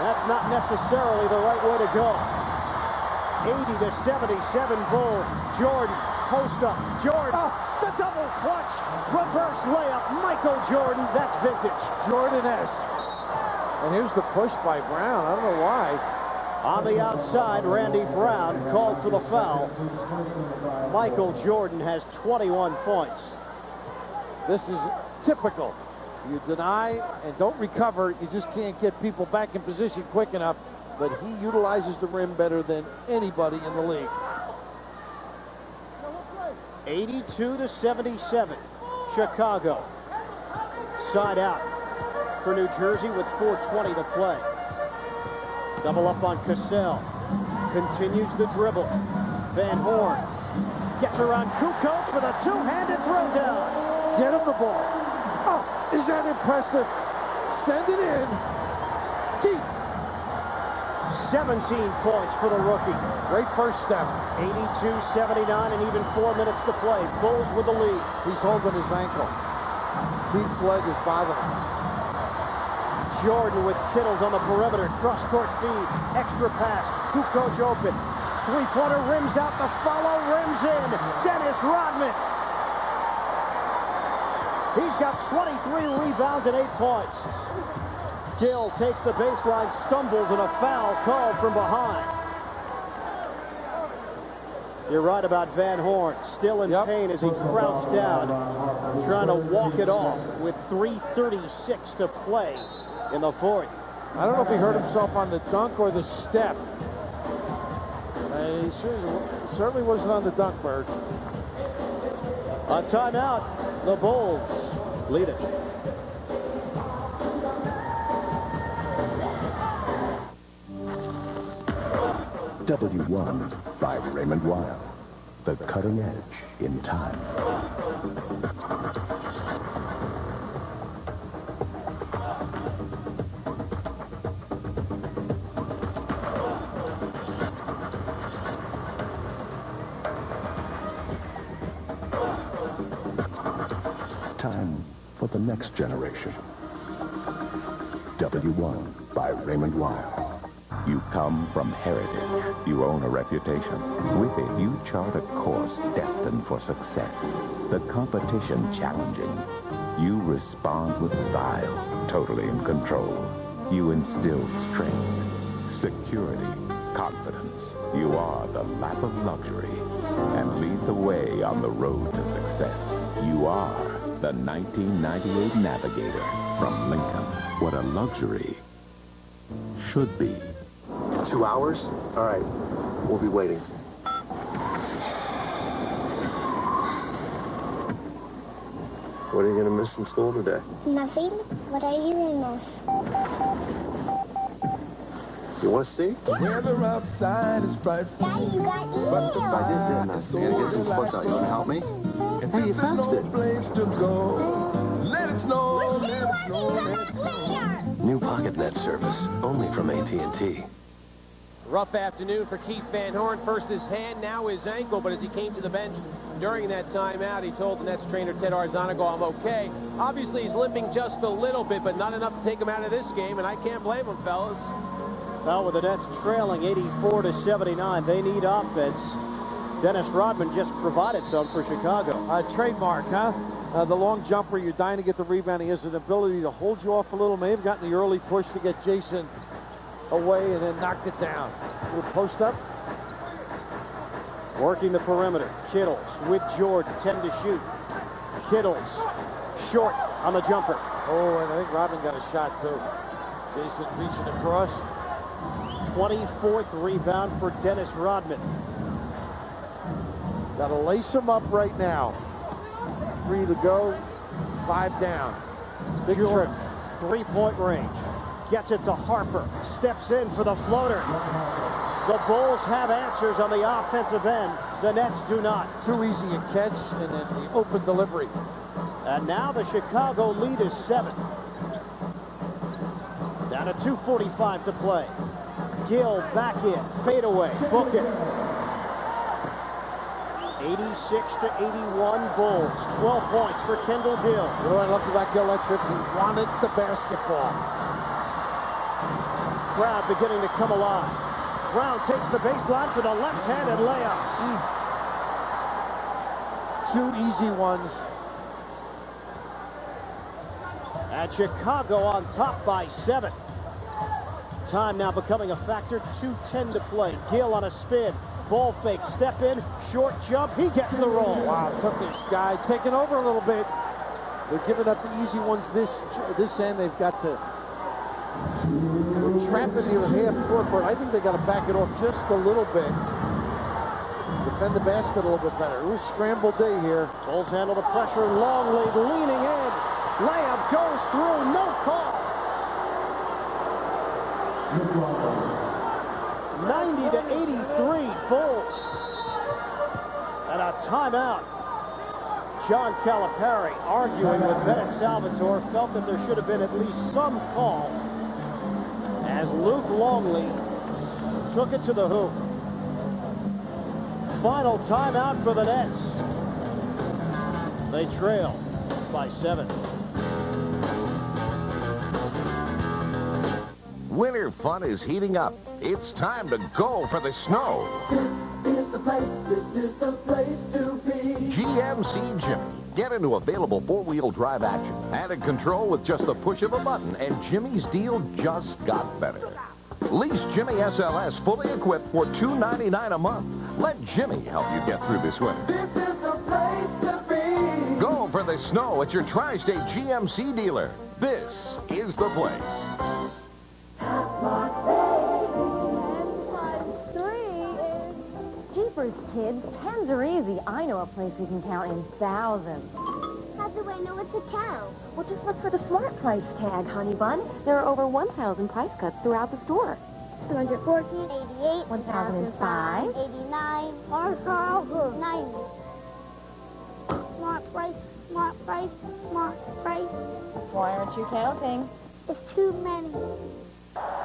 That's not necessarily the right way to go. 80-77 Bulls. Jordan, post up. Jordan, the double clutch. Reverse layup. Michael Jordan, that's vintage. Jordan-esque. And here's the push by Brown. I don't know why. On the outside, Randy Brown called for the foul. Michael Jordan has 21 points. This is typical. You deny and don't recover. You just can't get people back in position quick enough. But he utilizes the rim better than anybody in the league. 82-77. Chicago. Side out for New Jersey with 4:20 to play. Double up on Cassell. Continues the dribble. Van Horn gets around Kukoc with a 2-handed throwdown. Get him the ball. Oh, is that impressive? Send it in. Deep. 17 points for the rookie. Great first step. 82-79 and even 4 minutes to play. Bulls with the lead. He's holding his ankle. Keith's leg is bothering him. Jordan with Kittles on the perimeter. Cross-court feed. Extra pass. Kukoc open. Three-pointer rims out. The follow rims in. Dennis Rodman. He's got 23 rebounds and 8 points. Gill takes the baseline, stumbles, and a foul called from behind. You're right about Van Horn. Still in pain as he crouched down, trying to walk it off with 3:36 to play in the fourth. I don't know if he hurt himself on the dunk or the step. He certainly wasn't on the dunk, Bird. On timeout, the Bulls lead it. W1 by Raymond Weil. The cutting edge in time. Time for the next generation. W1 by Raymond Weil. You come from heritage. You own a reputation. With it, you chart a course destined for success. The competition challenging. You respond with style, totally in control. You instill strength, security, confidence. You are the lap of luxury and lead the way on the road to success. You are the 1998 Navigator from Lincoln. What a luxury should be. 2 hours? All right. We'll be waiting. What are you going to miss in school today? Nothing. What are you going to miss? You want to see? Weather outside is frightful. Daddy, you got email. I did, didn't I? I gotta get some quotes out. You want to help me? Hey, you faxed it. Place to go. Let it snow. Let it snow. Let it snow. New PocketNet service, only from AT&T. Rough afternoon for Keith Van Horn. First his hand, now his ankle, but as he came to the bench during that timeout, he told the Nets trainer Ted Arzanago, I'm okay. Obviously, he's limping just a little bit, but not enough to take him out of this game, and I can't blame him, fellas. Well, with the Nets trailing 84-79, they need offense. Dennis Rodman just provided some for Chicago. Trademark, huh? The long jumper, you're dying to get the rebound. He has an ability to hold you off a little. May have gotten the early push to get Jason away and then knocked it down. Little post up. Working the perimeter. Kittles with Jordan, 10 to shoot. Kittles short on the jumper. Oh, and I think Rodman got a shot too. Jason reaching across. 24th rebound for Dennis Rodman. Got to lace him up right now. 3 to go, 5 down. Big trick. Three-point range. Gets it to Harper. Steps in for the floater. The Bulls have answers on the offensive end. The Nets do not. Too easy a catch and then the open delivery. And now the Chicago lead is 7. Down to 2:45 to play. Gill back in. Fadeaway. Book it. 86-81 Bulls. 12 points for Kendall Gill. You know what I loved about Gill that trip? He wanted the basketball. Crowd beginning to come alive. Brown takes the baseline for the left-handed layup. 2 easy ones. And Chicago on top by 7. Time now becoming a factor. 2:10 to play. Gill on a spin. Ball fake. Step in. Short jump. He gets the roll. Wow, took this guy. Taking over a little bit. They're giving up the easy ones this end. They've got to trap it here half court, but I think they got to back it off just a little bit. Defend the basket a little bit better. It was scramble day here. Bulls handle the pressure. Longley leaning in. Layup goes through. No call. 90-83 Bulls. And a timeout. John Calipari arguing with Bennett Salvatore, felt that there should have been at least some call as Luke Longley took it to the hoop. Final timeout for the Nets. They trail by 7. Winter fun is heating up. It's time to go for the snow. This is the place, this is the place to be. GMC Jimmy. Get into available four-wheel drive action. Added control with just the push of a button, and Jimmy's deal just got better. Lease Jimmy SLS fully equipped for $299 a month. Let Jimmy help you get through this winter. This is the place to be. Go for the snow at your Tri-State GMC dealer. This is the place. Jeepers, kids. Tens are easy. I know a place we can count in thousands. How do I know it's a cow? Well, just look for the smart price tag, honey bun. There are over 1,000 price cuts throughout the store. 214, 88, 1,005, 89, 1,090. Smart price, smart price, smart price. Why aren't you counting? It's too many.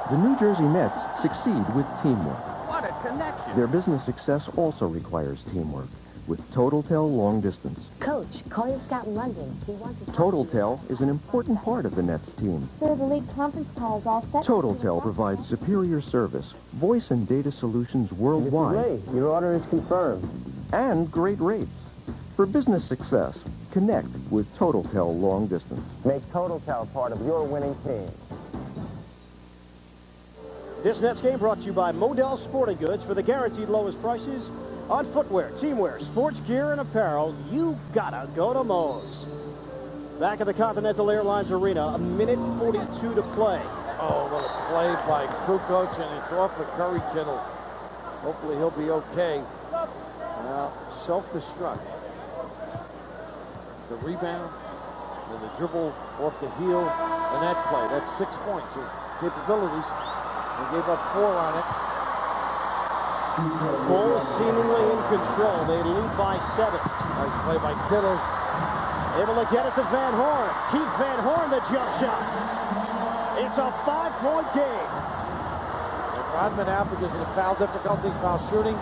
The New Jersey Nets succeed with teamwork. What a connection. Their business success also requires teamwork. with TotalTel Long Distance. Coach, call your scout in London. He wants to... TotalTel is an important part of the Nets team. Sir, the league conference call is all set. TotalTel provides superior service, voice and data solutions worldwide. Your order is confirmed. And great rates. For business success, connect with TotalTel Long Distance. Make TotalTel part of your winning team. This Nets game brought to you by Modell Sporting Goods. For the guaranteed lowest prices on footwear, teamwear, sports gear, and apparel, you gotta go to Moe's. Back at the Continental Airlines Arena, a minute 42 to play. Oh, what a play by Kukoc, and it's off of Curry Kittle. Hopefully he'll be okay. Now, self-destruct. The rebound, and the dribble off the heel, and that play. That's 6 points of capabilities. They gave up 4 on it. Bulls seemingly in control. They lead by 7. Nice play by Kittle. Able to get it to Van Horn. Keith Van Horn, the jump shot. It's a 5-point game. And Rodman out because of the foul difficulties, foul shooting.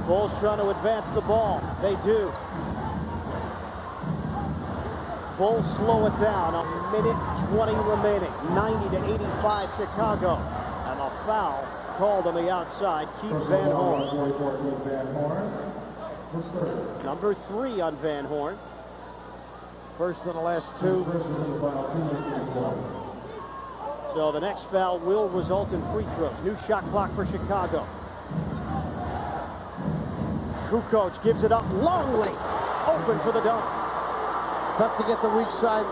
Bulls trying to advance the ball. They do. Bulls slow it down. A minute 20 remaining. 90 to 85 Chicago. And a foul called on the outside. Keith Van Horn. Number 3 on Van Horn. First in the last 2. So the next foul will result in free throws. New shot clock for Chicago. Kukoc gives it up. Longley open for the dunk. Tough to get the weak side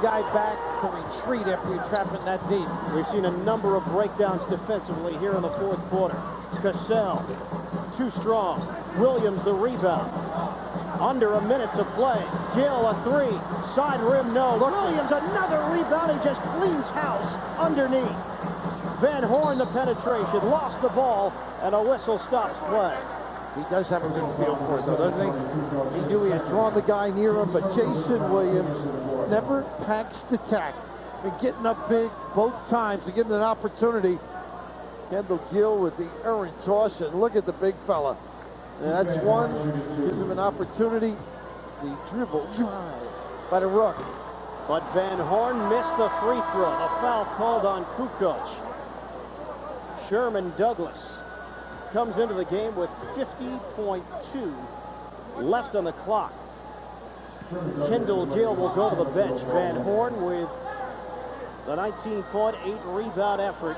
guy back to retreat after you trap it that deep. We've seen a number of breakdowns defensively here in the fourth quarter. Cassell, too strong. Williams the rebound. Under a minute to play. Gill a 3. Side rim, no. Williams another rebound. He just cleans house underneath. Van Horn the penetration. Lost the ball, and a whistle stops play. He does have a good feel for it, though, doesn't he? He knew he had drawn the guy near him, but Jason Williams never packs the tack. And getting up big both times to give him an opportunity. Kendall Gill with the errant toss, and look at the big fella. And that's one, gives him an opportunity. The dribble drive by the Rook. But Van Horn missed the free throw. A foul called on Kukoc. Sherman Douglas comes into the game with 50.2 left on the clock. Kendall Gill will go to the bench. Van Horn with the 19-point, 8-rebound effort.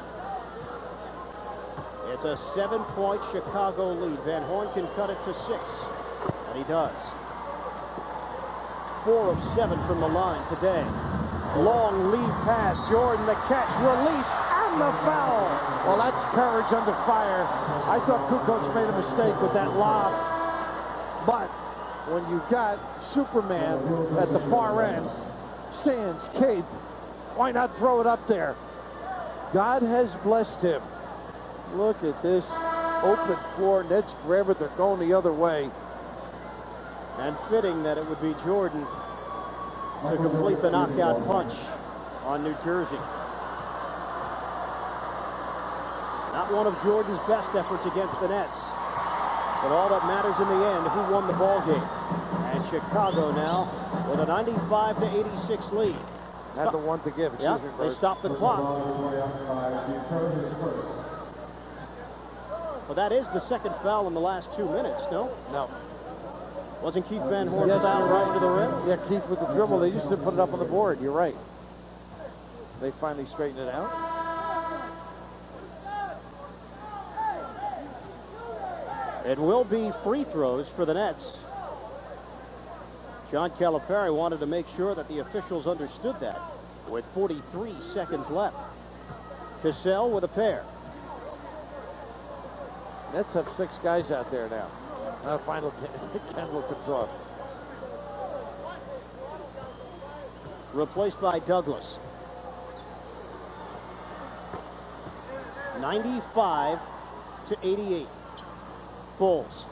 It's a 7-point Chicago lead. Van Horn can cut it to 6, and he does. 4 of 7 from the line today. Long lead pass. Jordan the catch. Release and the foul. Well, that's courage under fire. I thought Kukoc made a mistake with that lob. But when you got Superman at the far end, Sands, Cape, why not throw it up there? God has blessed him. Look at this open floor. Nets grab it. They're going the other way. And fitting that it would be Jordan to complete the knockout punch on New Jersey. Not one of Jordan's best efforts against the Nets. But all that matters in the end, who won the ball game. And Chicago now with a 95 to 86 lead. Had the one to give. Yeah, they stopped the clock. Well, that is the second foul in the last 2 minutes, no? No. Wasn't Keith Van Horn fouled right into the rim? Yeah, Keith with the dribble. They used to put it up on the board. You're right. They finally straightened it out. It will be free throws for the Nets. John Calipari wanted to make sure that the officials understood that with 43 seconds left. Cassell with a pair. Nets have 6 guys out there now. Final Kendall comes off. Replaced by Douglas. 95 to 88. Bulls.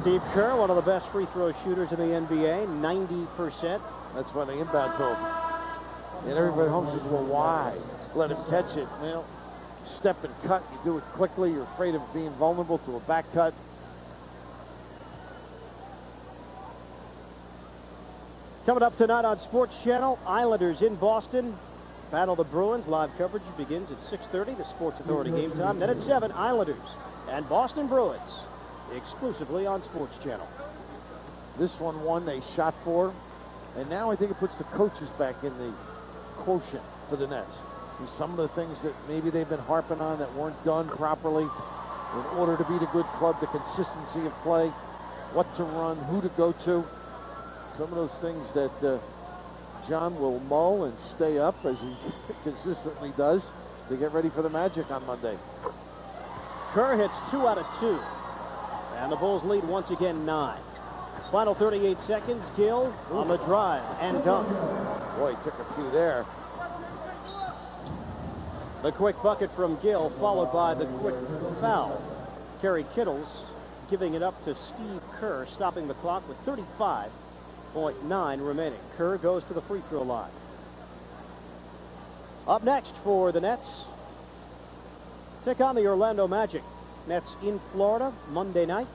Steve Kerr, one of the best free throw shooters in the NBA, 90%. That's when the inbound told. And everybody home says, well, why? Let him catch it. Well, step and cut. You do it quickly. You're afraid of being vulnerable to a back cut. Coming up tonight on Sports Channel, Islanders in Boston battle the Bruins. Live coverage begins at 6:30, the Sports Authority game time. Then at 7, Islanders and Boston Bruins, exclusively on Sports Channel. This one won, they shot for, and now I think it puts the coaches back in the quotient for the Nets. And some of the things that maybe they've been harping on that weren't done properly in order to beat a good club, the consistency of play, what to run, who to go to. Some of those things that John will mull and stay up, as he consistently does, to get ready for the Magic on Monday. Kerr hits 2 out of 2. And the Bulls lead once again 9. Final 38 seconds. Gill on the drive and dunk. Boy, he took a few there. The quick bucket from Gill, followed by the quick foul. Kerry Kittles giving it up to Steve Kerr, stopping the clock with 35.9 remaining. Kerr goes to the free throw line. Up next for the Nets, take on the Orlando Magic. Nets in Florida Monday night.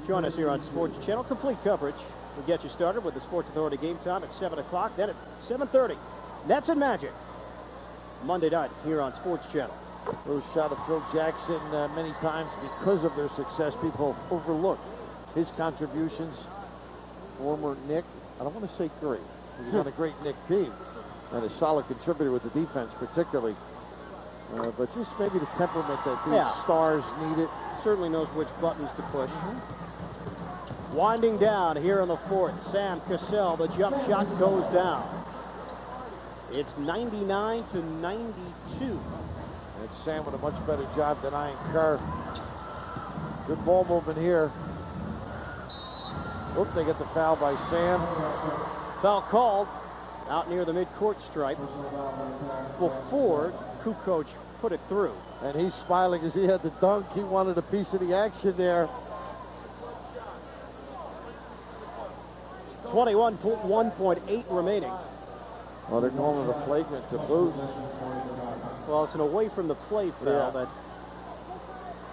Join us here on Sports Channel. Complete coverage. We'll get you started with the Sports Authority game time at 7 o'clock. Then at 7:30, Nets and Magic. Monday night here on Sports Channel. Those shot of Phil Jackson many times because of their success. People overlook his contributions. Former Nick, I don't want to say great. He's on a great Nick team and a solid contributor with the defense particularly. But just maybe the temperament that these stars needed. Certainly knows which buttons to push. Winding down here in the fourth, Sam Cassell, the jump shot goes down. It's 99-92. And Sam with a much better job denying Kerr. Good ball movement here. Oop, they get the foul by Sam. Foul called out near the midcourt stripe before Kukoc put it through. And he's smiling as he had the dunk. He wanted a piece of the action there. 21.8 remaining. Well, they're calling it a flagrant to boot. Well, it's an away from the play foul that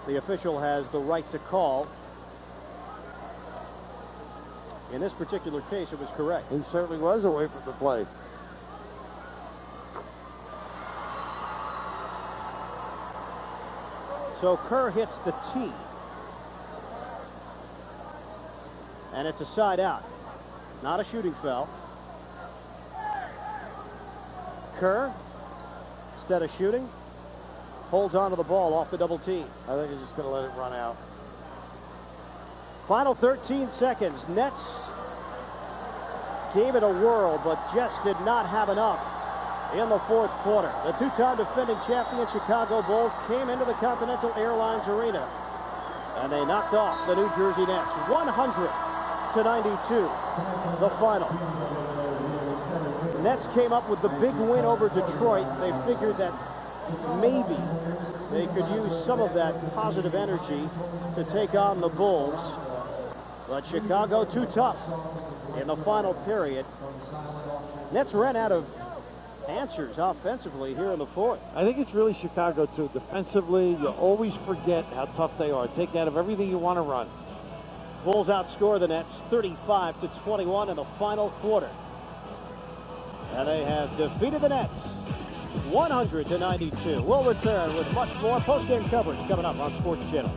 the official has the right to call. In this particular case, it was correct. He certainly was away from the play. So Kerr hits the tee. And it's a side out. Not a shooting foul. Kerr, instead of shooting, holds on to the ball off the double tee. I think he's just going to let it run out. Final 13 seconds. Nets gave it a whirl, but just did not have enough in the fourth quarter. The two-time defending champion Chicago Bulls came into the Continental Airlines Arena, and they knocked off the New Jersey Nets. 100-92, the final. The Nets came up with the big win over Detroit. They figured that maybe they could use some of that positive energy to take on the Bulls. But Chicago too tough in the final period. Nets ran out of answers offensively here in the fourth. I think it's really Chicago too. Defensively, you always forget how tough they are. Take out of everything you want to run. Bulls outscore the Nets 35-21 in the final quarter. And they have defeated the Nets 100-92. We'll return with much more post-game coverage coming up on Sports Channel.